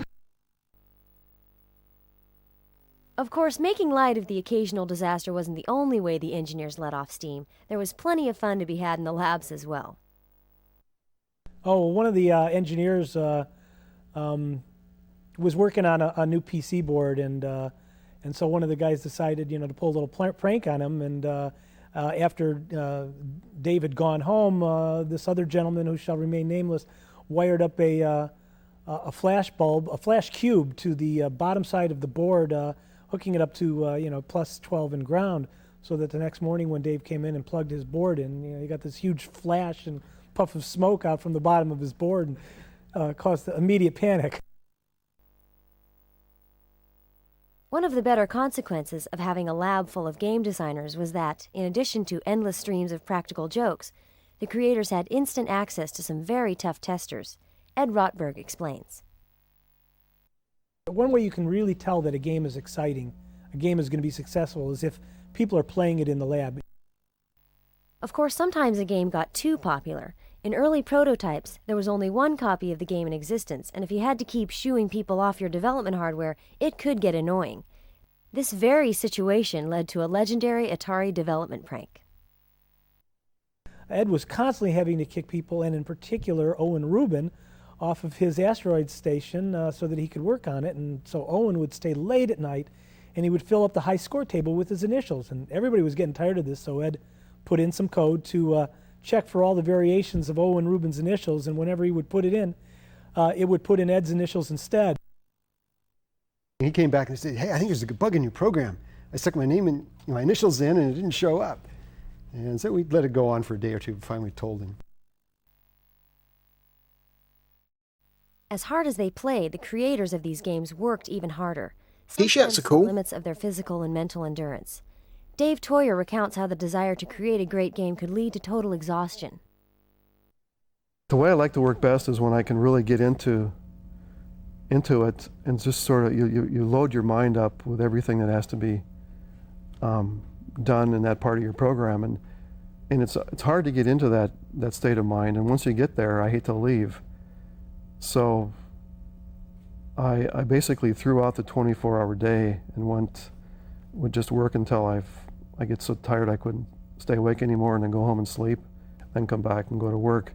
Of course, making light of the occasional disaster wasn't the only way the engineers let off steam. There was plenty of fun to be had in the labs as well. Oh, one of the engineers was working on a new PC board, and so one of the guys decided, to pull a little prank on him. And after Dave had gone home, this other gentleman, who shall remain nameless, wired up a flash bulb, a flash cube, to the bottom side of the board, hooking it up to plus 12 in ground, so that the next morning when Dave came in and plugged his board in, he got this huge flash and puff of smoke out from the bottom of his board, and caused immediate panic. One of the better consequences of having a lab full of game designers was that, in addition to endless streams of practical jokes, the creators had instant access to some very tough testers. Ed Rotberg explains. One way you can really tell that a game is exciting, a game is going to be successful, is if people are playing it in the lab. Of course, sometimes a game got too popular. In early prototypes, there was only one copy of the game in existence, and if you had to keep shooing people off your development hardware, it could get annoying. This very situation led to a legendary Atari development prank. Ed was constantly having to kick people, and in particular Owen Rubin, off of his asteroid station so that he could work on it. And so Owen would stay late at night, and he would fill up the high score table with his initials. And everybody was getting tired of this, so Ed put in some code to check for all the variations of Owen Rubin's initials, and whenever he would put it would put in Ed's initials instead. He came back and said, hey, I think there's a bug in your program. I stuck my name and my initials in and it didn't show up. And so we let it go on for a day or two and finally told him. As hard as they played, the creators of these games worked even harder. T-shirts are cool. The limits of their physical and mental endurance. Dave Toyer recounts how the desire to create a great game could lead to total exhaustion. The way I like to work best is when I can really get into it and just sort of you load your mind up with everything that has to be done in that part of your program, and it's hard to get into that state of mind, and once you get there, I hate to leave. So I basically threw out the 24-hour day and would just work until I get so tired I couldn't stay awake anymore, and then go home and sleep, then come back and go to work.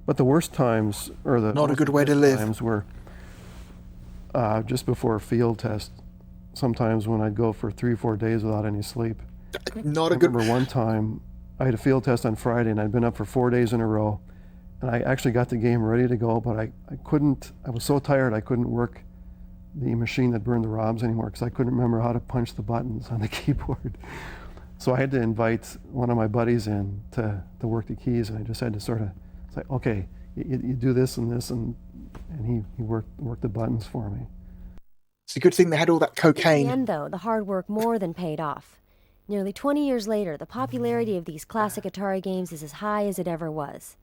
But the worst times, or the Not a good way to live. times were just before a field test, sometimes when I'd go for 3 or 4 days without any sleep. Not a I good... remember one time I had a field test on Friday and I'd been up for 4 days in a row, and I actually got the game ready to go, but I was so tired I couldn't work the machine that burned the ROMs anymore because I couldn't remember how to punch the buttons on the keyboard. So I had to invite one of my buddies in to work the keys, and I just had to sort of say, okay, you do this and this, and he worked the buttons for me. It's a good thing they had all that In the cocaine. end, though, the hard work more than paid off. Nearly 20 years later, the popularity of these classic Atari games is as high as it ever was.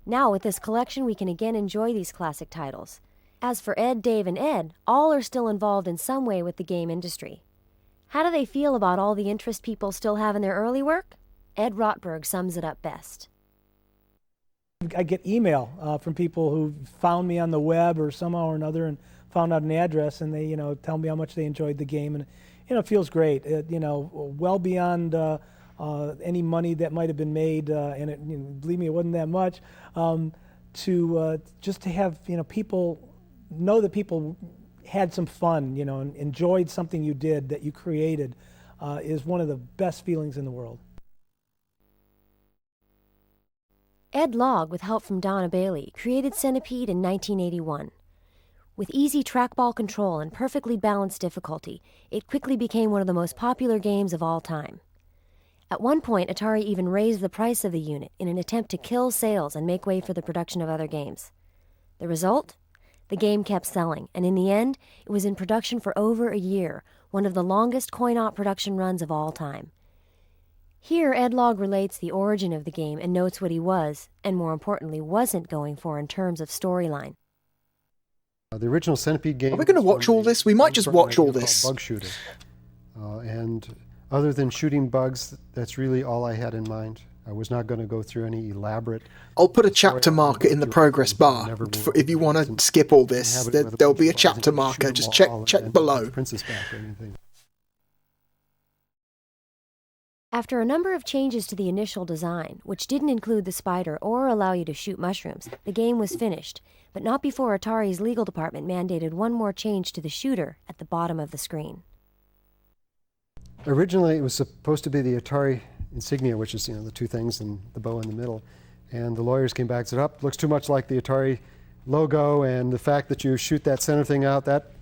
Now, with this collection, we can again enjoy these classic titles. As for Ed, Dave, and Ed, all are still involved in some way with the game industry. How do they feel about all the interest people still have in their early work? Ed Rotberg sums it up best. I get email from people who found me on the web or somehow or another and found out an address, and they tell me how much they enjoyed the game, and it feels great. Well beyond any money that might have been made, and believe me, it wasn't that much. Just to have people know that people had some fun, and enjoyed something you did, that you created, is one of the best feelings in the world. Ed Logg, with help from Donna Bailey, created Centipede in 1981. With easy trackball control and perfectly balanced difficulty, it quickly became one of the most popular games of all time. At one point, Atari even raised the price of the unit in an attempt to kill sales and make way for the production of other games. The result? The game kept selling, and in the end, it was in production for over a year, one of the longest coin-op production runs of all time. Here, Ed Logg relates the origin of the game and notes what he was, and more importantly, wasn't going for in terms of storyline. The original Centipede game. Are we going to watch all this? We might just watch all this. Bug shooter. And other than shooting bugs, that's really all I had in mind. I was not going to go through any elaborate... I'll put a chapter marker in the progress bar. If you want to skip all this, there'll be a chapter marker. Just check below. Princess back or anything. After a number of changes to the initial design, which didn't include the spider or allow you to shoot mushrooms, the game was finished, but not before Atari's legal department mandated one more change to the shooter at the bottom of the screen. Originally, it was supposed to be the Atari insignia, which is the two things and the bow in the middle. And the lawyers came back and said, looks too much like the Atari logo, and the fact that you shoot that center thing out, that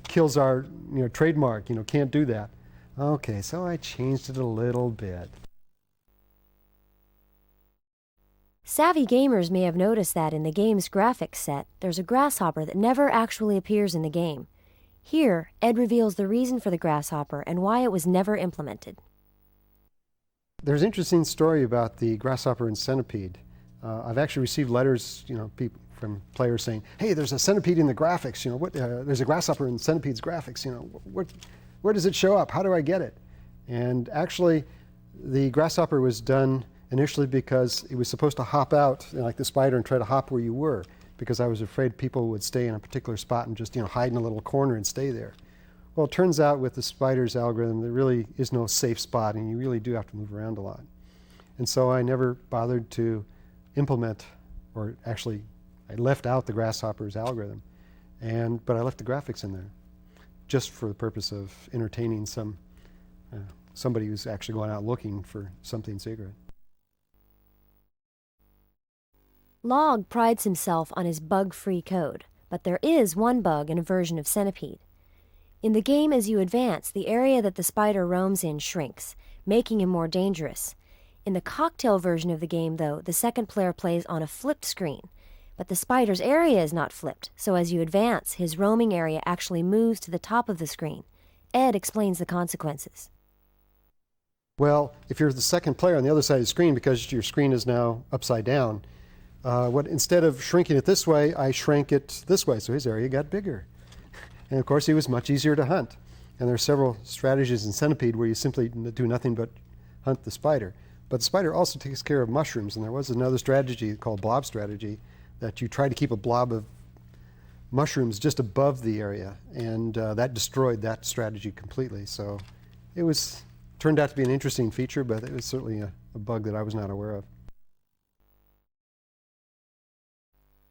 kills our trademark. Can't do that. Okay, so I changed it a little bit. Savvy gamers may have noticed that in the game's graphics set, there's a grasshopper that never actually appears in the game. Here, Ed reveals the reason for the grasshopper and why it was never implemented. There's an interesting story about the grasshopper in Centipede. I've actually received letters, people from players saying, "Hey, there's a centipede in the graphics. There's a grasshopper in centipede's graphics. Where does it show up? How do I get it?" And actually, the grasshopper was done initially because it was supposed to hop out, like the spider, and try to hop where you were, because I was afraid people would stay in a particular spot and just hide in a little corner and stay there. Well, it turns out with the spider's algorithm, there really is no safe spot, and you really do have to move around a lot. And so I never bothered to implement, or actually, I left out the grasshopper's algorithm, but I left the graphics in there, just for the purpose of entertaining somebody who's actually going out looking for something secret. Log prides himself on his bug-free code, but there is one bug in a version of Centipede. In the game, as you advance, the area that the spider roams in shrinks, making him more dangerous. In the cocktail version of the game, though, the second player plays on a flipped screen, but the spider's area is not flipped, so as you advance, his roaming area actually moves to the top of the screen. Ed explains the consequences. Well, if you're the second player on the other side of the screen, because your screen is now upside down, instead of shrinking it this way, I shrank it this way, so his area got bigger. And of course, he was much easier to hunt. And there are several strategies in Centipede where you simply do nothing but hunt the spider. But the spider also takes care of mushrooms, and there was another strategy called blob strategy, that you try to keep a blob of mushrooms just above the area, and that destroyed that strategy completely. So it turned out to be an interesting feature, but it was certainly a bug that I was not aware of.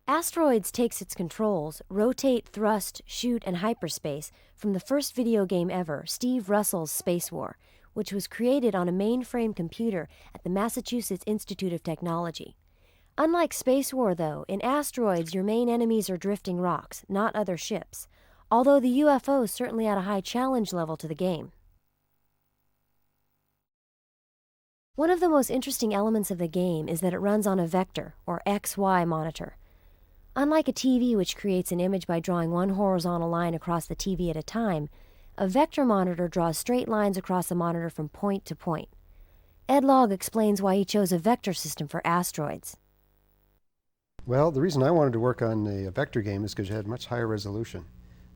Asteroids takes its controls, rotate, thrust, shoot, and hyperspace from the first video game ever, Steve Russell's Space War, which was created on a mainframe computer at the Massachusetts Institute of Technology. Unlike Space War, though, in Asteroids your main enemies are drifting rocks, not other ships, although the UFOs certainly add a high challenge level to the game. One of the most interesting elements of the game is that it runs on a vector, or XY monitor. Unlike a TV, which creates an image by drawing one horizontal line across the TV at a time, a vector monitor draws straight lines across the monitor from point to point. Ed Log explains why he chose a vector system for Asteroids. Well, the reason I wanted to work on a vector game is because you had much higher resolution.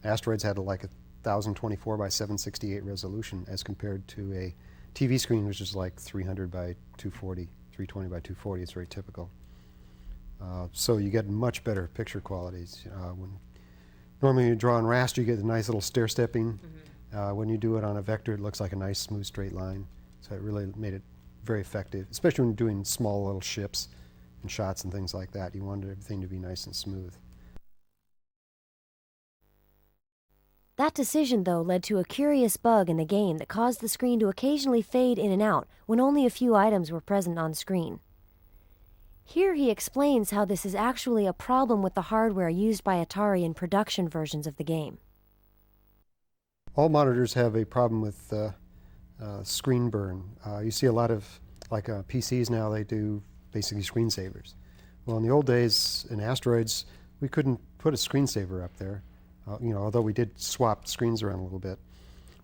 Asteroids had like 1024 by 768 resolution as compared to a TV screen, which is like 300 by 240, 320 by 240. It's very typical. So you get much better picture qualities. Normally you draw on raster, you get a nice little stair-stepping. When you do it on a vector, it looks like a nice, smooth, straight line. So it really made it very effective, especially when you're doing small little ships and shots and things like that. You wanted everything to be nice and smooth. That decision, though, led to a curious bug in the game that caused the screen to occasionally fade in and out when only a few items were present on screen. Here he explains how this is actually a problem with the hardware used by Atari in production versions of the game. All monitors have a problem with screen burn. You see a lot of, PCs now, they do basically screensavers. Well, in the old days, in Asteroids, we couldn't put a screensaver up there, although we did swap screens around a little bit.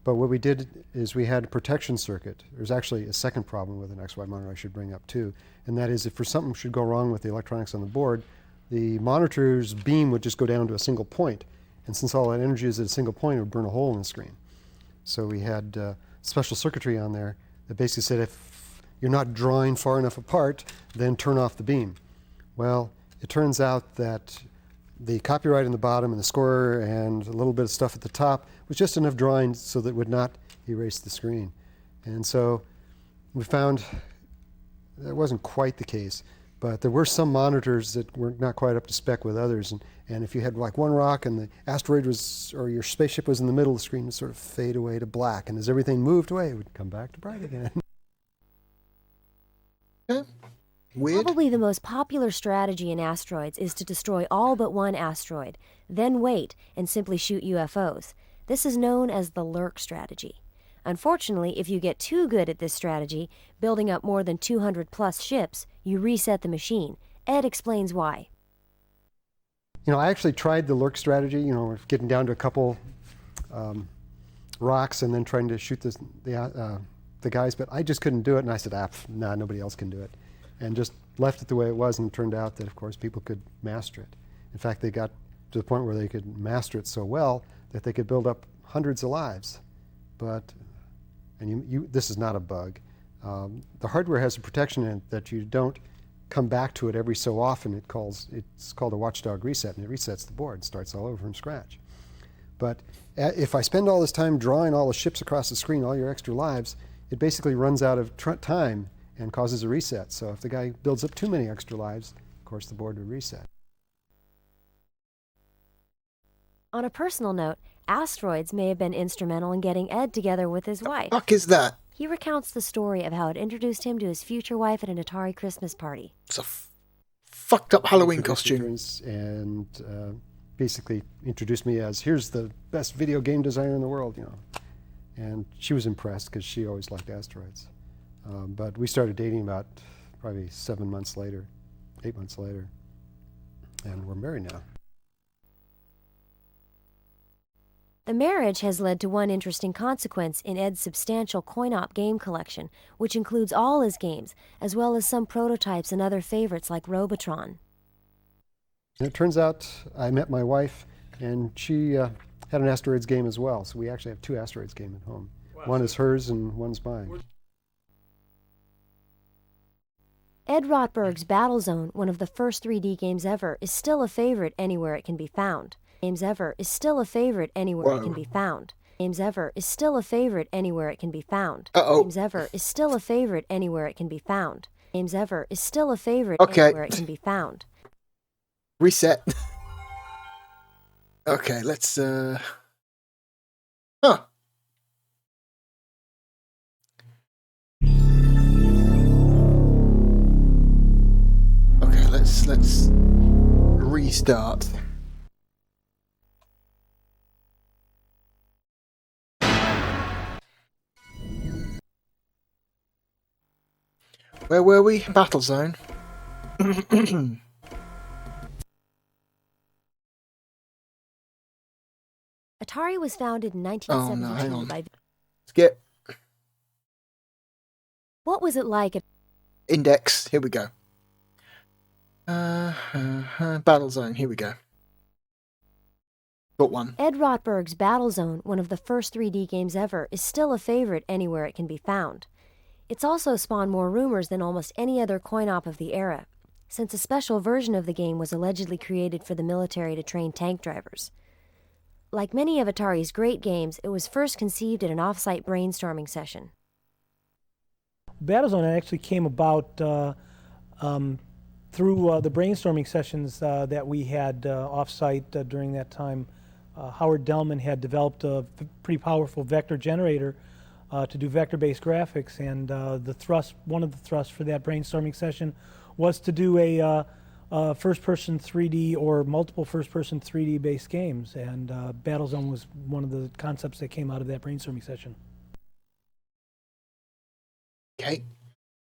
But what we did is we had a protection circuit. There's actually a second problem with an XY monitor I should bring up too, and that is if something should go wrong with the electronics on the board, the monitor's beam would just go down to a single point. And since all that energy is at a single point, it would burn a hole in the screen. So we had special circuitry on there that basically said if you're not drawing far enough apart, then turn off the beam. Well, it turns out that the copyright in the bottom and the score and a little bit of stuff at the top was just enough drawing so that it would not erase the screen. And so we found that wasn't quite the case, but there were some monitors that were not quite up to spec with others. And if you had like one rock and the asteroid was, or your spaceship was in the middle of the screen, it would sort of fade away to black. And as everything moved away, it would come back to bright again. Weird. Probably the most popular strategy in Asteroids is to destroy all but one asteroid, then wait and simply shoot UFOs. This is known as the lurk strategy. Unfortunately, if you get too good at this strategy, building up more than 200 plus ships, you reset the machine. Ed explains why. I actually tried the lurk strategy, getting down to a couple rocks and then trying to shoot the guys, but I just couldn't do it. And I said, nah, nobody else can do it. and just left it the way it was, and it turned out that, of course, people could master it. In fact, they got to the point where they could master it so well that they could build up hundreds of lives. But, and this is not a bug. The hardware has a protection in it that you don't come back to it every so often. It's called a watchdog reset, and it resets the board, starts all over from scratch. But if I spend all this time drawing all the ships across the screen, all your extra lives, it basically runs out of time and causes a reset. So if the guy builds up too many extra lives, of course the board would reset. On a personal note, asteroids may have been instrumental in getting Ed together with his wife. Fuck is that? He recounts the story of how it introduced him to his future wife at an Atari Christmas party. It's a fucked up Halloween costume. And basically introduced me as, here's the best video game designer in the world, And she was impressed because she always liked asteroids. But we started dating about probably 7 months later, 8 months later. And we're married now. The marriage has led to one interesting consequence in Ed's substantial coin-op game collection, which includes all his games, as well as some prototypes and other favorites like Robotron. And it turns out I met my wife, and she had an asteroids game as well. So we actually have 2 asteroids games at home. Wow. One is hers and one's mine. Ed Rotberg's Battlezone, one of the first 3D games ever, is still a favorite anywhere it can be found. Games ever is still a favorite anywhere it can be found. Games ever is still a favorite anywhere it can be found. Games ever is still a favorite anywhere it can be found. Games ever is still a favorite anywhere it can be found. Reset. Okay, let's Okay, let's restart. Where were we? Battlezone. Atari was founded in 1972 hang on. by... Skip. What was it like at... Index. Here we go. Battlezone. Here we go. Got one. Ed Rotberg's Battlezone, one of the first 3D games ever, is still a favorite anywhere it can be found. It's also spawned more rumors than almost any other coin-op of the era, since a special version of the game was allegedly created for the military to train tank drivers. Like many of Atari's great games, it was first conceived at an off-site brainstorming session. Battlezone actually came about through the brainstorming sessions that we had off-site during that time. Howard Delman had developed a pretty powerful vector generator to do vector-based graphics, and one of the thrusts for that brainstorming session was to do a first-person 3D or multiple first-person 3D-based games, and Battlezone was one of the concepts that came out of that brainstorming session. Okay.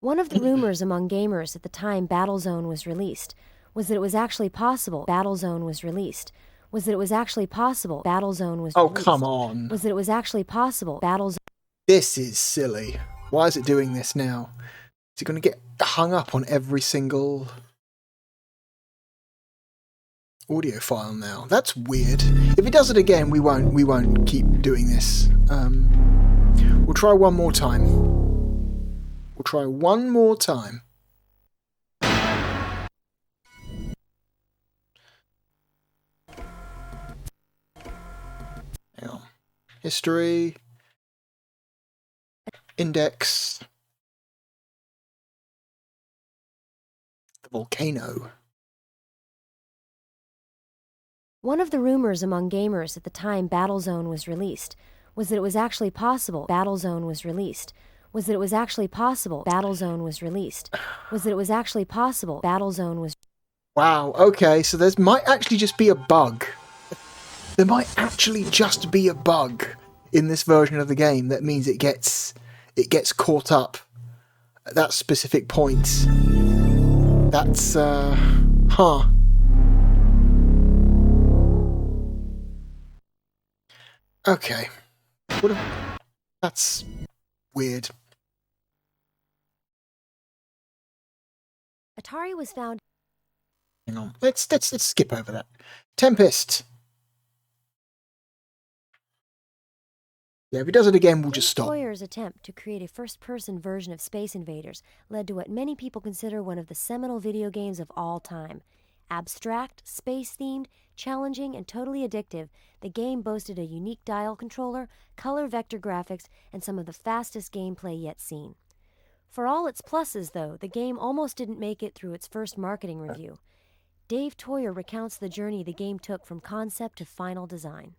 One of the rumors among gamers at the time Battlezone was released was that it was actually possible Battlezone was released. Was that it was actually possible Battlezone was Oh, released. come on. Was that it was actually possible Battlezone... This is silly. Why is it doing this now? Is it going to get hung up on every single audio file now? That's weird. If it does it again, we won't keep doing this. We'll try one more time. We'll try one more time. Hang on. History. Index. The volcano. One of the rumors among gamers at the time Battlezone was released was that it was actually possible Battlezone was released. Was that it was actually possible Battlezone was released. Was that it was actually possible Battlezone was... Wow, okay, so there might actually just be a bug. There might actually just be a bug in this version of the game that means it gets caught up at that specific point. That's, Okay. That's weird. Atari was founded. Hang on. Let's skip over that. Tempest. Yeah, if he does it again, we'll just stop. Toyer's attempt to create a first-person version of Space Invaders led to what many people consider one of the seminal video games of all time. Abstract, space-themed, challenging, and totally addictive, the game boasted a unique dial controller, color vector graphics, and some of the fastest gameplay yet seen. For all its pluses, though, the game almost didn't make it through its first marketing review. Dave Toyer recounts the journey the game took from concept to final design.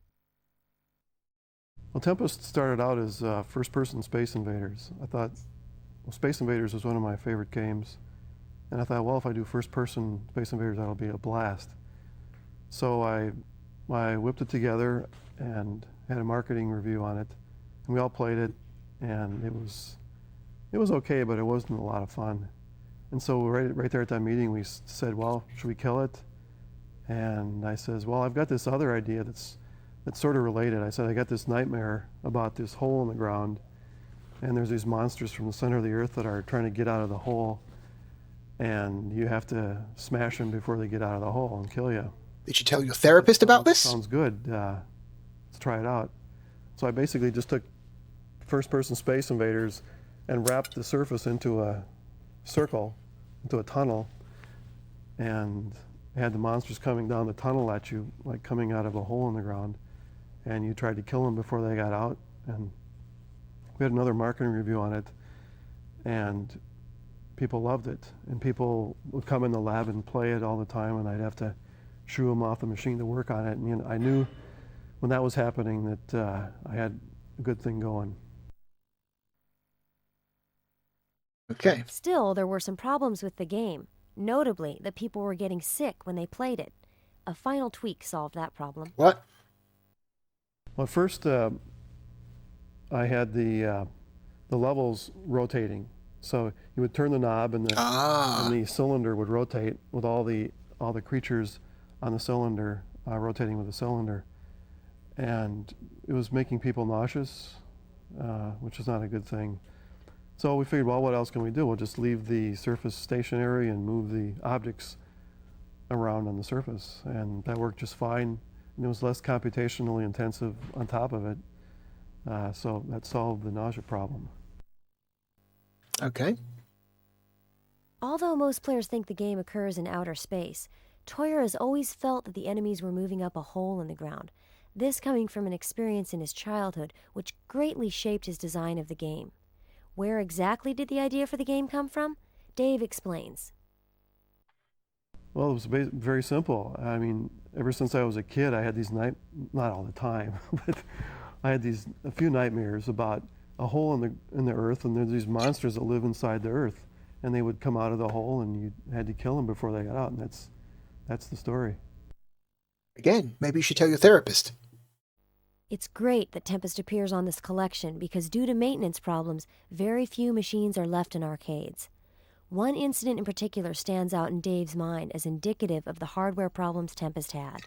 Well, Tempest started out as first-person Space Invaders. I thought, well, Space Invaders was one of my favorite games. And I thought, well, if I do first-person Space Invaders, that'll be a blast. So I whipped it together and had a marketing review on it. And we all played it, and it was okay, but it wasn't a lot of fun. And so right there at that meeting, we said, well, should we kill it? And I says, well, I've got this other idea that's sort of related. I said, I got this nightmare about this hole in the ground, and there's these monsters from the center of the earth that are trying to get out of the hole, and you have to smash them before they get out of the hole and kill you. Did you tell your therapist about this? Sounds good. Let's try it out. So I basically just took first-person Space Invaders and wrapped the surface into a circle, into a tunnel, and had the monsters coming down the tunnel at you, like coming out of a hole in the ground. And you tried to kill them before they got out. And we had another marketing review on it, and people loved it. And people would come in the lab and play it all the time, and I'd have to shoo them off the machine to work on it. And I knew when that was happening that I had a good thing going. Okay. Still, there were some problems with the game. Notably, that people were getting sick when they played it. A final tweak solved that problem. What? Well, at first, I had the levels rotating. So you would turn the knob, and the cylinder would rotate with all the creatures on the cylinder rotating with the cylinder, and it was making people nauseous, which is not a good thing. So we figured, well, what else can we do? We'll just leave the surface stationary and move the objects around on the surface, and that worked just fine. And it was less computationally intensive on top of it, so that solved the nausea problem. Okay. Although most players think the game occurs in outer space, Toyer has always felt that the enemies were moving up a hole in the ground, this coming from an experience in his childhood which greatly shaped his design of the game. Where exactly did the idea for the game come from? Dave explains. Well, it was very simple. I mean, ever since I was a kid, I had these not all the time, but I had a few nightmares about a hole in the earth, and there's these monsters that live inside the earth, and they would come out of the hole, and you had to kill them before they got out, and that's the story. Again, maybe you should tell your therapist. It's great that Tempest appears on this collection because due to maintenance problems, very few machines are left in arcades. One incident in particular stands out in Dave's mind as indicative of the hardware problems Tempest had.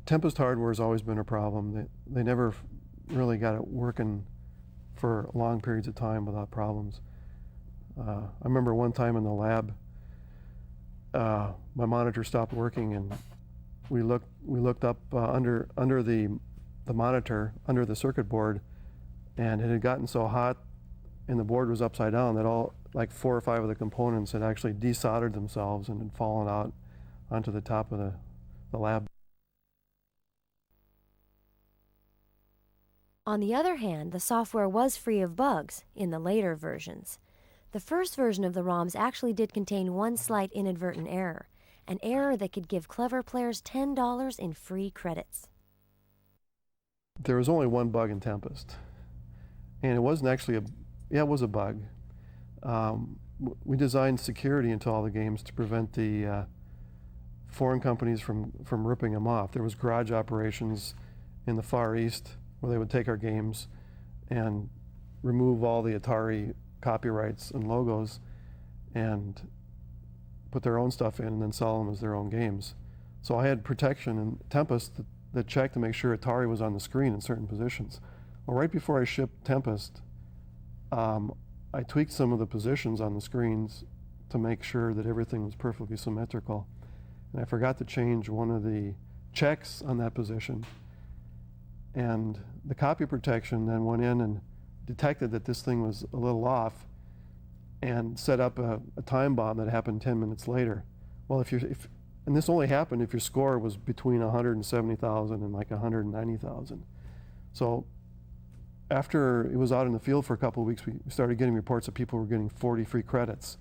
Tempest hardware has always been a problem. They never really got it working for long periods of time without problems. I remember one time in the lab, my monitor stopped working, and we looked up under the monitor, under the circuit board, and it had gotten so hot and the board was upside down that all, like 4 or 5 of the components had actually desoldered themselves and had fallen out onto the top of the lab. On the other hand, the software was free of bugs in the later versions. The first version of the ROMs actually did contain one slight inadvertent error, an error that could give clever players $10 in free credits. There was only one bug in Tempest, and it wasn't actually it was a bug. We designed security into all the games to prevent the foreign companies from ripping them off. There was garage operations in the Far East where they would take our games and remove all the Atari copyrights and logos and put their own stuff in and then sell them as their own games. So I had protection in Tempest that checked to make sure Atari was on the screen in certain positions. Well, right before I shipped Tempest, I tweaked some of the positions on the screens to make sure that everything was perfectly symmetrical. And I forgot to change one of the checks on that position. And the copy protection then went in and detected that this thing was a little off and set up a time bomb that happened 10 minutes later. Well, and this only happened if your score was between 170,000 and like 190,000. So after it was out in the field for a couple of weeks, we started getting reports that people were getting 40 free credits.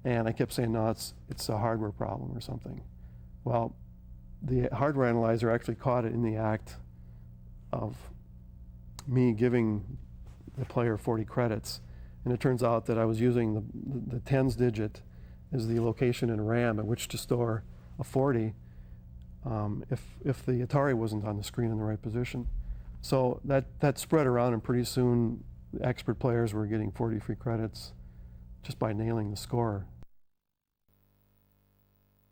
And I kept saying, no, it's a hardware problem or something. Well, the hardware analyzer actually caught it in the act of me giving the player 40 credits. And it turns out that I was using the tens digit as the location in RAM at which to store a 40 if the Atari wasn't on the screen in the right position. So that spread around, and pretty soon expert players were getting 40 free credits just by nailing the score.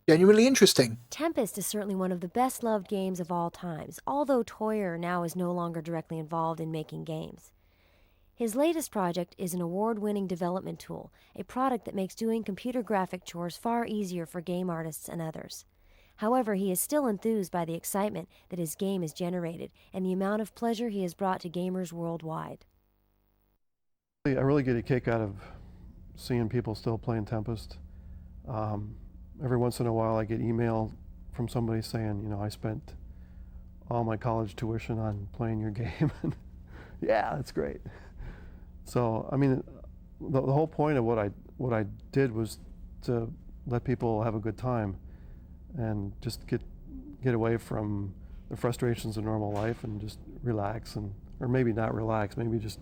Genuinely interesting. Tempest is certainly one of the best-loved games of all times, although Toyer now is no longer directly involved in making games. His latest project is an award-winning development tool, a product that makes doing computer graphic chores far easier for game artists and others. However, he is still enthused by the excitement that his game has generated and the amount of pleasure he has brought to gamers worldwide. I really get a kick out of seeing people still playing Tempest. Every once in a while I get email from somebody saying, you know, I spent all my college tuition on playing your game. Yeah, that's great. So, I mean, the whole point of what I did was to let people have a good time and just get away from the frustrations of normal life and just relax, or maybe not relax, maybe just,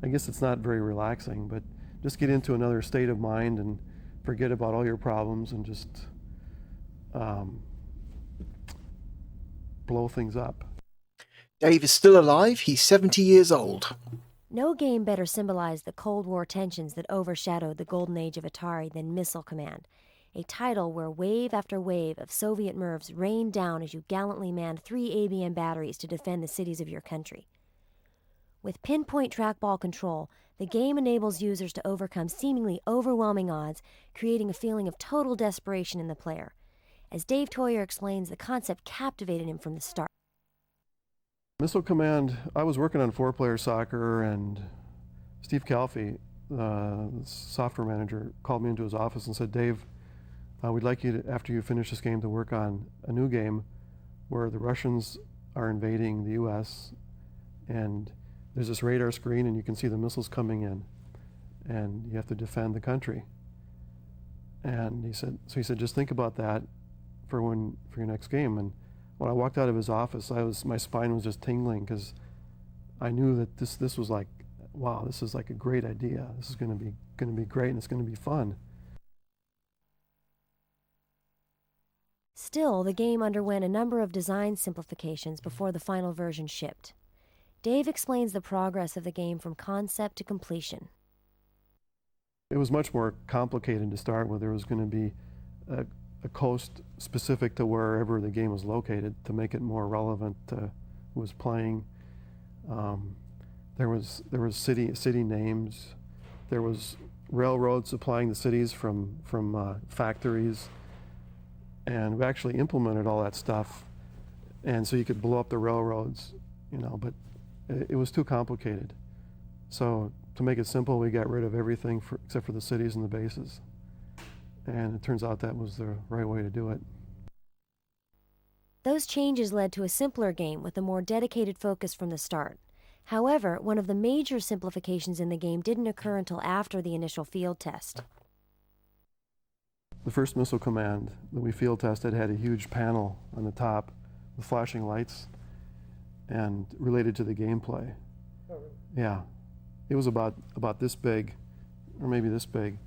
I guess it's not very relaxing, but just get into another state of mind and forget about all your problems and just blow things up. Dave is still alive. He's 70 years old. No game better symbolized the Cold War tensions that overshadowed the golden age of Atari than Missile Command, a title where wave after wave of Soviet MIRVs rained down as you gallantly manned 3 ABM batteries to defend the cities of your country. With pinpoint trackball control, the game enables users to overcome seemingly overwhelming odds, creating a feeling of total desperation in the player. As Dave Toyer explains, the concept captivated him from the start. Missile Command, I was working on 4-player soccer, and Steve Calfee, the software manager, called me into his office and said, Dave, we'd like you to, after you finish this game, to work on a new game where the Russians are invading the US, and there's this radar screen and you can see the missiles coming in, and you have to defend the country. And he said, just think about that for your next game. And when I walked out of his office, my spine was just tingling, because I knew that this was like, wow, this is like a great idea. This is going to be great, and it's going to be fun. Still, the game underwent a number of design simplifications before the final version shipped. Dave explains the progress of the game from concept to completion. It was much more complicated to start with. There was going to be a coast specific to wherever the game was located to make it more relevant to who was playing. There was city names. There was railroads supplying the cities from factories, and we actually implemented all that stuff. And so you could blow up the railroads, you know, but it was too complicated. So to make it simple, we got rid of everything except for the cities and the bases. And it turns out that was the right way to do it. Those changes led to a simpler game with a more dedicated focus from the start. However, one of the major simplifications in the game didn't occur until after the initial field test. The first Missile Command that we field tested had a huge panel on the top with flashing lights and related to the gameplay. Oh, really? Yeah. It was about this big, or maybe this big.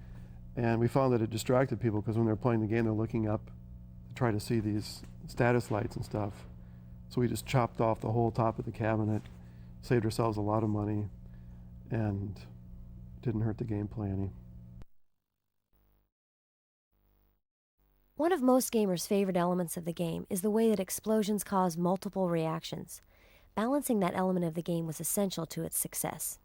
And we found that it distracted people, because when they're playing the game, they're looking up to try to see these status lights and stuff. So we just chopped off the whole top of the cabinet, saved ourselves a lot of money, and didn't hurt the gameplay any. One of most gamers' favorite elements of the game is the way that explosions cause multiple reactions. Balancing that element of the game was essential to its success.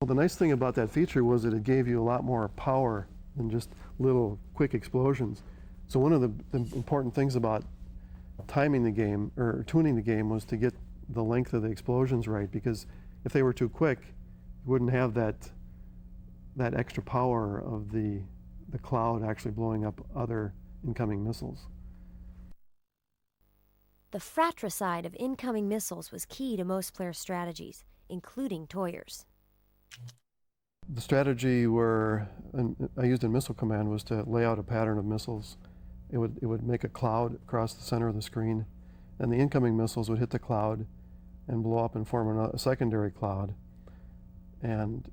Well, the nice thing about that feature was that it gave you a lot more power than just little quick explosions. So one of the important things about timing the game or tuning the game was to get the length of the explosions right, because if they were too quick, you wouldn't have that extra power of the cloud actually blowing up other incoming missiles. The fratricide of incoming missiles was key to most players' strategies, including Toyer's. The strategy I used in Missile Command was to lay out a pattern of missiles. It would make a cloud across the center of the screen, and the incoming missiles would hit the cloud and blow up and form a secondary cloud. And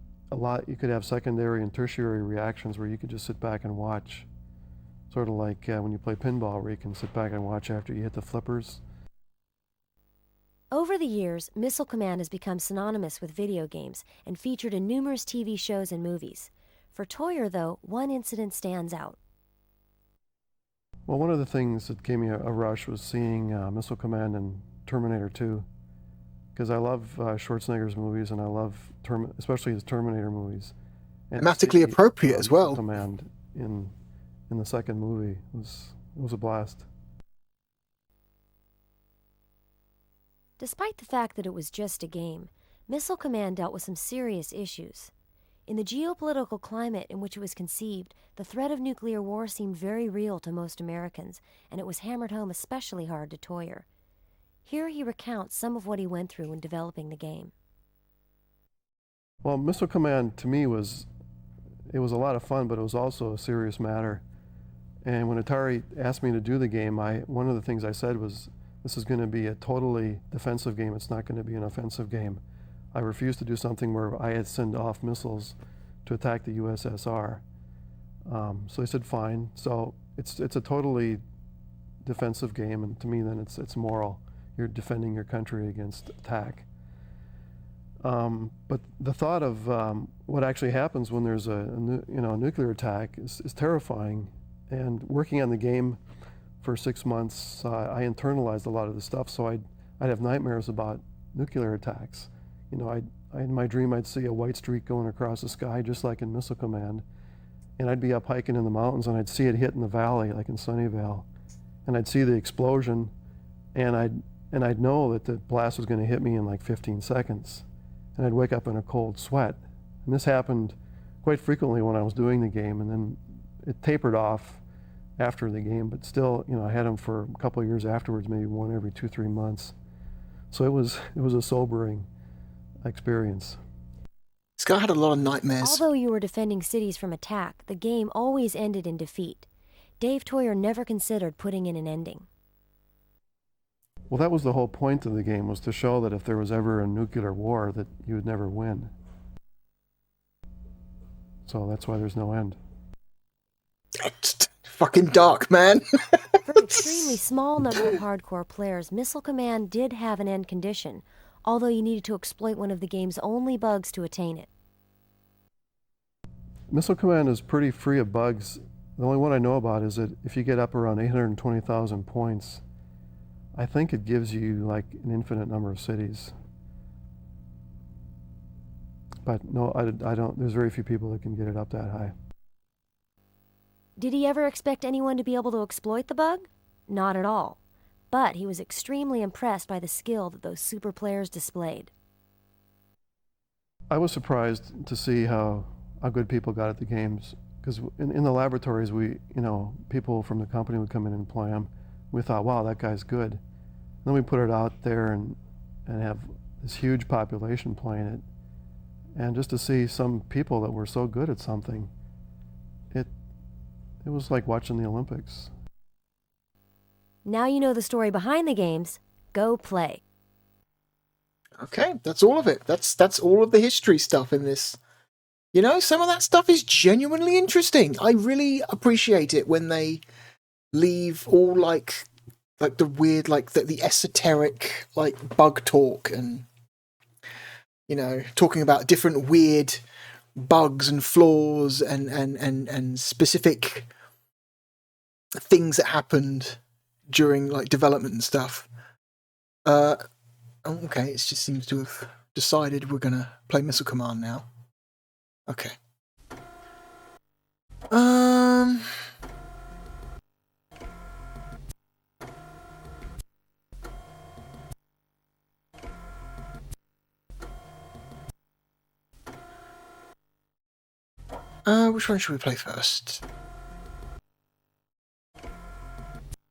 you could have secondary and tertiary reactions where you could just sit back and watch, sort of like when you play pinball, where you can sit back and watch after you hit the flippers. Over the years, Missile Command has become synonymous with video games and featured in numerous TV shows and movies. For Toyer, though, one incident stands out. Well, one of the things that gave me a rush was seeing Missile Command in Terminator 2, because I love Schwarzenegger's movies, and I love especially his Terminator movies. And Thematically appropriate as well. Missile Command in the second movie was a blast. Despite the fact that it was just a game, Missile Command dealt with some serious issues. In the geopolitical climate in which it was conceived, the threat of nuclear war seemed very real to most Americans, and it was hammered home especially hard to Toyer. Here he recounts some of what he went through when developing the game. Well, Missile Command to me was a lot of fun, but it was also a serious matter. And when Atari asked me to do the game, one of the things I said was, this is going to be a totally defensive game. It's not going to be an offensive game. I refused to do something where I had sent off missiles to attack the USSR. So they said, fine. So it's a totally defensive game, and to me then it's moral. You're defending your country against attack. But the thought of what actually happens when there's a nuclear attack is terrifying. And working on the game for 6 months, I internalized a lot of the stuff. So I'd have nightmares about nuclear attacks. In my dream, I'd see a white streak going across the sky, just like in Missile Command. And I'd be up hiking in the mountains, and I'd see it hit in the valley, like in Sunnyvale. And I'd see the explosion, and I'd know that the blast was going to hit me in like 15 seconds. And I'd wake up in a cold sweat. And this happened quite frequently when I was doing the game, and then it tapered off after the game, but still, I had them for a couple of years afterwards, maybe one every 2-3 months. So it was a sobering experience. This guy had a lot of nightmares. Although you were defending cities from attack, the game always ended in defeat. Dave Toyer never considered putting in an ending. Well, that was the whole point of the game, was to show that if there was ever a nuclear war, that you would never win. So that's why there's no end. Fucking dark, man. For an extremely small number of hardcore players, Missile Command did have an end condition, although you needed to exploit one of the game's only bugs to attain it. Missile Command is pretty free of bugs. The only one I know about is that if you get up around 820,000 points, I think it gives you like an infinite number of cities. But no, I don't. There's very few people that can get it up that high. Did he ever expect anyone to be able to exploit the bug? Not at all. But he was extremely impressed by the skill that those super players displayed. I was surprised to see how good people got at the games, because in the laboratories, people from the company would come in and play them. We thought, wow, that guy's good. Then we put it out there and have this huge population playing it. And just to see some people that were so good at something, it was like watching the Olympics. Now you know the story behind the games. Go play. Okay, that's all of it. That's all of the history stuff in this. Some of that stuff is genuinely interesting. I really appreciate it when they leave all like the weird, the esoteric, bug talk and, talking about different weird bugs and flaws and specific things that happened during development and stuff. Okay, it just seems to have decided we're going to play Missile Command now. Okay. Which one should we play first?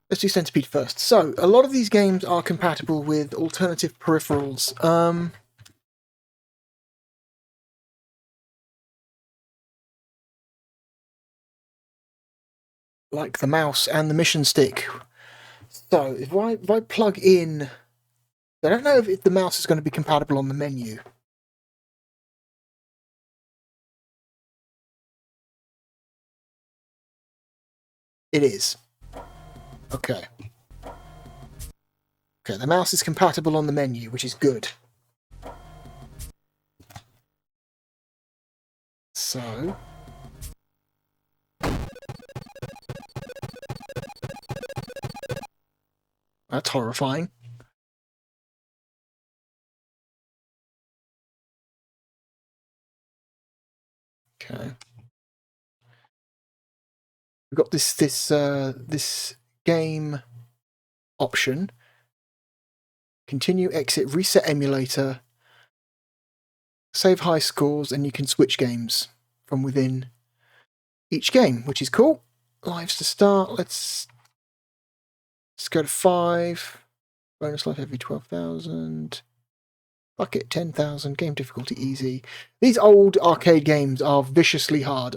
Let's do Centipede first. So, a lot of these games are compatible with alternative peripherals. Like the mouse and the mission stick. So, if I plug in... I don't know if the mouse is going to be compatible on the menu. It is. Okay. Okay, the mouse is compatible on the menu, which is good. So... That's horrifying. Okay. We've got this game option. Continue, exit, reset emulator, save high scores, and you can switch games from within each game, which is cool. Lives to start. Let's go to 5. Bonus life every 12,000. Bucket 10,000. Game difficulty easy. These old arcade games are viciously hard.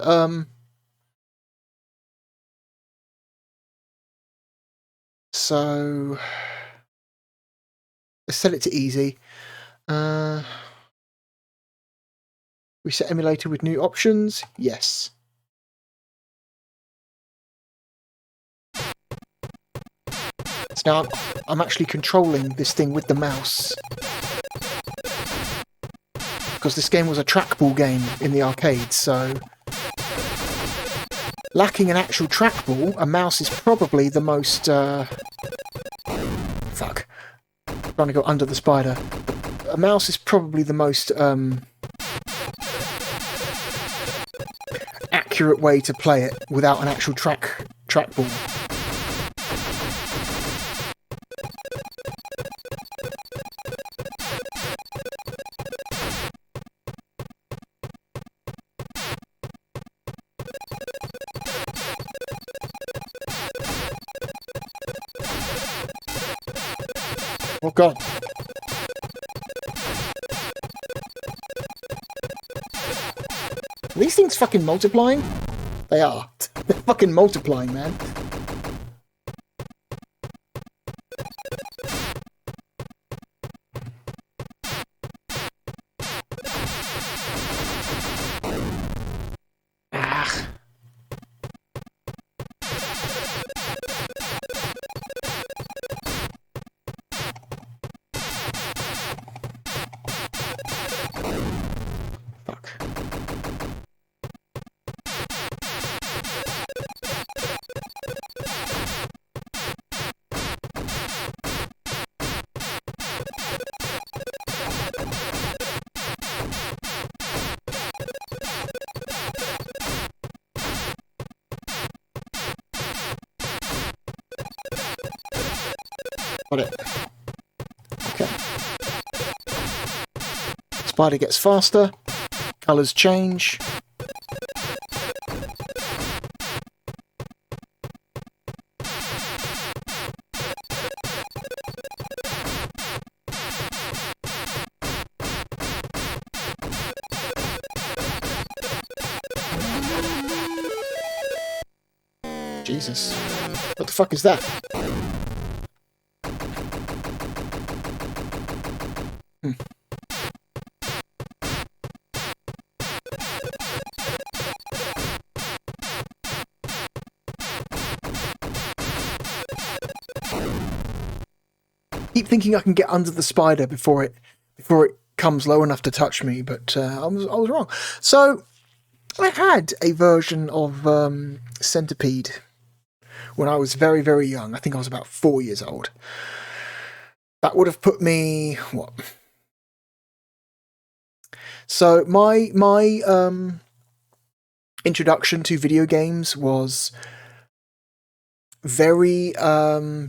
So let's set it to easy. Reset emulator with new options. Yes. So now I'm actually controlling this thing with the mouse. Because this game was a trackball game in the arcade, so... Lacking an actual trackball, a mouse is probably the most... Fuck. Trying to go under the spider. A mouse is probably the most... accurate way to play it without an actual trackball. Oh god. Are these things fucking multiplying? They are. They're fucking multiplying, man. Ah. Fuck. Got it. Okay. Spider gets faster. Colours change. Jesus. What the fuck is that? Keep thinking I can get under the spider before it comes low enough to touch me, but I was wrong. So I had a version of Centipede when I was very, very young. I think I was about 4 years old. That would have put me what? So my introduction to video games was very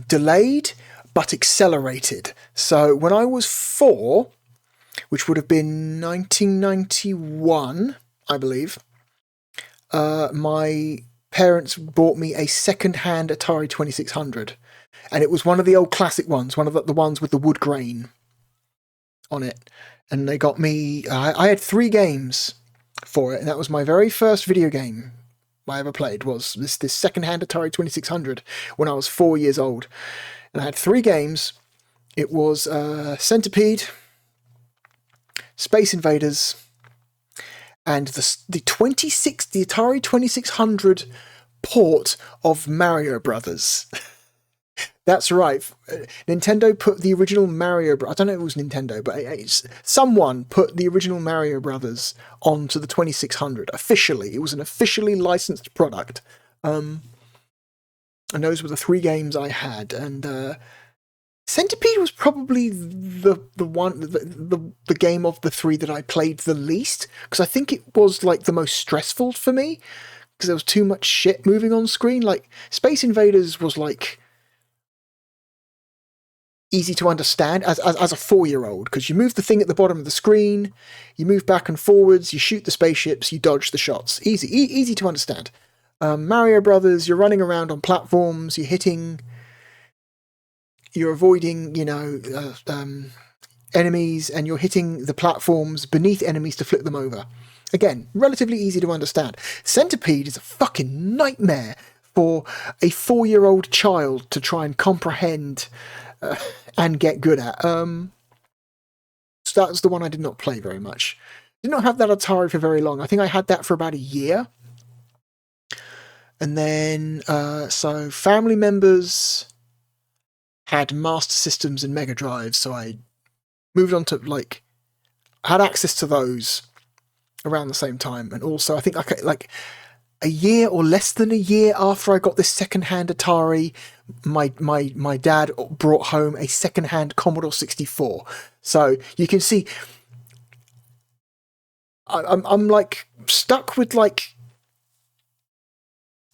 delayed but accelerated. So when I was 4, which would have been 1991, I believe, my parents bought me a second-hand Atari 2600, and it was one of the old classic ones, one of the ones with the wood grain on it. And they got me, I had 3 games for it, and that was my very first video game I ever played, was this second-hand Atari 2600 when I was 4 years old. And I had 3 games. It was Centipede, Space Invaders, and the Atari 2600 port of Mario Brothers. That's right. Nintendo put the original Mario... I don't know if it was Nintendo, but someone put the original Mario Brothers onto the 2600 officially. It was an officially licensed product. And those were the 3 games I had. And Centipede was probably the game of the 3 that I played the least, because I think it was like the most stressful for me, because there was too much shit moving on screen. Like Space Invaders was like easy to understand as a 4-year-old, because you move the thing at the bottom of the screen, you move back and forwards, you shoot the spaceships, you dodge the shots. Easy to understand. Mario Brothers, you're running around on platforms, you're avoiding, enemies, and you're hitting the platforms beneath enemies to flip them over. Again, relatively easy to understand. Centipede is a fucking nightmare for a 4-year-old child to try and comprehend and get good at. So that was the one I did not play very much. Did not have that Atari for very long. I think I had that for about a year. And then, so family members had Master Systems and Mega Drives, so I moved on to, had access to those around the same time. And also, I think like a year or less than a year after I got this second-hand Atari, my dad brought home a second-hand Commodore 64. So you can see I'm like stuck with like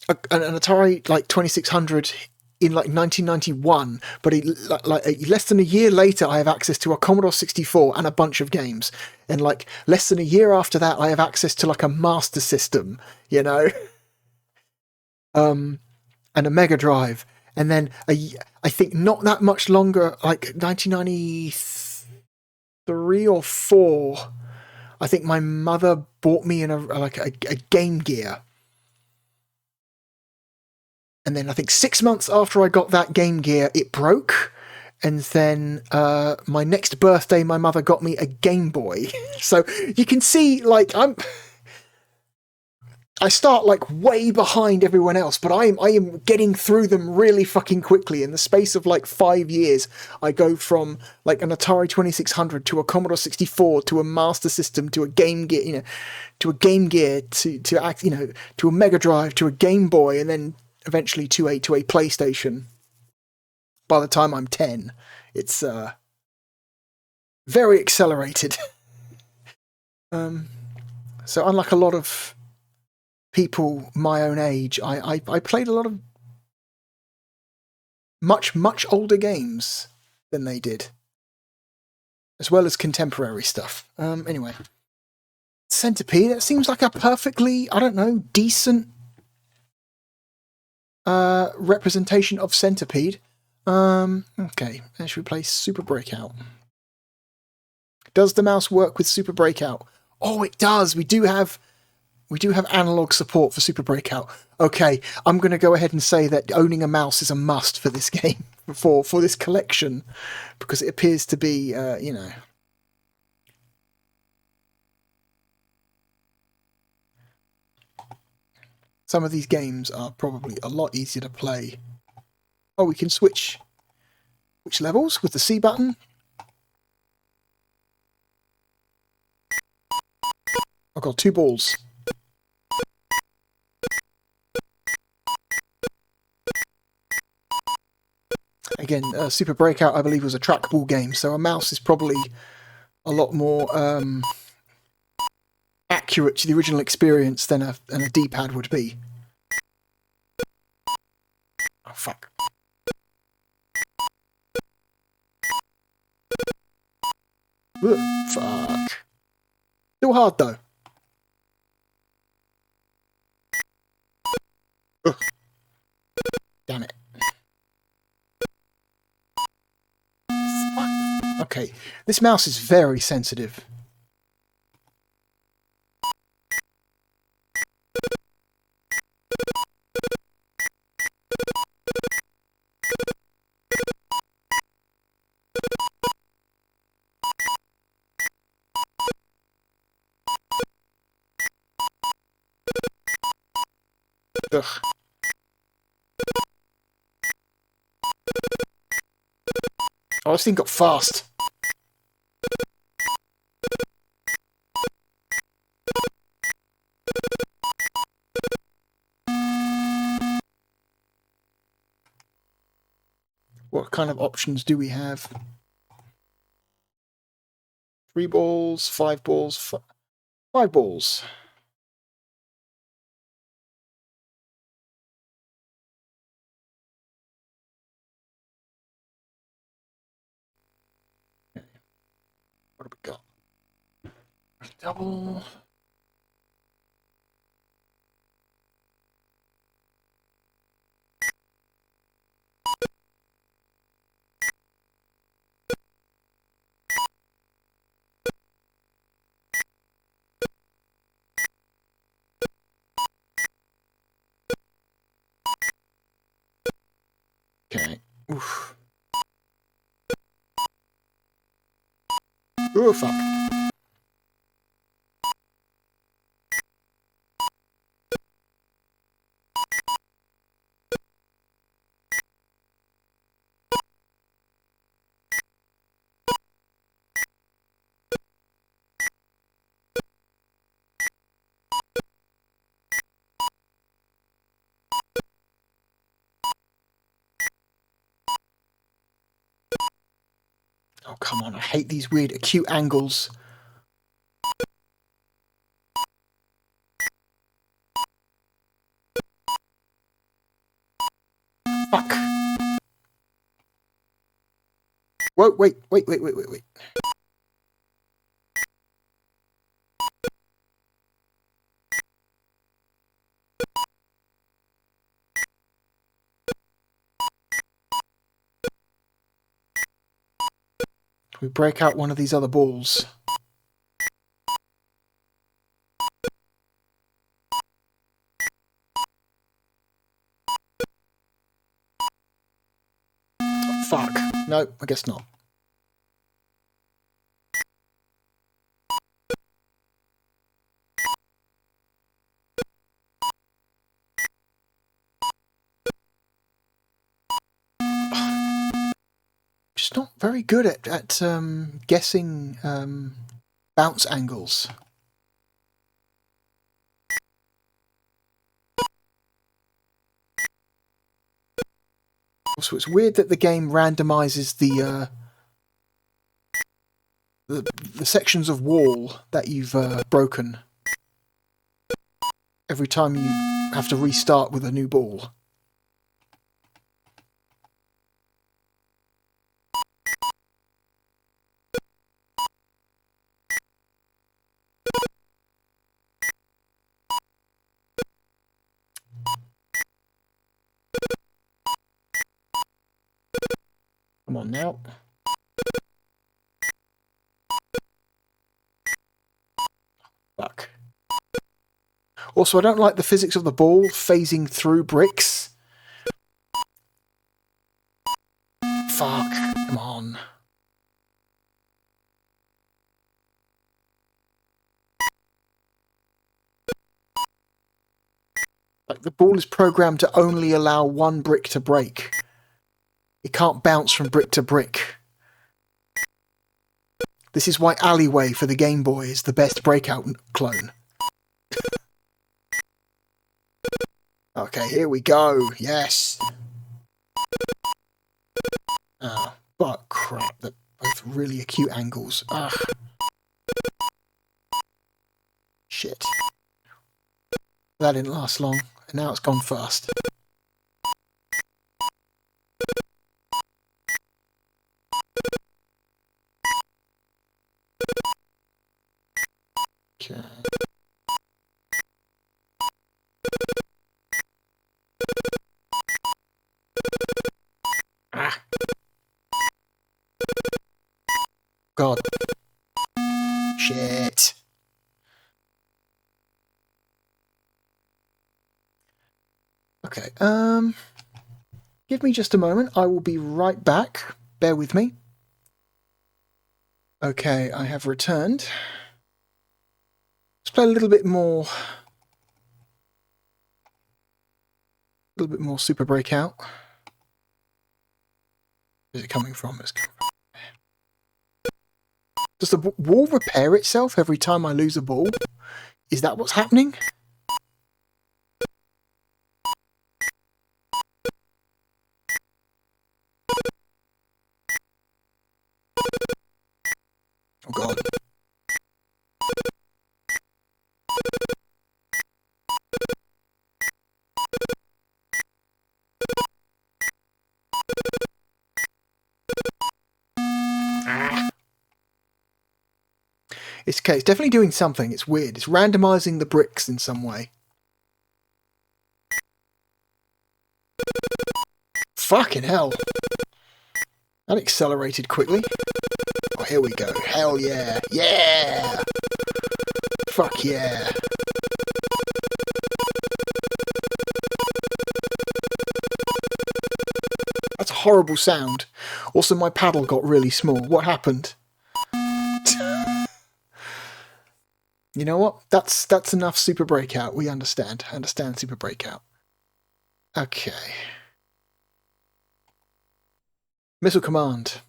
an Atari like 2600 in like 1991, but less than a year later I have access to a Commodore 64 and a bunch of games, and like less than a year after that I have access to like a Master System, and a Mega Drive, and then I think not that much longer, like 1993 or 4, I think my mother bought me a Game Gear. And then I think 6 months after I got that Game Gear, it broke. And then my next birthday, my mother got me a Game Boy. So you can see, like, I start like way behind everyone else, but I am getting through them really fucking quickly. In the space of like 5 years, I go from like an Atari 2600 to a Commodore 64 to a Master System to a Game Gear, to a Game Gear to a Mega Drive to a Game Boy, and then eventually to a PlayStation. By the time I'm 10, it's very accelerated. So unlike a lot of people my own age, I played a lot of much older games than they did, as well as contemporary stuff. Anyway, Centipede, that seems like a perfectly, decent representation of Centipede. Okay, should we play Super Breakout? Does the mouse work with Super Breakout? Oh, it does. We do have analog support for Super Breakout. Okay, I'm going to go ahead and say that owning a mouse is a must for this game, for this collection, because it appears to be, some of these games are probably a lot easier to play. Oh, we can switch levels with the C button. I've got 2 balls. Again, Super Breakout, I believe, was a trackball game, so a mouse is probably a lot more accurate accurate to the original experience than a D-pad would be. Oh, fuck. Ugh, fuck. Still hard, though. Ugh. Damn it. Fuck. Okay, this mouse is very sensitive. Ugh. Oh, this thing got fast. What kind of options do we have? 3 balls, 5 balls, 5 balls. What have we got? Double. Okay. Oof. Oh, fuck. Oh, come on. I hate these weird acute angles. Fuck. Whoa, wait. We break out one of these other balls. Oh, fuck. No, I guess not. Just not very good at guessing bounce angles. Also, it's weird that the game randomizes the sections of wall that you've broken every time you have to restart with a new ball. Come on now. Fuck. Also, I don't like the physics of the ball phasing through bricks. Fuck. Come on. Like, the ball is programmed to only allow one brick to break. It can't bounce from brick to brick. This is why Alleyway for the Game Boy is the best Breakout clone. Okay, here we go. Yes. Oh, but crap. They're both really acute angles. Ugh. Shit. That didn't last long, and now it's gone fast. Okay. Ah. God. Shit. Okay, give me just a moment. I will be right back. Bear with me. Okay, I have returned. Let's play a little bit more Super Breakout. Where's it coming from? It's coming from. Does the wall repair itself every time I lose a ball? Is that what's happening? Oh god. It's okay, it's definitely doing something. It's weird. It's randomizing the bricks in some way. Fucking hell. That accelerated quickly. Oh, here we go. Hell yeah. Yeah! Fuck yeah. That's a horrible sound. Also, my paddle got really small. What happened? You know what? That's enough Super Breakout. We understand. I understand Super Breakout. Okay. Missile Command.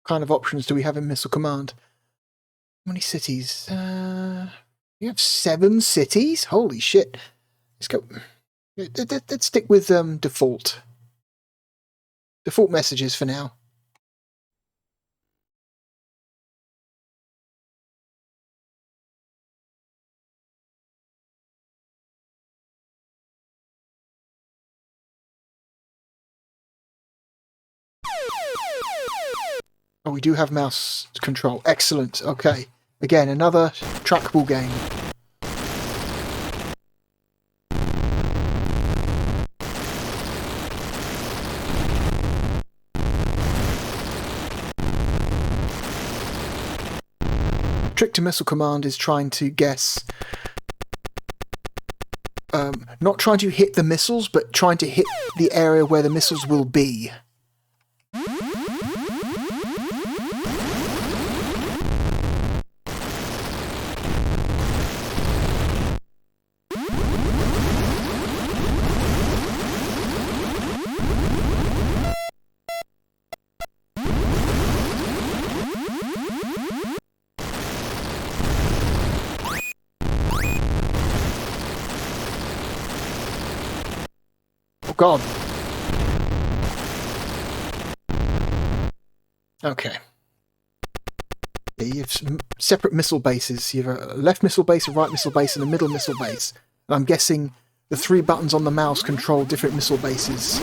What kind of options do we have in Missile Command? How many cities? We have 7 cities? Holy shit. Let's go. Let's stick with default. Default messages for now. Oh, we do have mouse control. Excellent. Okay. Again, another trackball game. Trick to Missile Command is trying to guess. Not trying to hit the missiles, but trying to hit the area where the missiles will be. God. Okay. You have separate missile bases. You have a left missile base, a right missile base, and a middle missile base. And I'm guessing the 3 buttons on the mouse control different missile bases.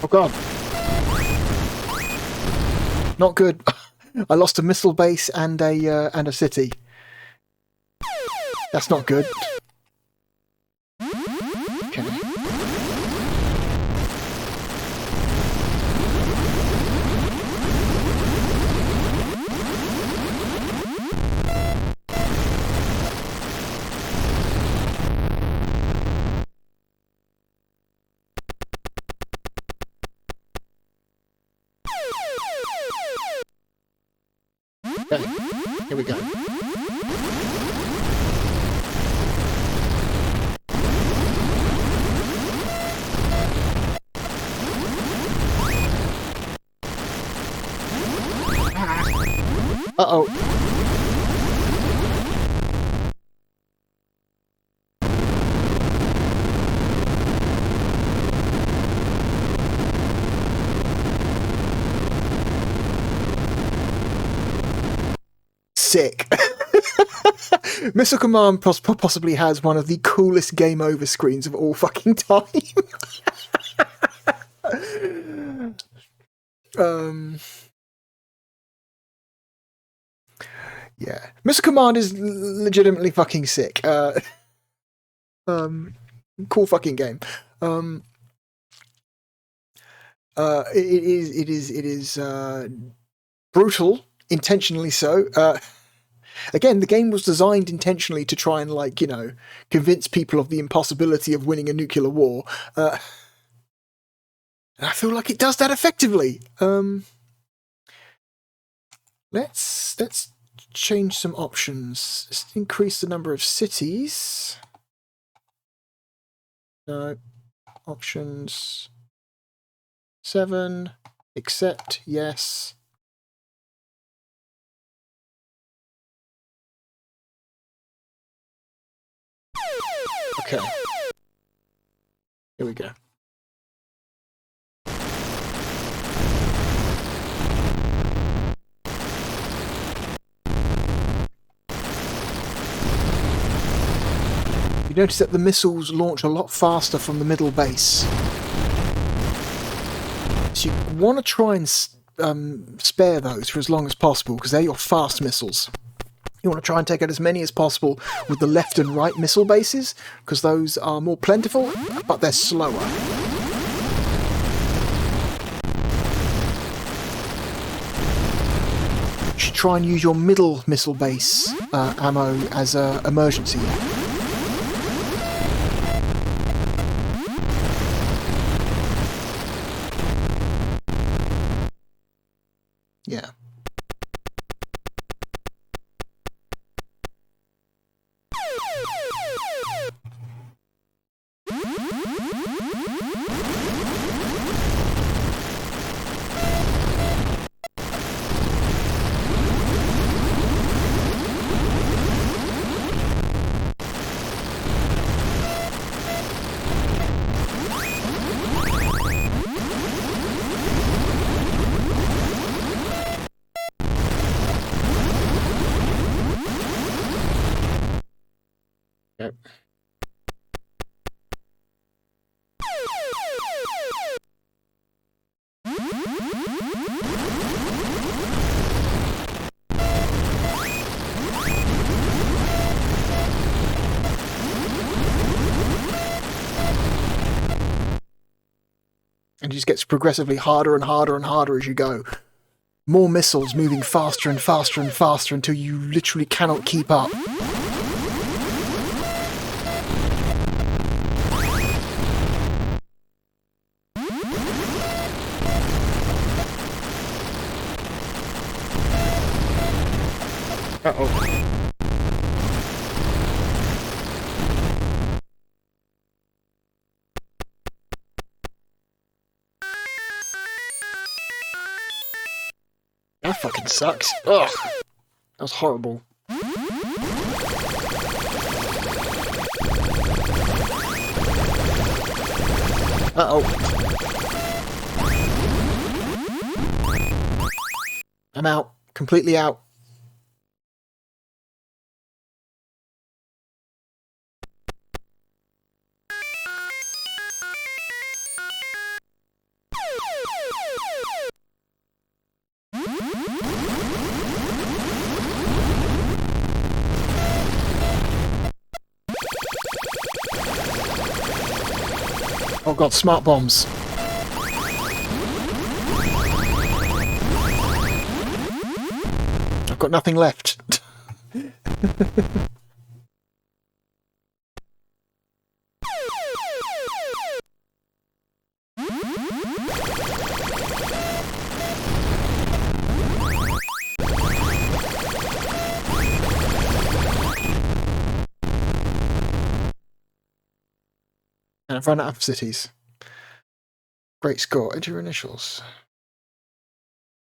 Oh god. Not good. I lost a missile base and a city. That's not good. Okay. Okay, here we go. Uh-oh. Sick. Missile Command possibly has one of the coolest game over screens of all fucking time. Yeah, Missile Command is legitimately fucking sick. Cool fucking game. It is brutal, intentionally so. Again, the game was designed intentionally to try and, like, you know, convince people of the impossibility of winning a nuclear war. And I feel like it does that effectively. Let's change some options. Let's increase the number of cities. No. Options. 7. Accept. Yes. Okay. Here we go. You notice that the missiles launch a lot faster from the middle base. So you want to try and spare those for as long as possible, because they're your fast missiles. You want to try and take out as many as possible with the left and right missile bases, because those are more plentiful, but they're slower. You should try and use your middle missile base ammo as an emergency. Yeah. Yep. And it just gets progressively harder and harder and harder as you go. More missiles moving faster and faster and faster until you literally cannot keep up. Uh-oh. That fucking sucks. Ugh. That was horrible. Uh-oh. I'm out. Completely out. Oh god, smart bombs. I've got nothing left. And I've run out of cities. Great score. Enter your initials.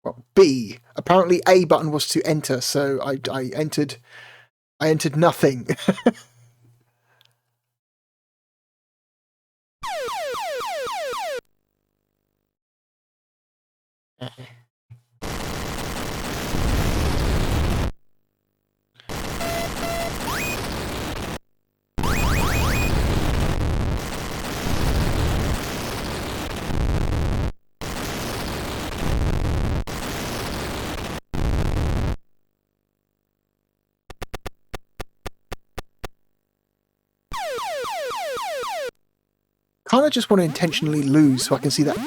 Well, B. Apparently A button was to enter, so I entered nothing. Kind of just want to intentionally lose so I can see that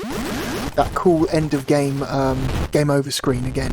cool end of game game over screen again.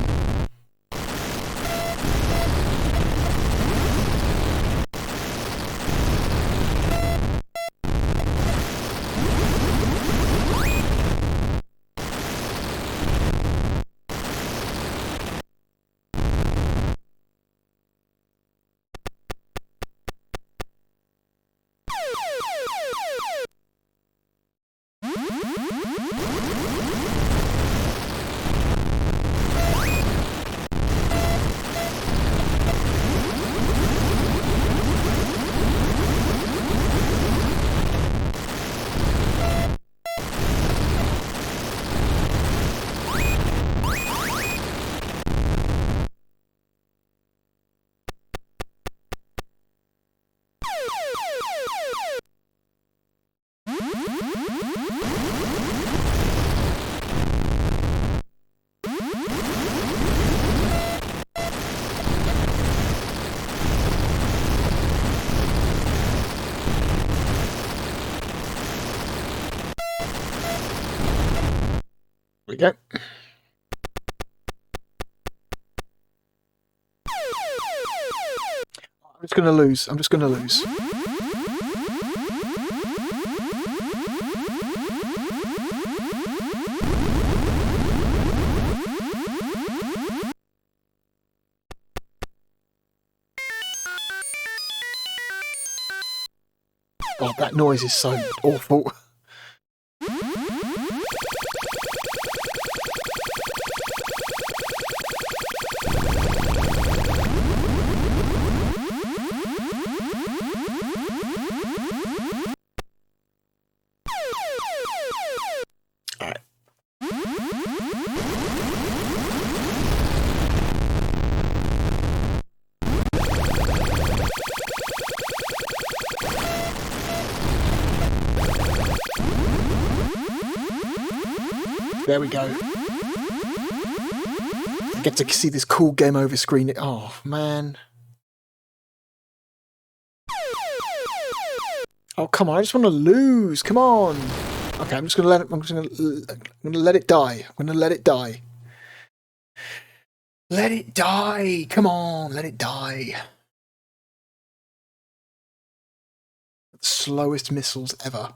We go. I'm just going to lose. I'm just going to lose. God, that noise is so awful. There we go. I get to see this cool game over screen. Oh, man. Oh, come on. I just want to lose. Come on. Okay, I'm just going to let it... I'm going to let it die. I'm going to let it die. Let it die. Come on. Let it die. The slowest missiles ever.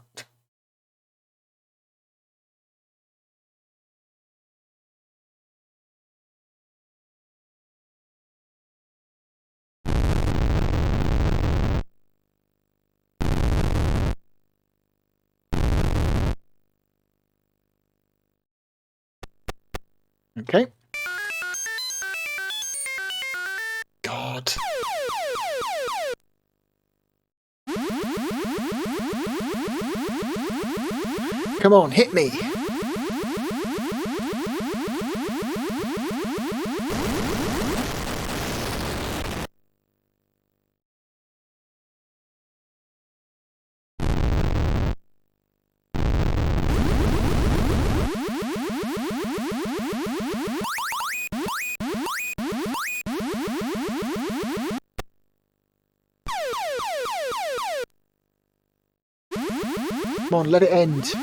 Okay. God. Come on, hit me. Come on, let it end.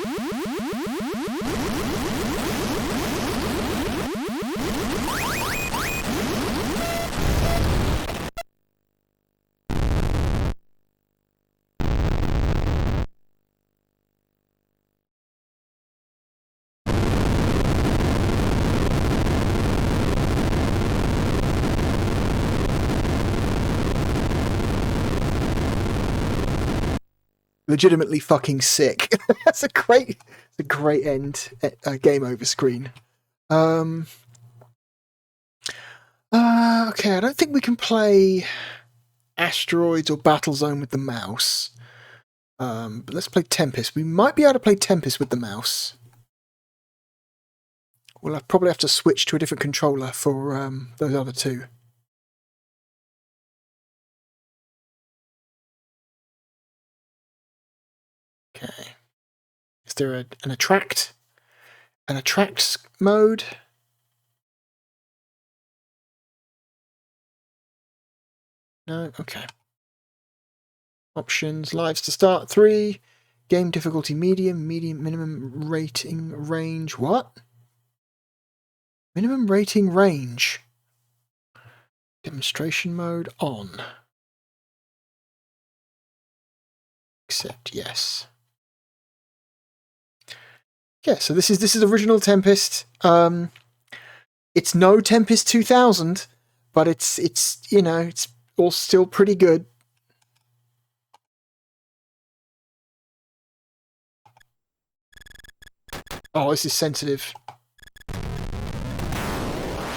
legitimately fucking sick. That's a great end game over screen. Okay, I don't think we can play Asteroids or Battlezone with the mouse. But let's play Tempest. We might be able to play Tempest with the mouse. We'll probably have to switch to a different controller for those other two. Okay. Is there an attract? An attract mode? No? Okay. Options. Lives to start. 3. Game difficulty medium. Medium. Minimum rating range. What? Minimum rating range. Demonstration mode on. Accept yes. Yeah, so this is original Tempest. It's no Tempest 2000, but it's it's all still pretty good. Oh, this is sensitive.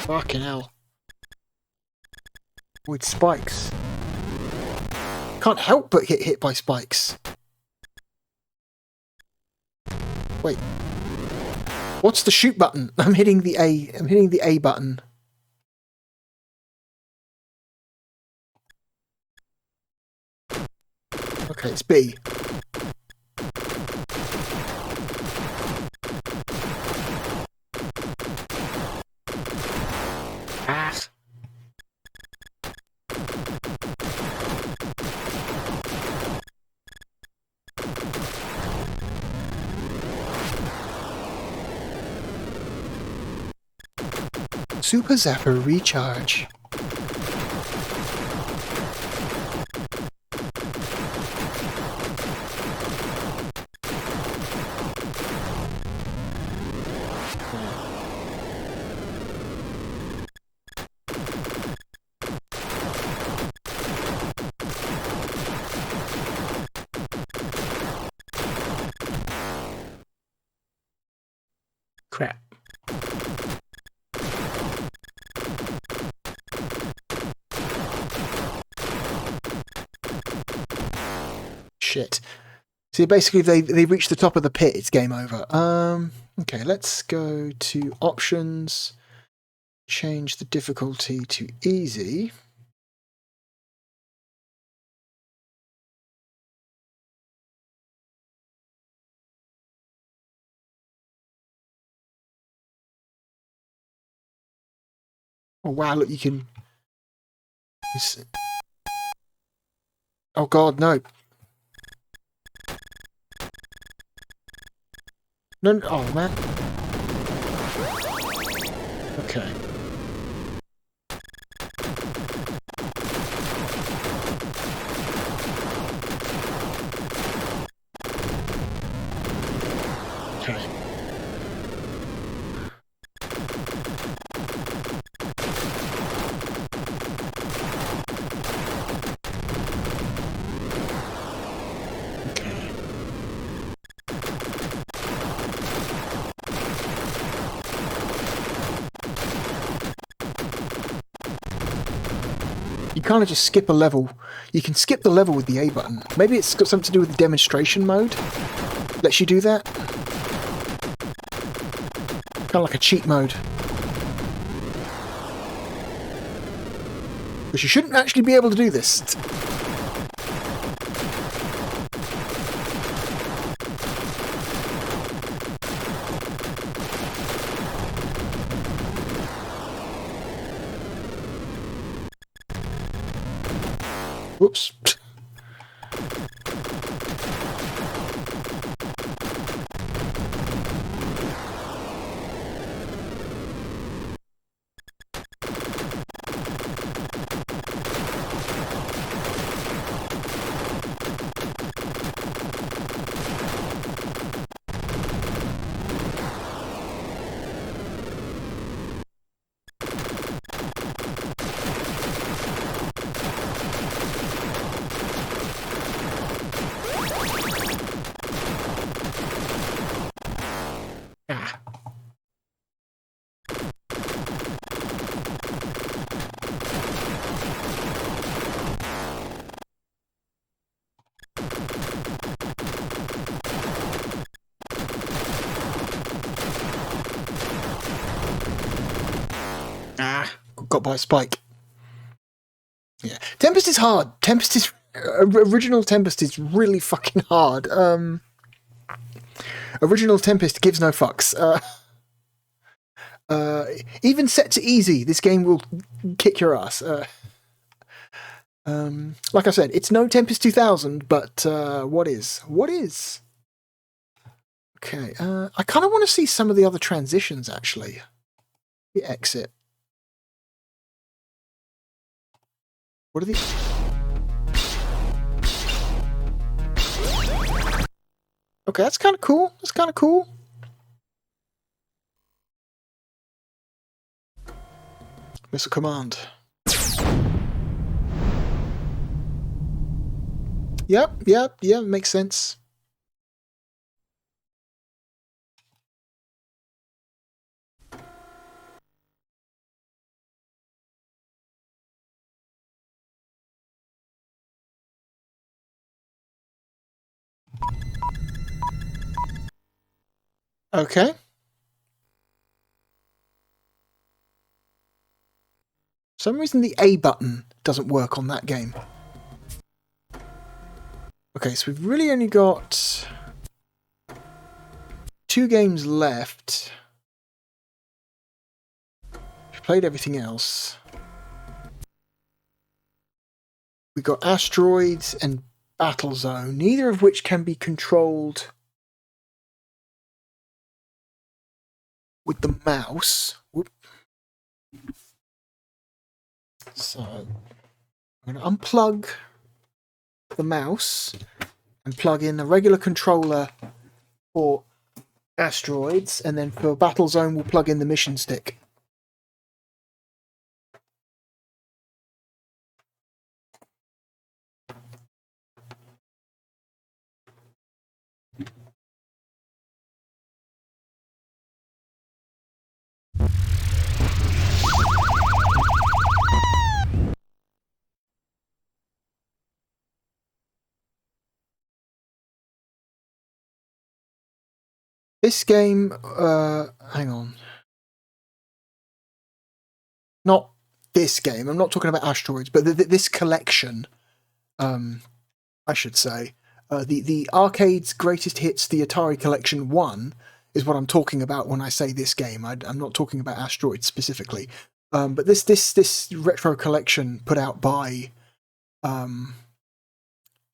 Fucking hell. With spikes. Can't help but get hit by spikes. Wait. What's the shoot button? I'm hitting the A. I'm hitting the A button. Okay, it's B. Ah. Super Zapper Recharge. Crap. Shit. See, basically, they reach the top of the pit. It's game over. Okay, let's go to options. Change the difficulty to easy. Oh wow! Look, you can. Oh god, no! No! Oh man! Okay. Okay. You kind of just skip a level. You can skip the level with the A button. Maybe it's got something to do with the demonstration mode. Lets you do that. Kind of like a cheat mode. But you shouldn't actually be able to do this. Whoops. Ah. Got by a spike. Yeah, Tempest is hard. Tempest is original Tempest is really fucking hard. Original Tempest gives no fucks. Even set to easy, this game will kick your ass. Like I said, it's no Tempest 2000, but what is? What is? Okay, I kind of want to see some of the other transitions, actually. The exit. What are these? Okay, that's kind of cool. That's kind of cool. Missile command. Yep, makes sense. Okay. For some reason the A button doesn't work on that game. Okay, so we've really only got 2 games left. We've played everything else. We've got Asteroids and Battlezone, neither of which can be controlled with the mouse. Whoop. So I'm going to unplug the mouse and plug in a regular controller for Asteroids, and then for Battlezone we'll plug in the mission stick. This game, hang on. Not this game, I'm not talking about Asteroids, but this collection, I should say. The arcade's greatest hits, the Atari Collection 1, is what I'm talking about when I say this game. I'm not talking about Asteroids specifically. But this retro collection put out by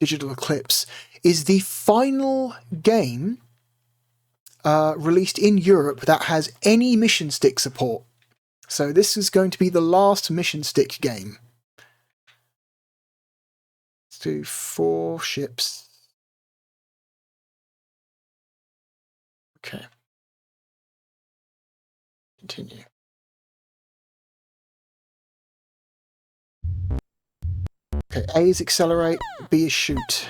Digital Eclipse is the final game released in Europe that has any mission stick support. So this is going to be the last mission stick game. Let's do 4 ships. Okay. Continue. Okay, A is accelerate, B is shoot.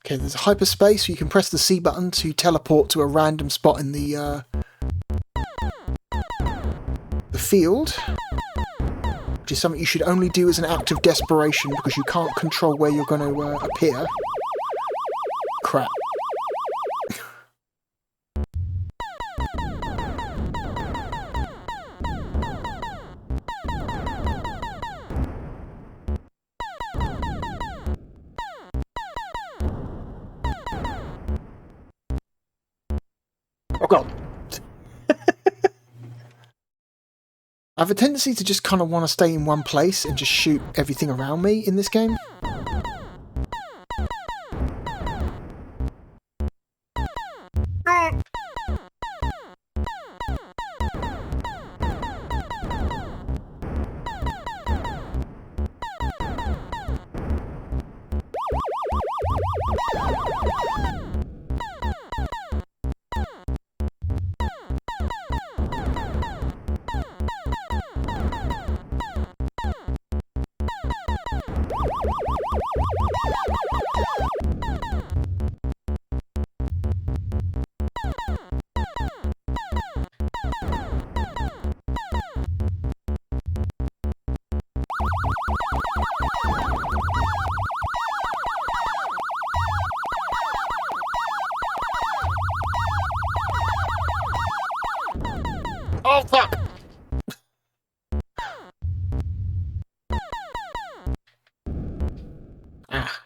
Okay, there's a hyperspace, so you can press the C button to teleport to a random spot in the field, which is something you should only do as an act of desperation because you can't control where you're going to appear. Crap. Oh god. I have a tendency to just kind of want to stay in one place and just shoot everything around me in this game. Oh, fuck! Ah.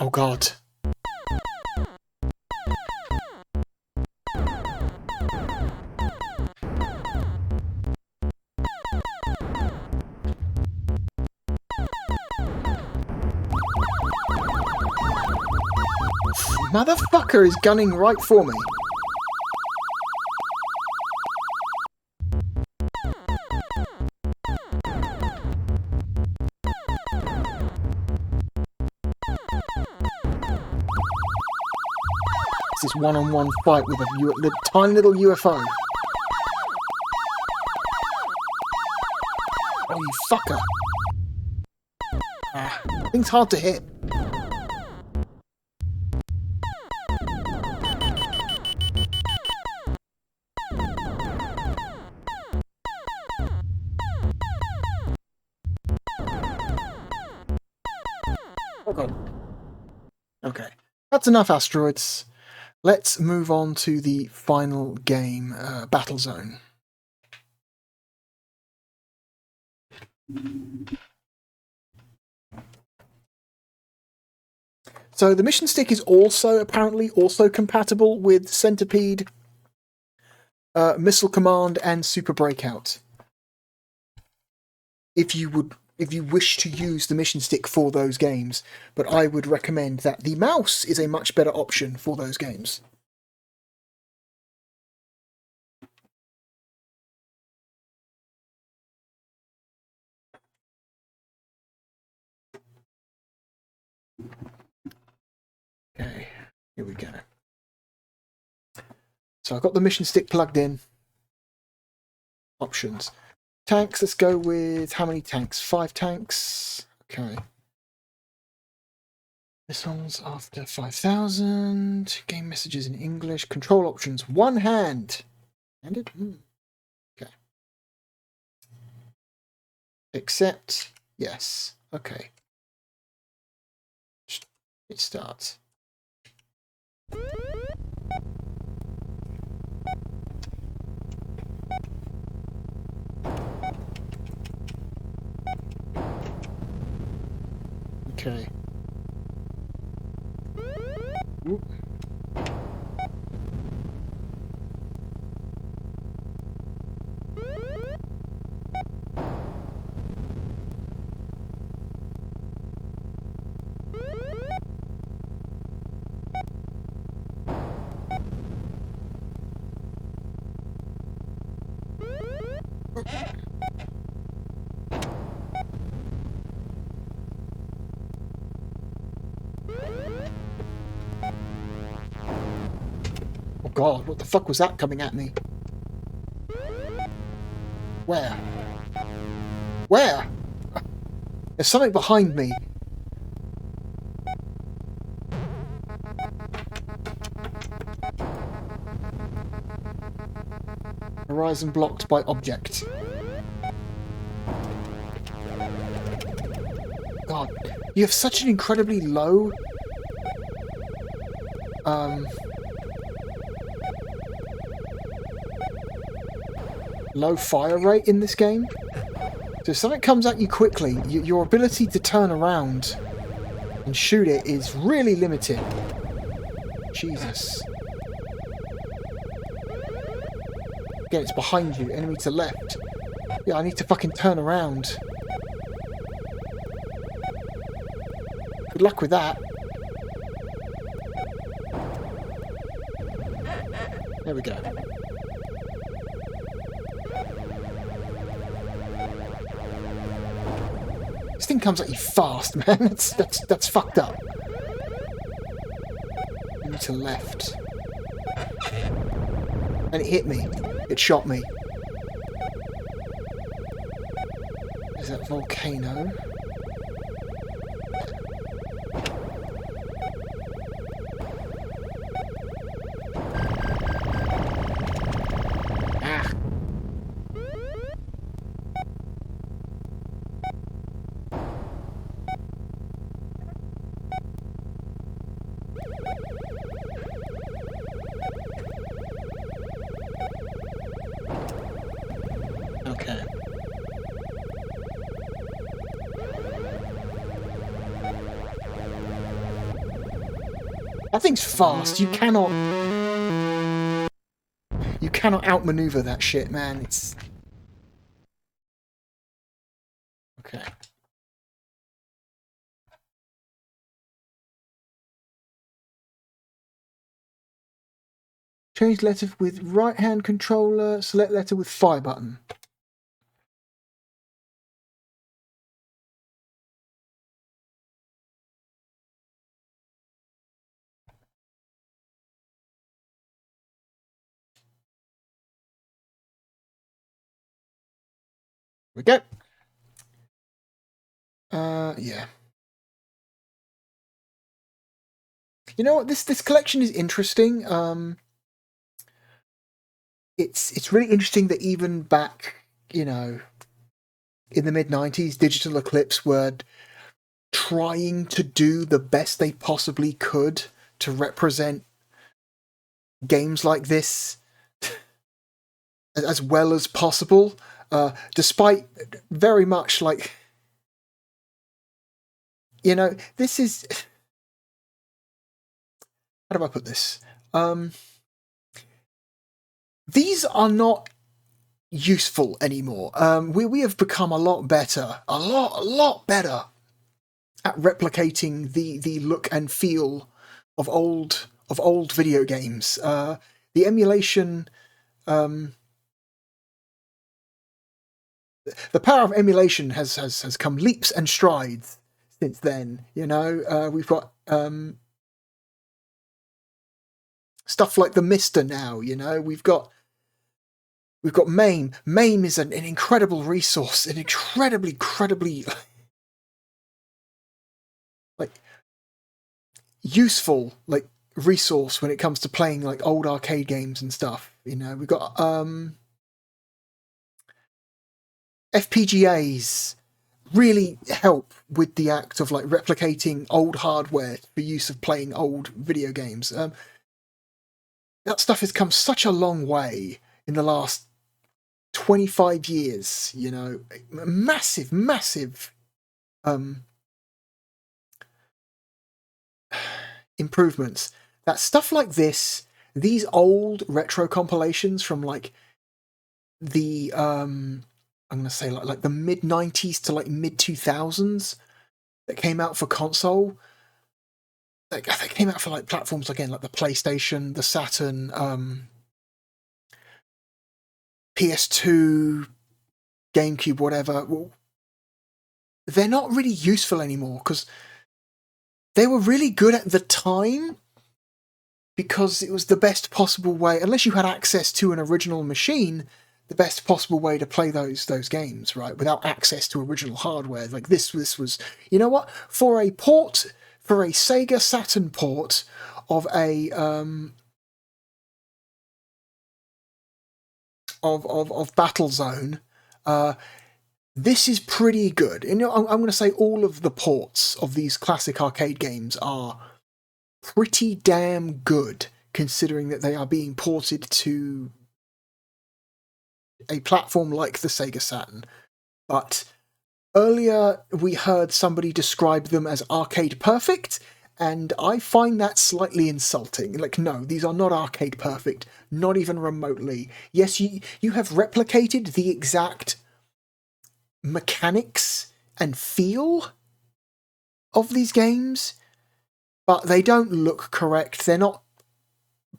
Oh god. Motherfucker is gunning right for me. This is one-on-one fight with a tiny little UFO. Oh, you fucker. Ah, thing's hard to hit. Oh god. Okay. That's enough asteroids. Let's move on to the final game, Battle Zone. So the mission stick is apparently also compatible with Centipede, Missile Command, and Super Breakout. If you wish to use the mission stick for those games, but I would recommend that the mouse is a much better option for those games. Okay, here we go. So I've got the mission stick plugged in. Options. Tanks, let's go with how many tanks? 5 tanks. Okay. Missiles after 5,000. Game messages in English. Control options. One hand. Handed? Okay. Accept. Yes. Okay. It starts. Okay. Oop. Oh god, what the fuck was that coming at me? Where? Where? There's something behind me. Horizon blocked by object. God, you have such an incredibly low low fire rate in this game. So if something comes at you quickly, your ability to turn around and shoot it is really limited. Jesus. Again, it's behind you, enemy to left. Yeah, I need to fucking turn around. Good luck with that. There we go. This thing comes at you fast, man. That's fucked up. Enemy to left. And it hit me. It shot me. Is that volcano? Ah. Okay. That thing's fast. You cannot outmaneuver that shit, man. It's okay. Change letter with right hand controller, select letter with fire button. We go. Yeah. You know what? This collection is interesting. It's really interesting that even back, you know, in the mid-90s, Digital Eclipse were trying to do the best they possibly could to represent games like this as well as possible, despite very much like, you know, this is, how do I put this? These are not useful anymore. We have become a lot better, a lot better at replicating the look and feel of old video games. The emulation, the power of emulation has come leaps and strides since then. You know, we've got stuff like the Mister now. You know, we've got MAME. MAME is an incredible resource, an incredibly like useful like resource when it comes to playing like old arcade games and stuff. You know, we've got FPGAs really help with the act of like replicating old hardware for use of playing old video games. That stuff has come such a long way in the last 25 years, you know, massive improvements. That stuff like this, these old retro compilations from like the I'm gonna say like the mid 90s to like mid 2000s that came out for console. Like they came out for like platforms again like the PlayStation, the Saturn, PS2, GameCube, whatever. Well, they're not really useful anymore because they were really good at the time because it was the best possible way, unless you had access to an original machine, the best possible way to play those games, right? Without access to original hardware. Like this was, you know what? For a Sega Saturn port of a of Battlezone, this is pretty good. And I'm going to say all of the ports of these classic arcade games are pretty damn good, considering that they are being ported to a platform like the Sega Saturn. But earlier we heard somebody describe them as arcade perfect, and I find that slightly insulting. Like, no, these are not arcade perfect, not even remotely. Yes, you have replicated the exact mechanics and feel of these games, but they don't look correct. They're not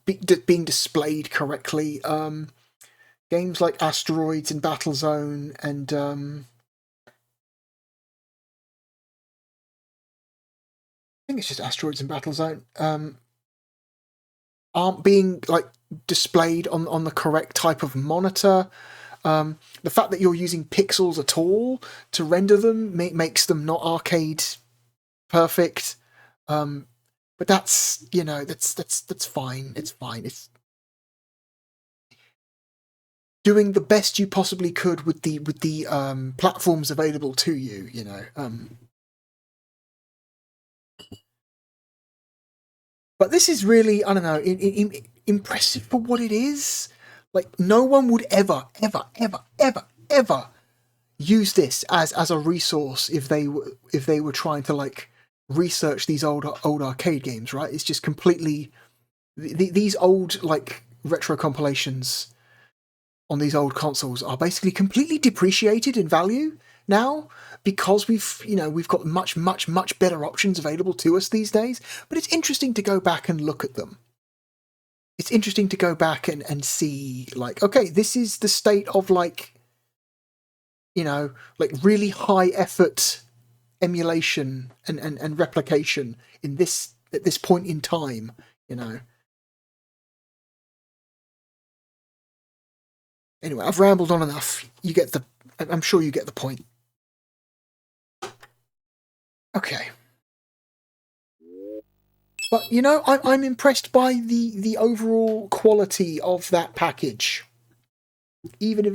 being displayed correctly. Games like Asteroids and Battlezone and I think it's just Asteroids and Battlezone aren't being like displayed on the correct type of monitor. The fact that you're using pixels at all to render them makes them not arcade perfect. But that's, you know, that's fine. It's fine. It's doing the best you possibly could with the platforms available to you. You know. But this is really, I don't know, impressive for what it is. Like, no one would ever use this as a resource if they were trying to like research these old arcade games, right? It's just completely these old like retro compilations on these old consoles are basically completely depreciated in value now because we've got much better options available to us these days. But it's interesting to go back and look at them. It's interesting to go back and see, like, okay, this is the state of, like, you know, like really high effort emulation and replication at this point in time, you know. Anyway, I've rambled on enough. I'm sure you get the point. Okay. But, you know, I'm impressed by the overall quality of that package. Even if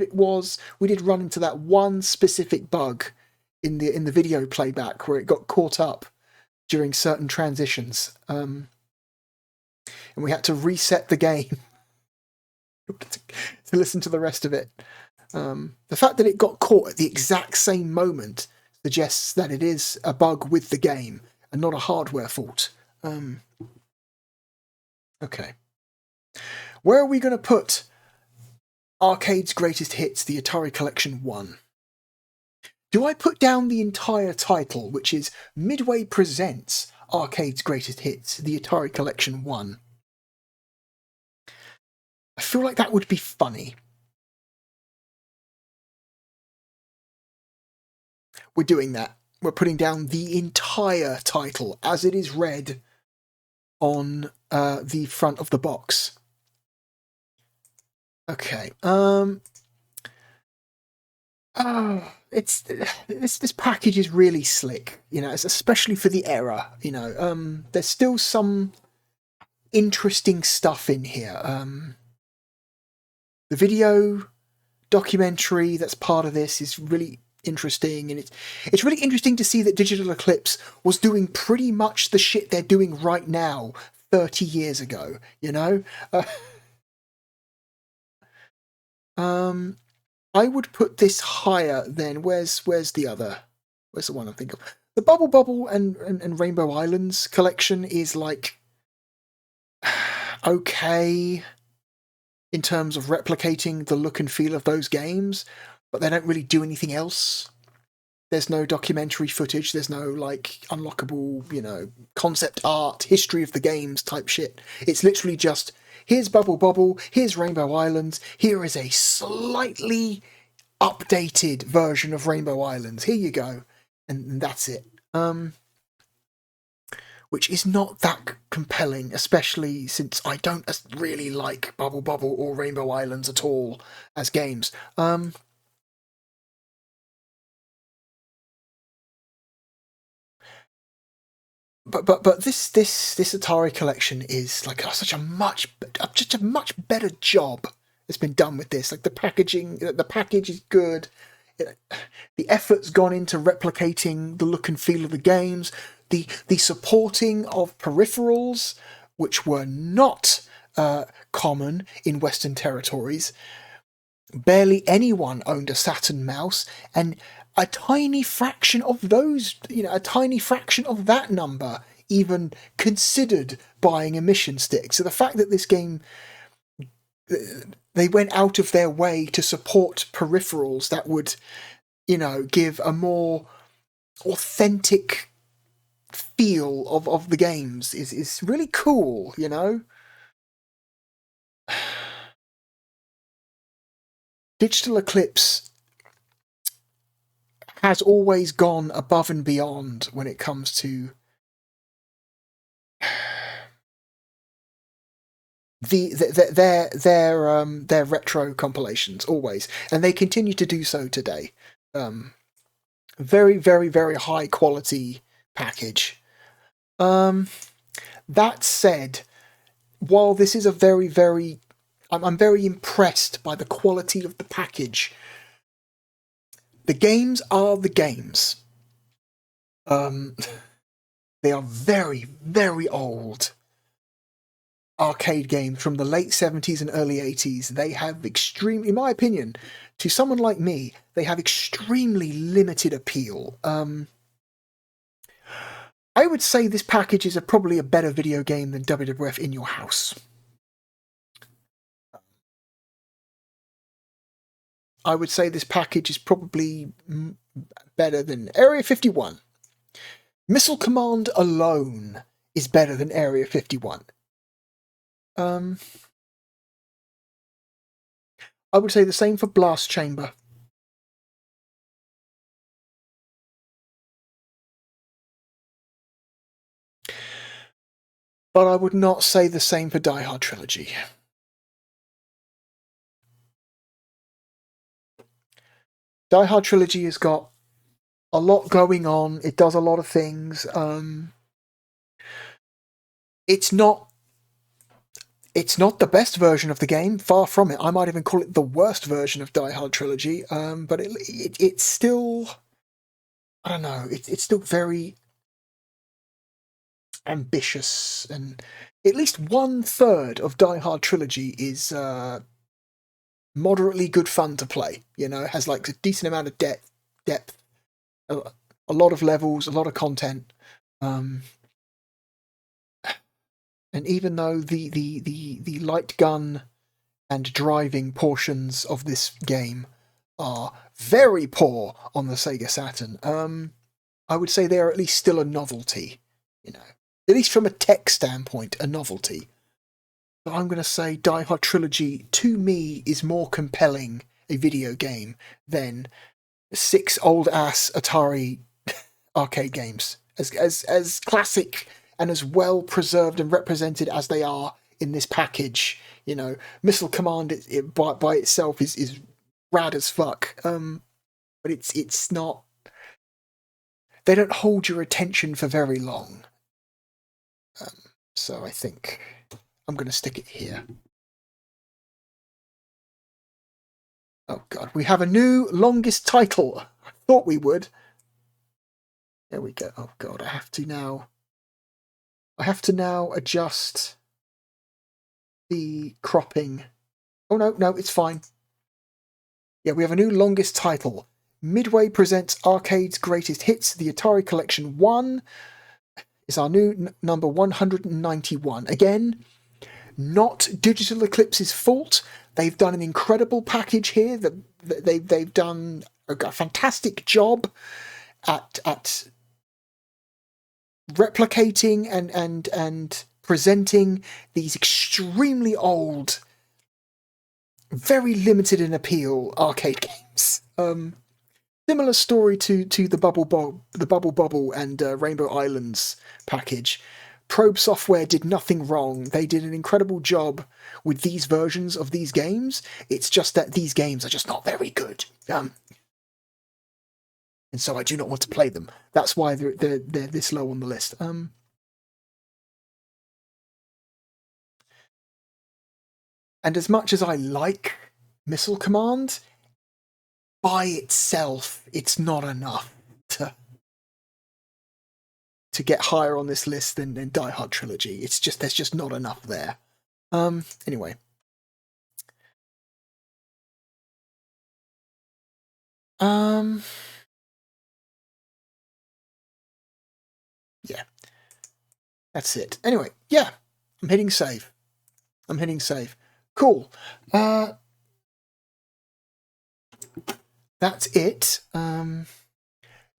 we did run into that one specific bug in the video playback where it got caught up during certain transitions. And we had to reset the game to listen to the rest of it. The fact that it got caught at the exact same moment suggests that it is a bug with the game and not a hardware fault. Okay. Where are we going to put Arcade's Greatest Hits, the Atari Collection 1? Do I put down the entire title, which is Midway Presents Arcade's Greatest Hits, the Atari Collection 1? I feel like that would be funny. We're doing that. We're putting down the entire title as it is read on the front of the box. Okay. This package is really slick, you know, especially for the era, you know. There's still some interesting stuff in here. The video documentary that's part of this is really interesting, and it's really interesting to see that Digital Eclipse was doing pretty much the shit they're doing right now 30 years ago, you know. I would put this higher than where's the one I'm thinking of? The Bubble and Rainbow Islands collection is like okay in terms of replicating the look and feel of those games, but they don't really do anything else. There's no documentary footage, there's no like unlockable, you know, concept art, history of the games type shit. It's literally just, here's Bubble, here's Rainbow Islands, here is a slightly updated version of Rainbow Islands, here you go, and that's it. Which is not that compelling, especially since I don't really like Bubble or Rainbow Islands at all as games. But this Atari collection is like such a much better job that's been done with this. Like the package is good. the effort's gone into replicating the look and feel of the games, the supporting of peripherals, which were not common in Western territories. Barely anyone owned a Saturn mouse, and a tiny fraction of those, a tiny fraction of that number even considered buying a mission stick. So the fact that this game, they went out of their way to support peripherals that would, give a more authentic feel of the games is really cool, Digital Eclipse has always gone above and beyond when it comes to their retro compilations, always, and they continue to do so today. Very, very, very high quality package. That said, while this is a very, very, I'm very impressed by the quality of the package. The games are the games. They are very, very old arcade games from the late 70s and early 80s. They have extremely, in my opinion, to someone like me, they have extremely limited appeal. I would say this package is probably a better video game than WWF In Your House. I would say this package is probably better than Area 51. Missile Command alone is better than Area 51. I would say the same for Blast Chamber. But I would not say the same for Die Hard Trilogy. Die Hard Trilogy has got a lot going on. It does a lot of things. It's not the best version of the game. Far from it. I might even call it the worst version of Die Hard Trilogy. But it's still, I don't know. It's still very ambitious, and at least 1/3 of Die Hard Trilogy is moderately good fun to play. It has like a decent amount of depth, a lot of levels, a lot of content. And even though the light gun and driving portions of this game are very poor on the Sega Saturn, I would say they are at least still a novelty. At least from a tech standpoint, a novelty. But I'm going to say Die Hard Trilogy, to me, is more compelling a video game than 6 old-ass Atari arcade games. As classic and as well preserved and represented as they are in this package, Missile Command by itself is rad as fuck. But it's not. They don't hold your attention for very long. So I think I'm going to stick it here. Oh god, we have a new longest title. I thought we would. There we go. Oh god, I have to now adjust the cropping. Oh no, it's fine. Yeah, we have a new longest title. Midway presents Arcade's Greatest Hits, the Atari Collection 1. Is our new number 191. Again, not Digital Eclipse's fault. They've done an incredible package here. They've done a fantastic job at replicating and presenting these extremely old, very limited in appeal arcade games. Similar story to the Bubble Bobble and Rainbow Islands package. Probe Software did nothing wrong. They did an incredible job with these versions of these games. It's just that these games are just not very good. And so I do not want to play them. That's why they're this low on the list. And as much as I like Missile Command, by itself, it's not enough to get higher on this list than Die Hard Trilogy. It's just, there's just not enough there. Anyway. Yeah. That's it. Anyway, yeah. I'm hitting save. Cool. That's it.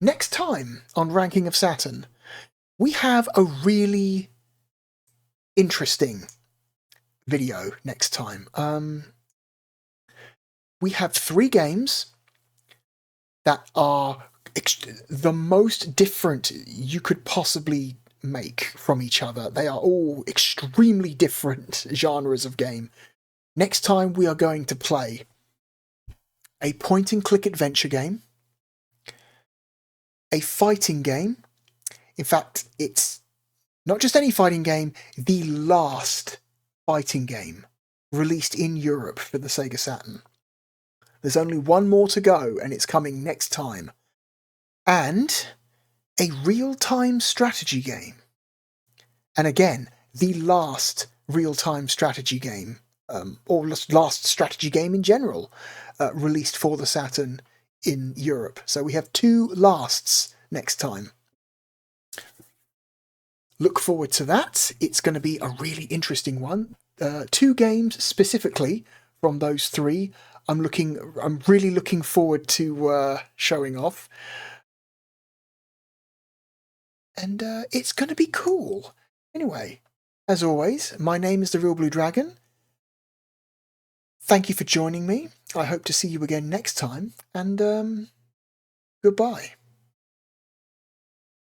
Next time on Ranking of Saturn, we have a really interesting video next time. We have 3 games that are the most different you could possibly make from each other. They are all extremely different genres of game. Next time we are going to play a point-and-click adventure game, a fighting game. In fact, it's not just any fighting game, the last fighting game released in Europe for the Sega Saturn. There's only one more to go, and it's coming next time. And a real-time strategy game. And again, the last real-time strategy game, or last strategy game in general, released for the Saturn in Europe. So we have 2 lasts next time. Look forward to that. It's going to be a really interesting one. 2 games specifically from those 3. I'm really looking forward to showing off. And it's going to be cool. Anyway, as always, my name is therealbluedragon. Thank you for joining me. I hope to see you again next time, and goodbye.